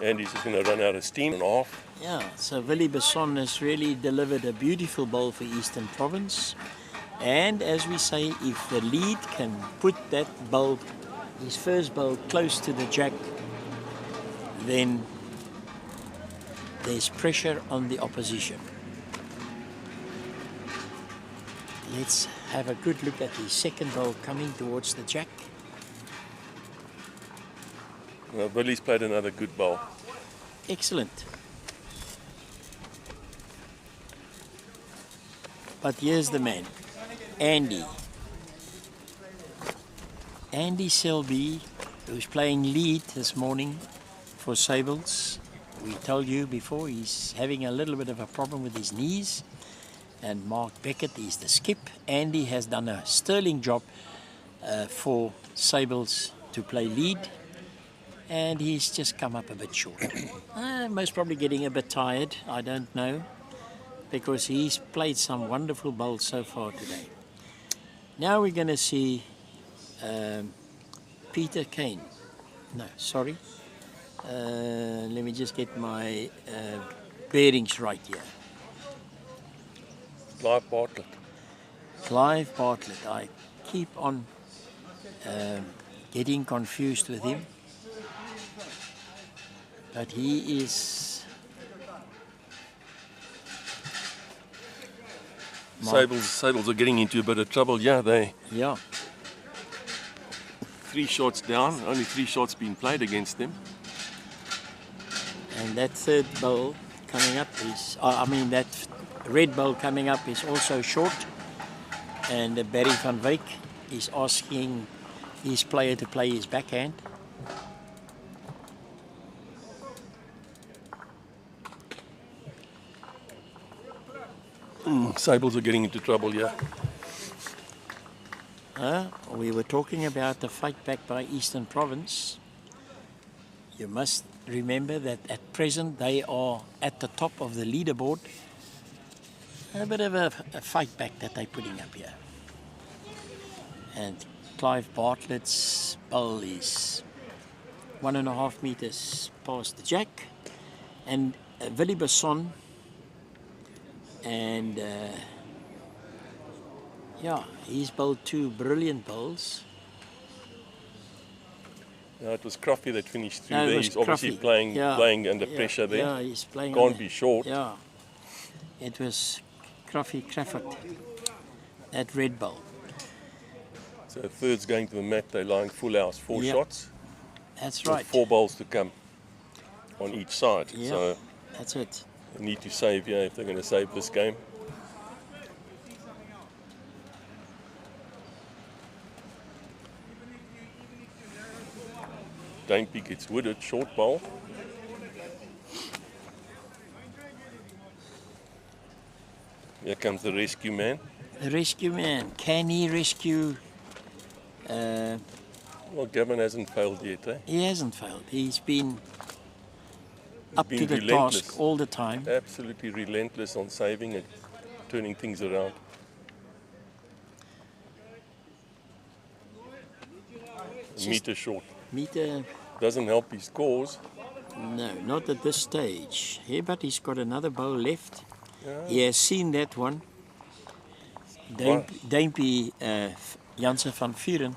Andy's just going to run out of steam and off. Yeah, so Willie Besson has really delivered a beautiful bowl for Eastern Province. And as we say, if the lead can put that bowl, his first bowl, close to the jack, then there's pressure on the opposition. Let's have a good look at the second bowl coming towards the jack. Well, Willie's played another good bowl. Excellent. But here's the man, Andy. Andy Selby, who's playing lead this morning for Sables. We told you before he's having a little bit of a problem with his knees. And Mark Beckett is the skip. Andy has done a sterling job for Sables to play lead. And he's just come up a bit short. Most probably getting a bit tired, I don't know, because he's played some wonderful bowls so far today. Now we're going to see Peter Kane. No, sorry. Let me just get my bearings right here. Clive Bartlett. Clive Bartlett. I keep on getting confused with him. But he is... Sables are getting into a bit of trouble. Yeah. 3 shots down, only 3 shots being played against them. And that third bowl coming up is... that red bowl coming up is also short. And Barry van Wyk is asking his player to play his backhand. Sables are getting into trouble here. We were talking about the fight back by Eastern Province. You must remember that at present they are at the top of the leaderboard. A bit of a fight back that they're putting up here. And Clive Bartlett's bowl is 1.5 meters past the jack. And Willie Besson and he's bowled 2 brilliant bowls. It was Cruffy that finished through No, there. it was He's obviously Cruffy. playing under pressure there. Yeah, he's playing. Can't be short. Yeah, it was Cruffy Crawford, that red bowl. So third's going to the mat. They're lying full house, 4 shots. That's With right. 4 bowls to come on each side. Yeah, So that's it. they need to save here if they're going to save this game. Dainty gets wooded, short bowl. Here comes the rescue man. The rescue man, can he rescue? Well, Gavin hasn't failed yet, eh? He hasn't failed. He's been up been to the relentless. task all the time. Absolutely relentless on saving and turning things around. A meter short. Meter, Doesn't help his cause. no, not at this stage. Yeah, but he's got another bowl left. Yeah. He has seen that one. Right. Dampy Janse van Vuren.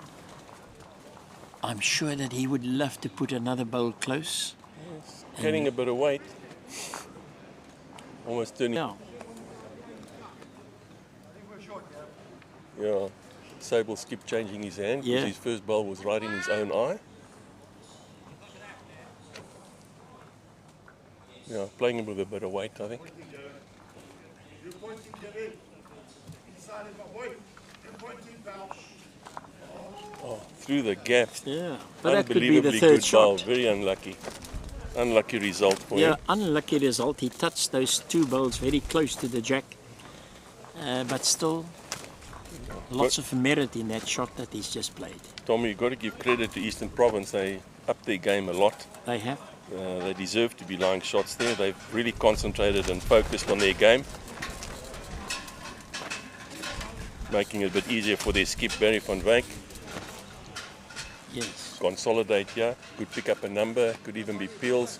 I'm sure that he would love to put another bowl close. Carrying a bit of weight. Almost turning. Yeah. Yeah. Sables kept changing his hand because Yeah. his first bowl was right in his own eye. Yeah, playing him with a bit of weight, I think. You're pointing to him. Inside of my boy. You're pointing down. Oh, through the gap. Yeah. But that could be the Unbelievably third good bowl. shot. Very unlucky. Unlucky result for Yeah, him. unlucky result. He touched those two bowls very close to the jack. But still, lots of merit in that shot that he's just played. Tommy, you've got to give credit to Eastern Province. They upped their game a lot. They have. They deserve to be lying shots there. They've really concentrated and focused on their game, making it a bit easier for their skip, Barry van Wyk. Yes. Consolidate here. Could pick up a number. Could even be peels.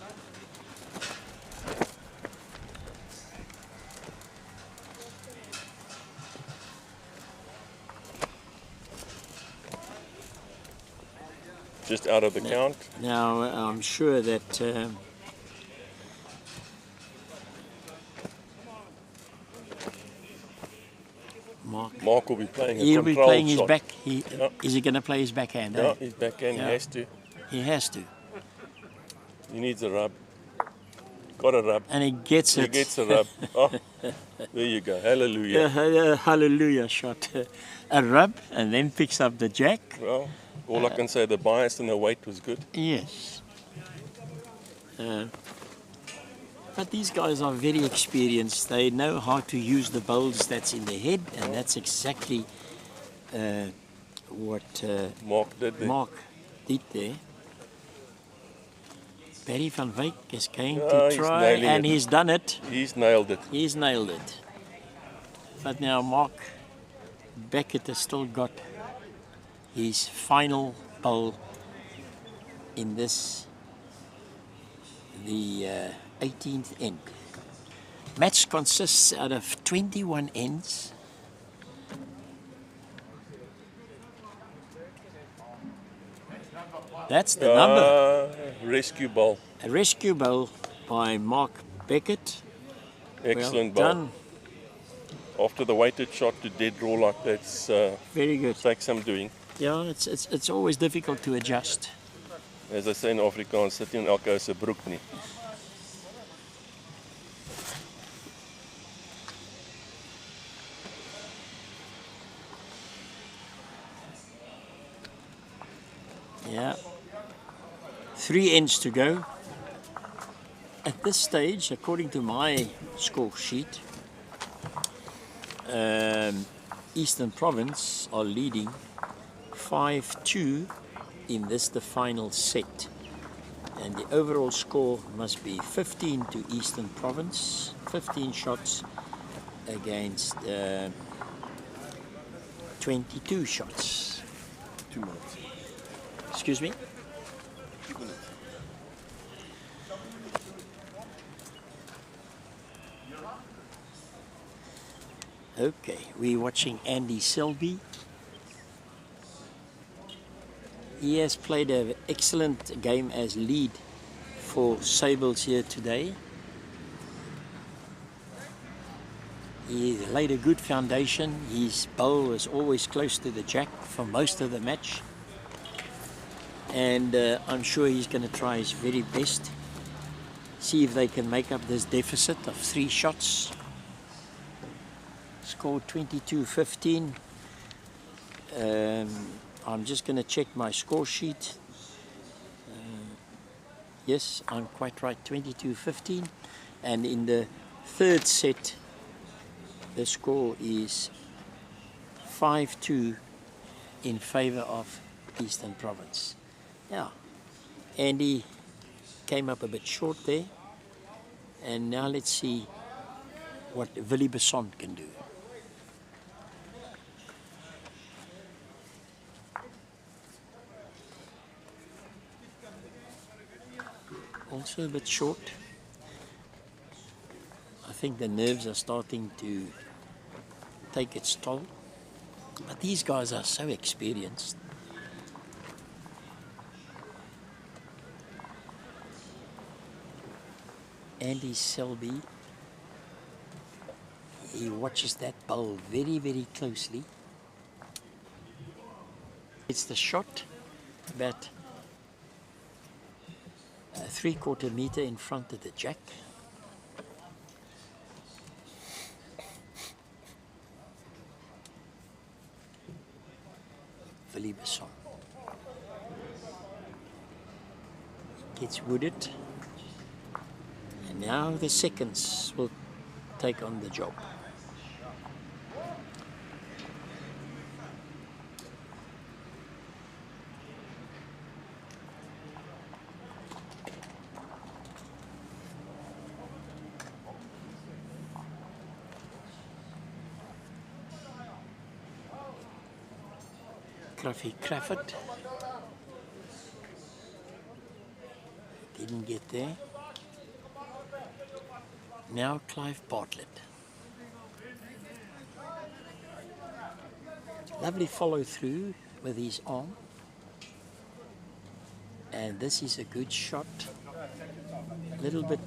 Just out of the count. Now, I'm sure that Mark will be playing a he'll be controlled playing his shot. back. Yeah. Is he going to play his backhand? Yeah, eh? his backhand, Yeah. he has to. He has to. He needs a rub. Got a rub. And he gets He it. gets a rub. Oh, there you go. Hallelujah. Hallelujah shot. A rub and then picks up the jack. Well, all I can say, the bias and the weight was good. Yes. But these guys are very experienced. They know how to use the bowls that's in their head, and that's exactly what Mark did there. Mark did there. Barry van Wyk is going Yeah, to he's try, nailing and it. he's done it. He's nailed it. He's nailed it. But now Mark Beckett has still got his final bowl in this, the 18th end. Match consists out of 21 ends. That's the number. Rescue ball. A rescue bowl by Mark Beckett. Excellent Well ball. done. After the weighted shot to dead draw like that's Very good. takes some doing. Yeah, it's always difficult to adjust. As I say in Afrikaans, sit in elke ou se broek nie. Yeah. 3 ends to go. At this stage, according to my score sheet, Eastern Province are leading 5-2 in this, the final set. And the overall score must be 15 to Eastern Province, 15 shots against 22 shots. 2 minutes. Excuse me? 2 minutes. Okay, we're watching Andy Selby. He has played an excellent game as lead for Sables here today. He laid a good foundation. His bowl was always close to the jack for most of the match. And I'm sure he's going to try his very best. See if they can make up this deficit of 3 shots. Scored 22-15. I'm just going to check my score sheet. Yes, I'm quite right, 22-15. And in the third set, the score is 5-2 in favor of Eastern Province. Yeah, Andy came up a bit short there. And now let's see what Willie Besson can do. Also a bit short. I think the nerves are starting to take its toll. But these guys are so experienced. Andy Selby, he watches that bowl very, very closely. It's the shot about a 3/4 meter in front of the jack. Willie Besson gets wooded. Now the seconds will take on the job. Cruffy Crawford didn't get there. Now Clive Bartlett. Lovely follow through with his arm. And this is a good shot. A little bit,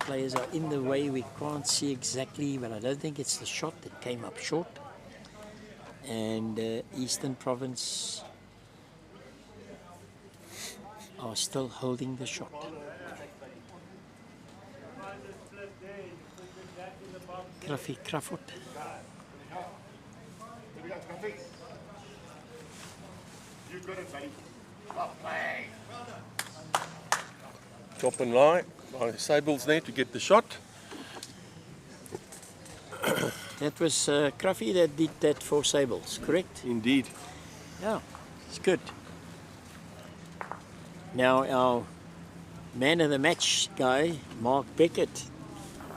players are in the way, we can't see exactly, but I don't think it's the shot that came up short. And Eastern Province are still holding the shot. Cruffy Crawford. You got it, buddy. Well played. Top and line by Sables there to get the shot. That was Cruffy that did that for Sables, correct? Indeed. Yeah, it's good. Now our man of the match guy, Mark Beckett,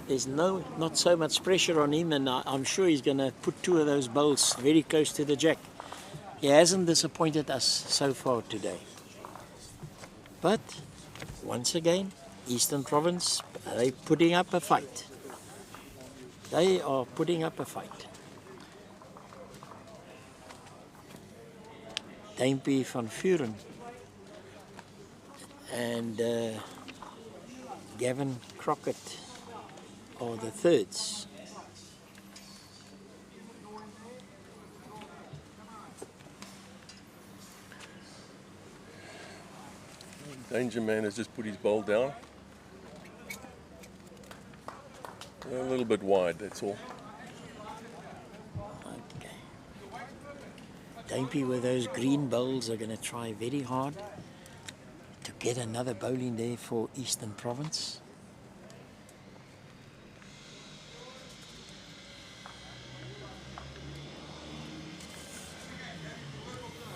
there's not so much pressure on him, and I'm sure he's going to put two of those bowls very close to the jack. He hasn't disappointed us so far today. But once again, Eastern Province, they're putting up a fight. They are putting up a fight. Duimpie van Vuren and Gavin Crockett are the thirds. Danger Man has just put his bowl down. A little bit wide, that's all. Okay. Duimpie with those green bowls are going to try very hard to get another bowl in there for Eastern Province.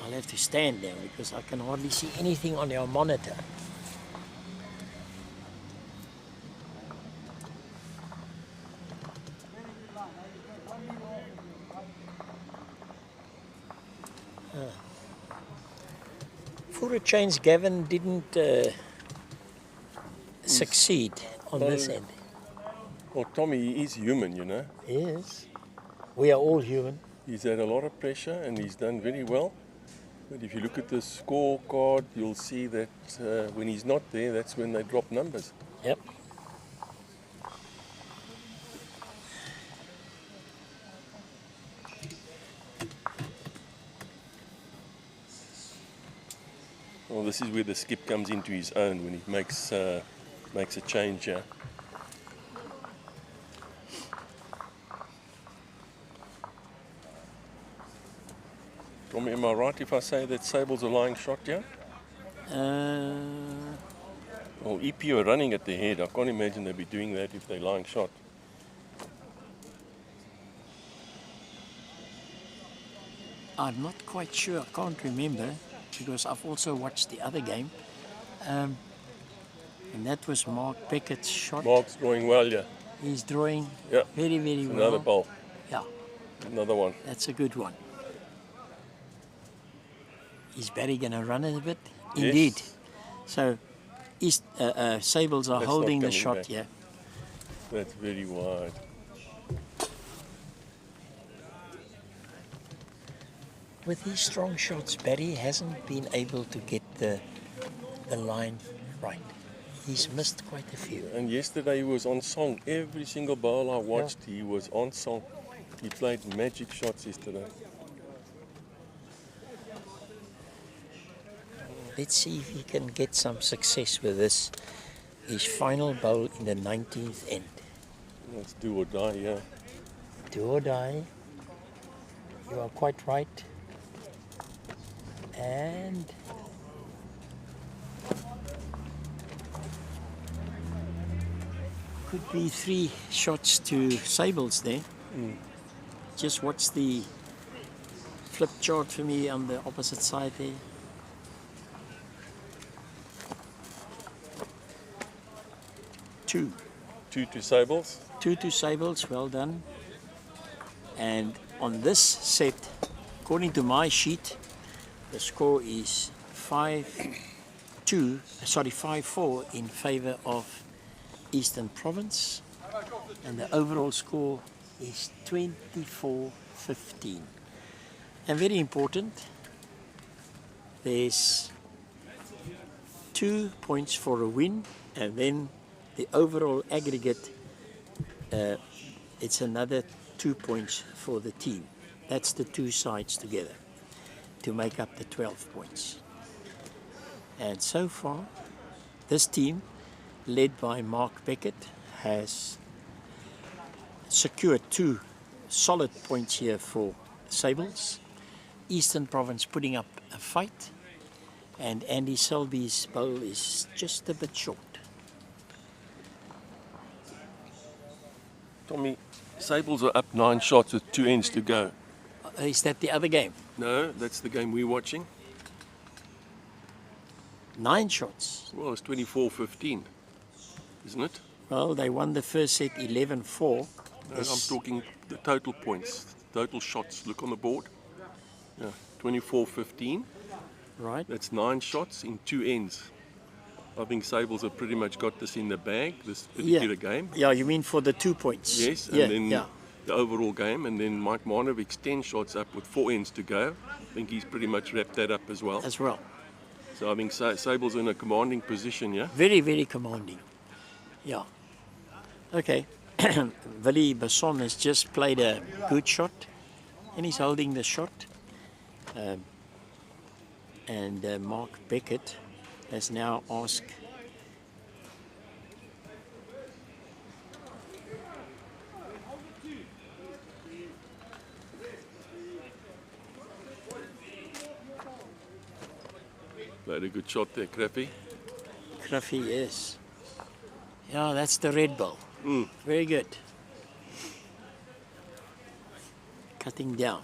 I'll have to stand now because I can hardly see anything on our monitor. For a change, Gavin didn't succeed on this end. Well, Tommy is human, you know. Yes, we are all human. He's had a lot of pressure and he's done very well. But if you look at the scorecard, you'll see that when he's not there, that's when they drop numbers. Yep. Well, this is where the skip comes into his own when he makes a change here. Tommy, am I right if I say that Sables are lying shot here? Well, EP are running at the head. I can't imagine they'd be doing that if they're lying shot. I'm not quite sure. I can't remember because I've also watched the other game. And that was Mark Beckett's shot. Mark's drawing well, yeah. He's drawing Yeah. very, very well. Another ball. Yeah, Another one. that's a good one. Is Barry going to run it a bit? Yes. Indeed. So Sables are That's holding not the coming shot, back. yeah. That's very wide. With these strong shots, Barry hasn't been able to get the line right. He's missed quite a few. And yesterday he was on song. Every single ball I watched, he was on song. He played magic shots yesterday. Let's see if he can get some success with this. His final bowl in the 19th end. Let's do or die, yeah. Do or die. You are quite right. And Could be 3 shots to Sables there. Just watch the flip chart for me on the opposite side there. 2. 2 to Sables. 2 to Sables, well done. And on this set, according to my sheet, the score is 5-4 in favor of Eastern Province, and the overall score is 24-15. And very important, there's 2 points for a win, and then the overall aggregate, it's another 2 points for the team. That's the 2 sides together to make up the 12 points. And so far, this team, led by Mark Beckett, has secured 2 solid points here for Sables. Eastern Province putting up a fight, and Andy Selby's bowl is just a bit short. Tommy, Sables are up 9 shots with 2 ends to go. Is that the other game? No, that's the game we're watching. 9 shots. Well, it's 24-15, isn't it? Well, they won the first set 11-4. No, I'm talking the total points, total shots. Look on the board. Yeah, 24-15. Right. That's 9 shots in 2 ends. I think Sables have pretty much got this in the bag, this particular game. Yeah, you mean for the 2 points? Yes, and Yeah, then yeah. the overall game, and then Mike Marnovic's 10 shots up with 4 ends to go. I think he's pretty much wrapped that up as well. As well. So I think Sables in a commanding position, yeah? Very, very commanding. Yeah. Okay. Willie Besson has just played a good shot, and he's holding the shot. Mark Beckett has now asked Played a good shot there, Crappy. Cruffy, yes. Yeah, that's the red ball. Very good. Cutting down.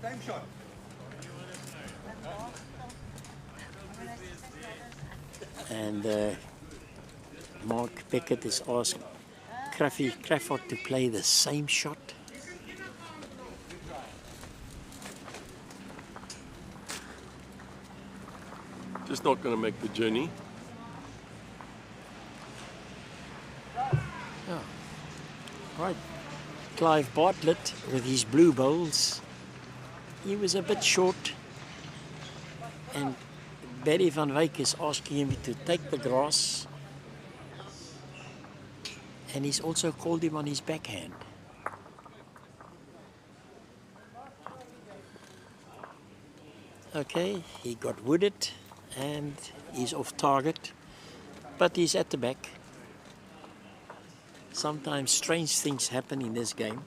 Time shot. And Mark Beckett has asked Crawford to play the same shot. Just not going to make the journey. Yeah. Right. Clive Bartlett with his blue bowls. He was a bit short. And Barry van Wyk is asking him to take the grass. And he's also called him on his backhand. Okay, he got wooded and he's off target, but he's at the back. Sometimes strange things happen in this game.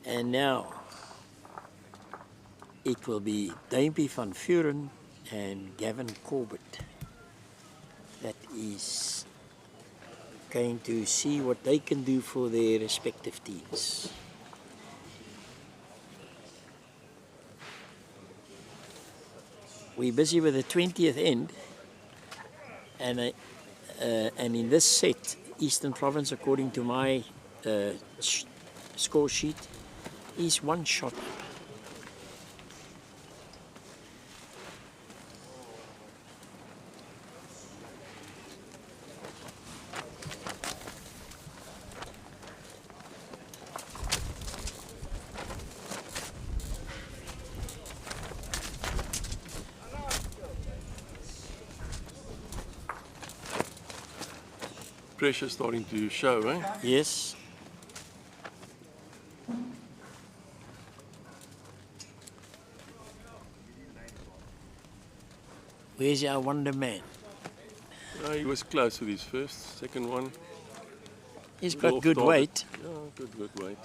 And now it will be Duimpie van Vuren and Gavin Corbett that is going to see what they can do for their respective teams. We're busy with the 20th end, and in this set, Eastern Province, according to my score sheet, is 1 shot up. Pressure starting to show, eh? Yes. Where's our wonder man? He was close with his first, second one. He's Well got good started. weight. Yeah, good weight.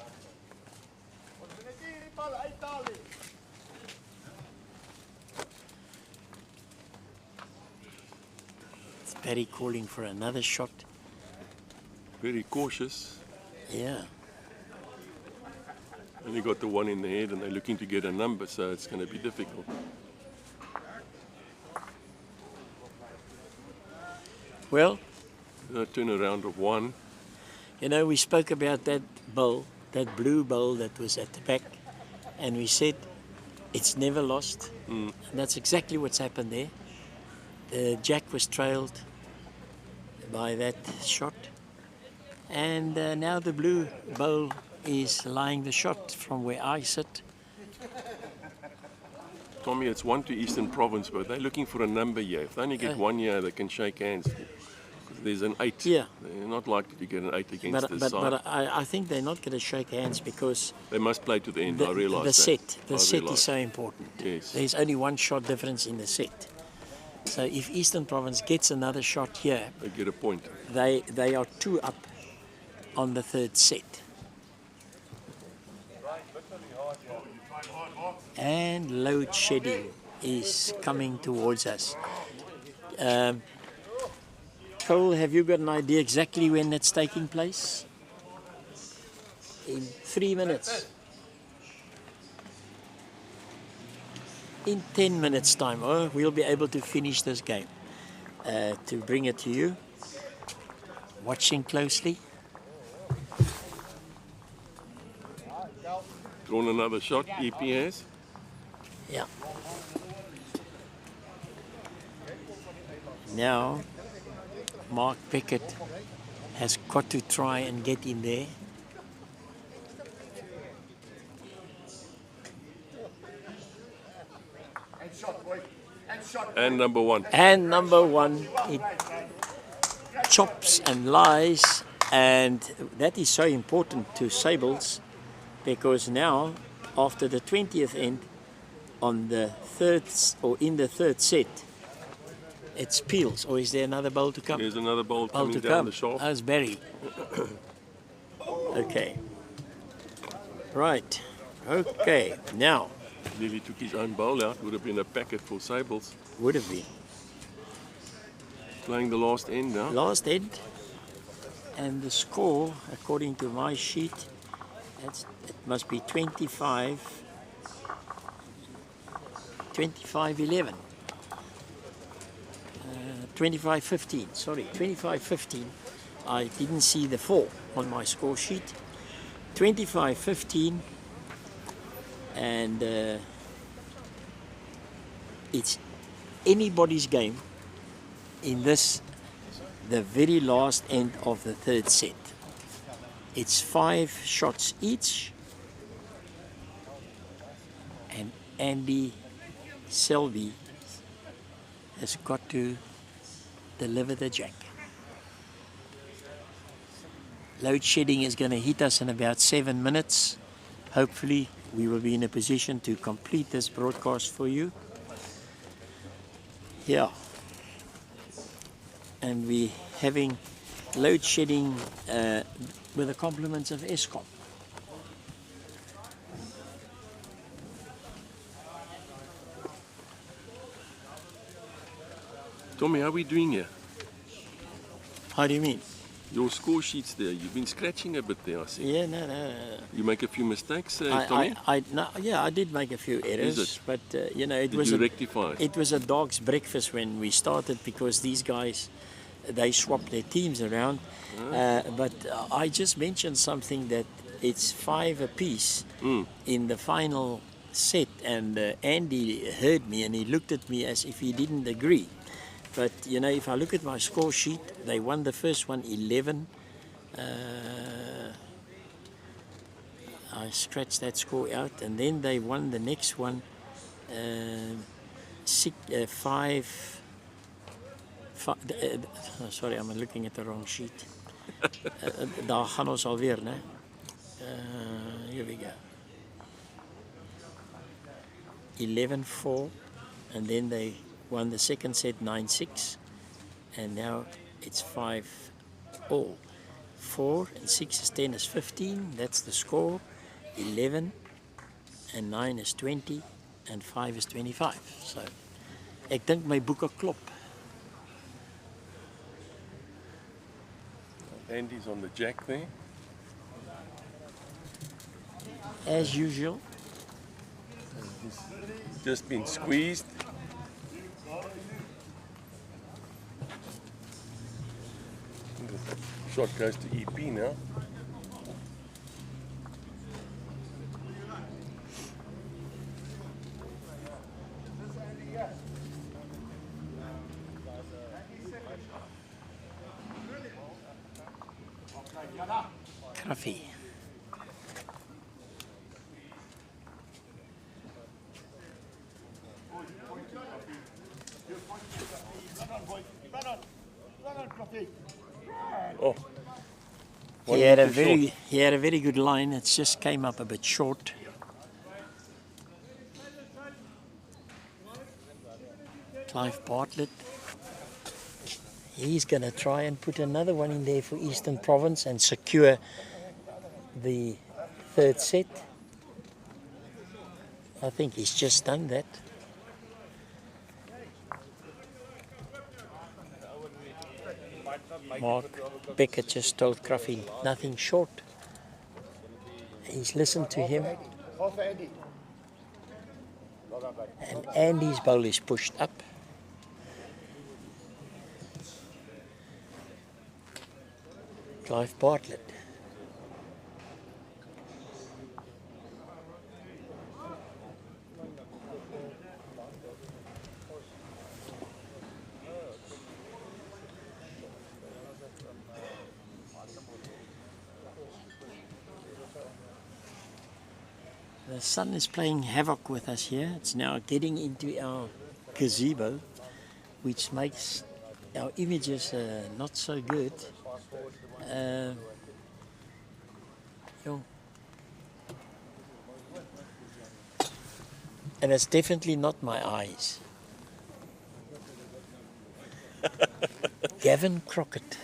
Barry calling for another shot. Very cautious. Yeah. Only got the one in the head and they're looking to get a number, so it's going to be difficult. Well, A turnaround of one. you know, we spoke about that bowl, that blue bowl that was at the back, and we said it's never lost. And that's exactly what's happened there. The jack was trailed by that shot, and now the blue bowl is lying the shot from where I sit. Tommy, it's 1 to Eastern Province, but they're looking for a number here. If they only get 1 year, they can shake hands. There's an 8. Yeah. They're not likely to get an 8 against this side. But I think they're not going to shake hands because They must play to the end, I realise the that. set, the set is so important. Yes. There's only one shot difference in the set. So if Eastern Province gets another shot here, They get a point. they are 2 up on the third set. And load shedding is coming towards us. Cole, have you got an idea exactly when it's taking place? In 3 minutes. In 10 minutes time, we'll be able to finish this game. To bring it to you, watching closely. Drawn another shot, EPS. Yeah. Now, Mark Beckett has got to try and get in there. And shot, boy. And shot. And number 1. And number 1, it chops and lies, and that is so important to Sables because now, after the 20th end, on the third or in the third set, it's Peels. Or is there another bowl to come? There's another ball Bowl coming to down come. the shaft. That's Barry. Okay. Right. Okay. Now, If he took his own bowl out, would have been a packet for Sables. would have been Playing the last end now. last end, and the score, according to my sheet, it must be 25-11. 25-15, sorry, 25-15. I didn't see the 4 on my score sheet. 25-15, and it's anybody's game in this, the very last end of the third set. It's 5 shots each, and Andy Selby has got to deliver the jack. Load shedding is going to hit us in about 7 minutes. Hopefully we will be in a position to complete this broadcast for you. Yeah. And we're having load shedding with the compliments of Eskom. Tommy, how are we doing here? How do you mean? Your score sheet's there. You've been scratching a bit there, I see. Yeah, no. You make a few mistakes, Tommy? I did make a few errors, Is it? but you know, it Did was you a, rectify? it was a dog's breakfast when we started because these guys, they swapped their teams around. But I just mentioned something that it's 5 apiece in the final set, and Andy heard me and he looked at me as if he didn't agree. But you know, if I look at my score sheet, they won the first one 11. I scratched that score out, and then they won the next one 5. Sorry, I'm looking at the wrong sheet. Daar gaan ons alweer, né? Here we go. 11-4, and then they won the second set 9-6, and now it's 5-all. 4 and 6 is 10 is 15, that's the score. 11 and 9 is 20, and 5 is 25. So, ek dink my boeke klop. Andy's on the jack there. As usual. Just been squeezed. Shot goes to EP now. Coffee. Oh. He had a very good line. It just came up a bit short. Clive Bartlett. He's going to try and put another one in there for Eastern Province and secure the third set. I think he's just done that. Mark Beckett just told Cruffy nothing short. He's listened to him. And Andy's bowl is pushed up. Clive Bartlett. The sun is playing havoc with us here. It's now getting into our gazebo, which makes our images not so good. And it's definitely not my eyes. Gavin Crockett.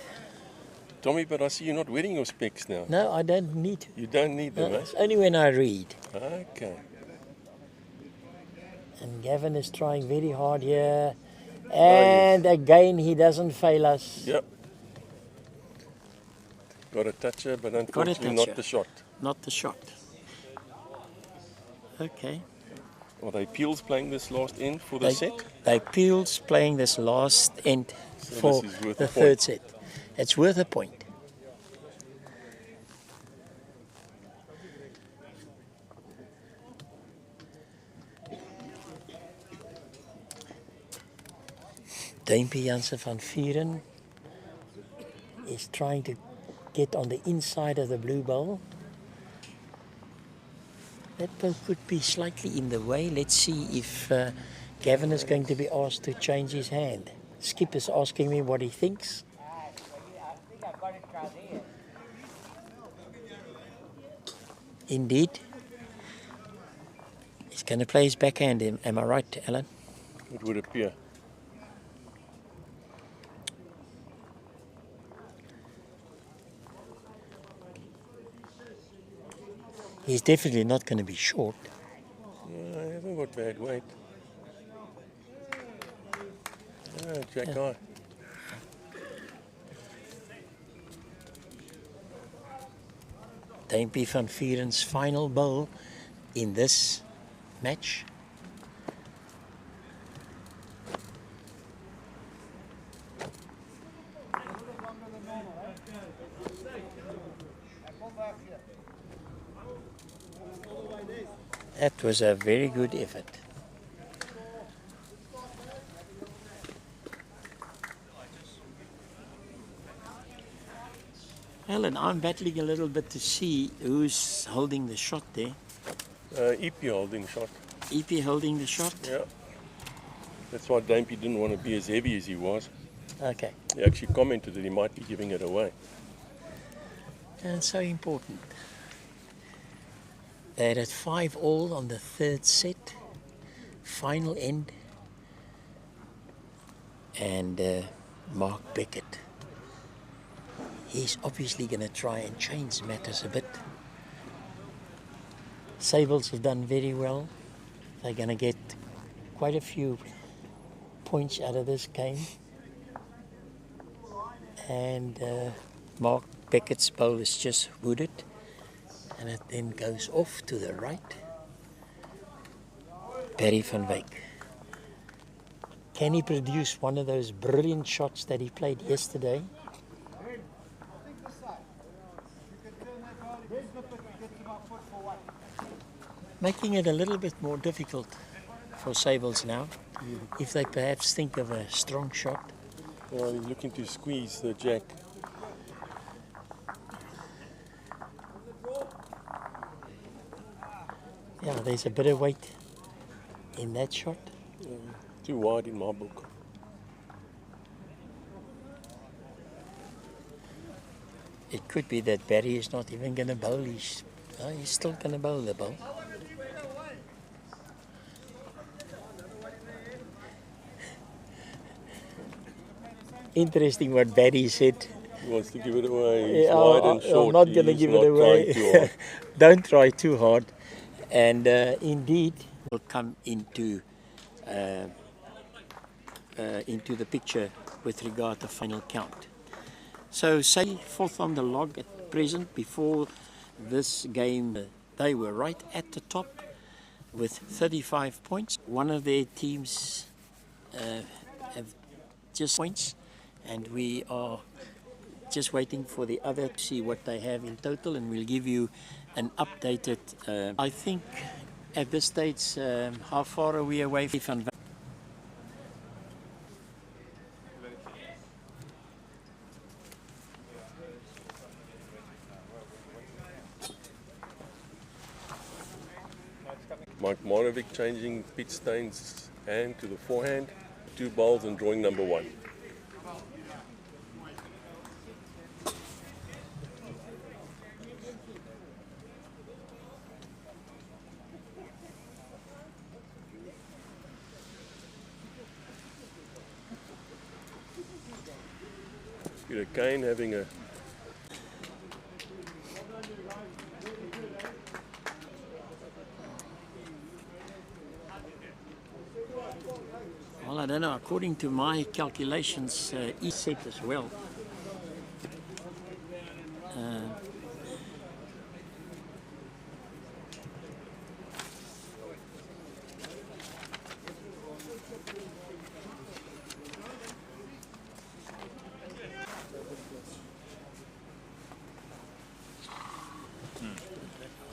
Tommy, but I see you're not wearing your specs now. No, I don't need. You don't need them, eh? It's only when I read. Okay. And Gavin is trying very hard here. And again, he doesn't fail us. Yep. Got a toucher, but unfortunately not the shot. Not the shot. Okay. Are they Peels playing this last end for the set? They Peels playing this last end So for this is worth the a third point. set. It's worth a point. Duimpie Jansen van Vieren is trying to get on the inside of the blue bowl. That bowl could be slightly in the way. Let's see if Gavin is going to be asked to change his hand. Skip is asking me what he thinks. Indeed. He's going to play his backhand, am I right, Alan? It would appear. He's definitely not going to be short. No, I haven't got bad weight. Jack eye. Duimpie van Vieren's final bowl in this match. That was a very good effort. Alan, I'm battling a little bit to see who's holding the shot there. EP holding shot. EP holding the shot? Yeah. That's why Duimpie didn't want to be as heavy as he was. Okay. He actually commented that he might be giving it away. And so important. They're at 5-all on the third set. Final end. And Mark Beckett. He's obviously going to try and change matters a bit. Sables have done very well. They're going to get quite a few points out of this game. And Mark Beckett's bowl is just wooded, and it then goes off to the right. Barry van Wyk. Can he produce one of those brilliant shots that he played yesterday? Making it a little bit more difficult for Sables now. If they perhaps think of a strong shot. Well, he's looking to squeeze the jack. Yeah, there's a bit of weight in that shot. Too wide in my book. It could be that Barry is not even going to bowl. He's still going to bowl the ball. Interesting what Barry said. He wants to give it away. He's wide and short. I'm not going to He's give not it away. trying too hard. Don't try too hard. And indeed, will come into the picture with regard to final count. So say fourth on the log at present. Before this game, they were right at the top with 35 points. One of their teams have just points, and we are just waiting for the other to see what they have in total, and we'll give you an updated. I think at this stage, how far are we away from? Mike Monovic changing Pete Stein's hand to the forehand. 2 bowls and drawing number 1. Peter Kane having a Well, I don't know. According to my calculations, he's set as well.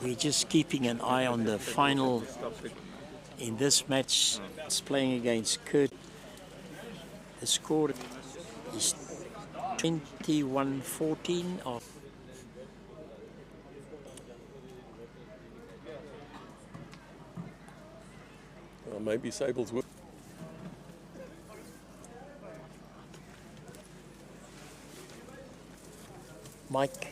We're just keeping an eye on the final in this match. It's playing against Kurt. The score is 21-14 of maybe Sables will. Mike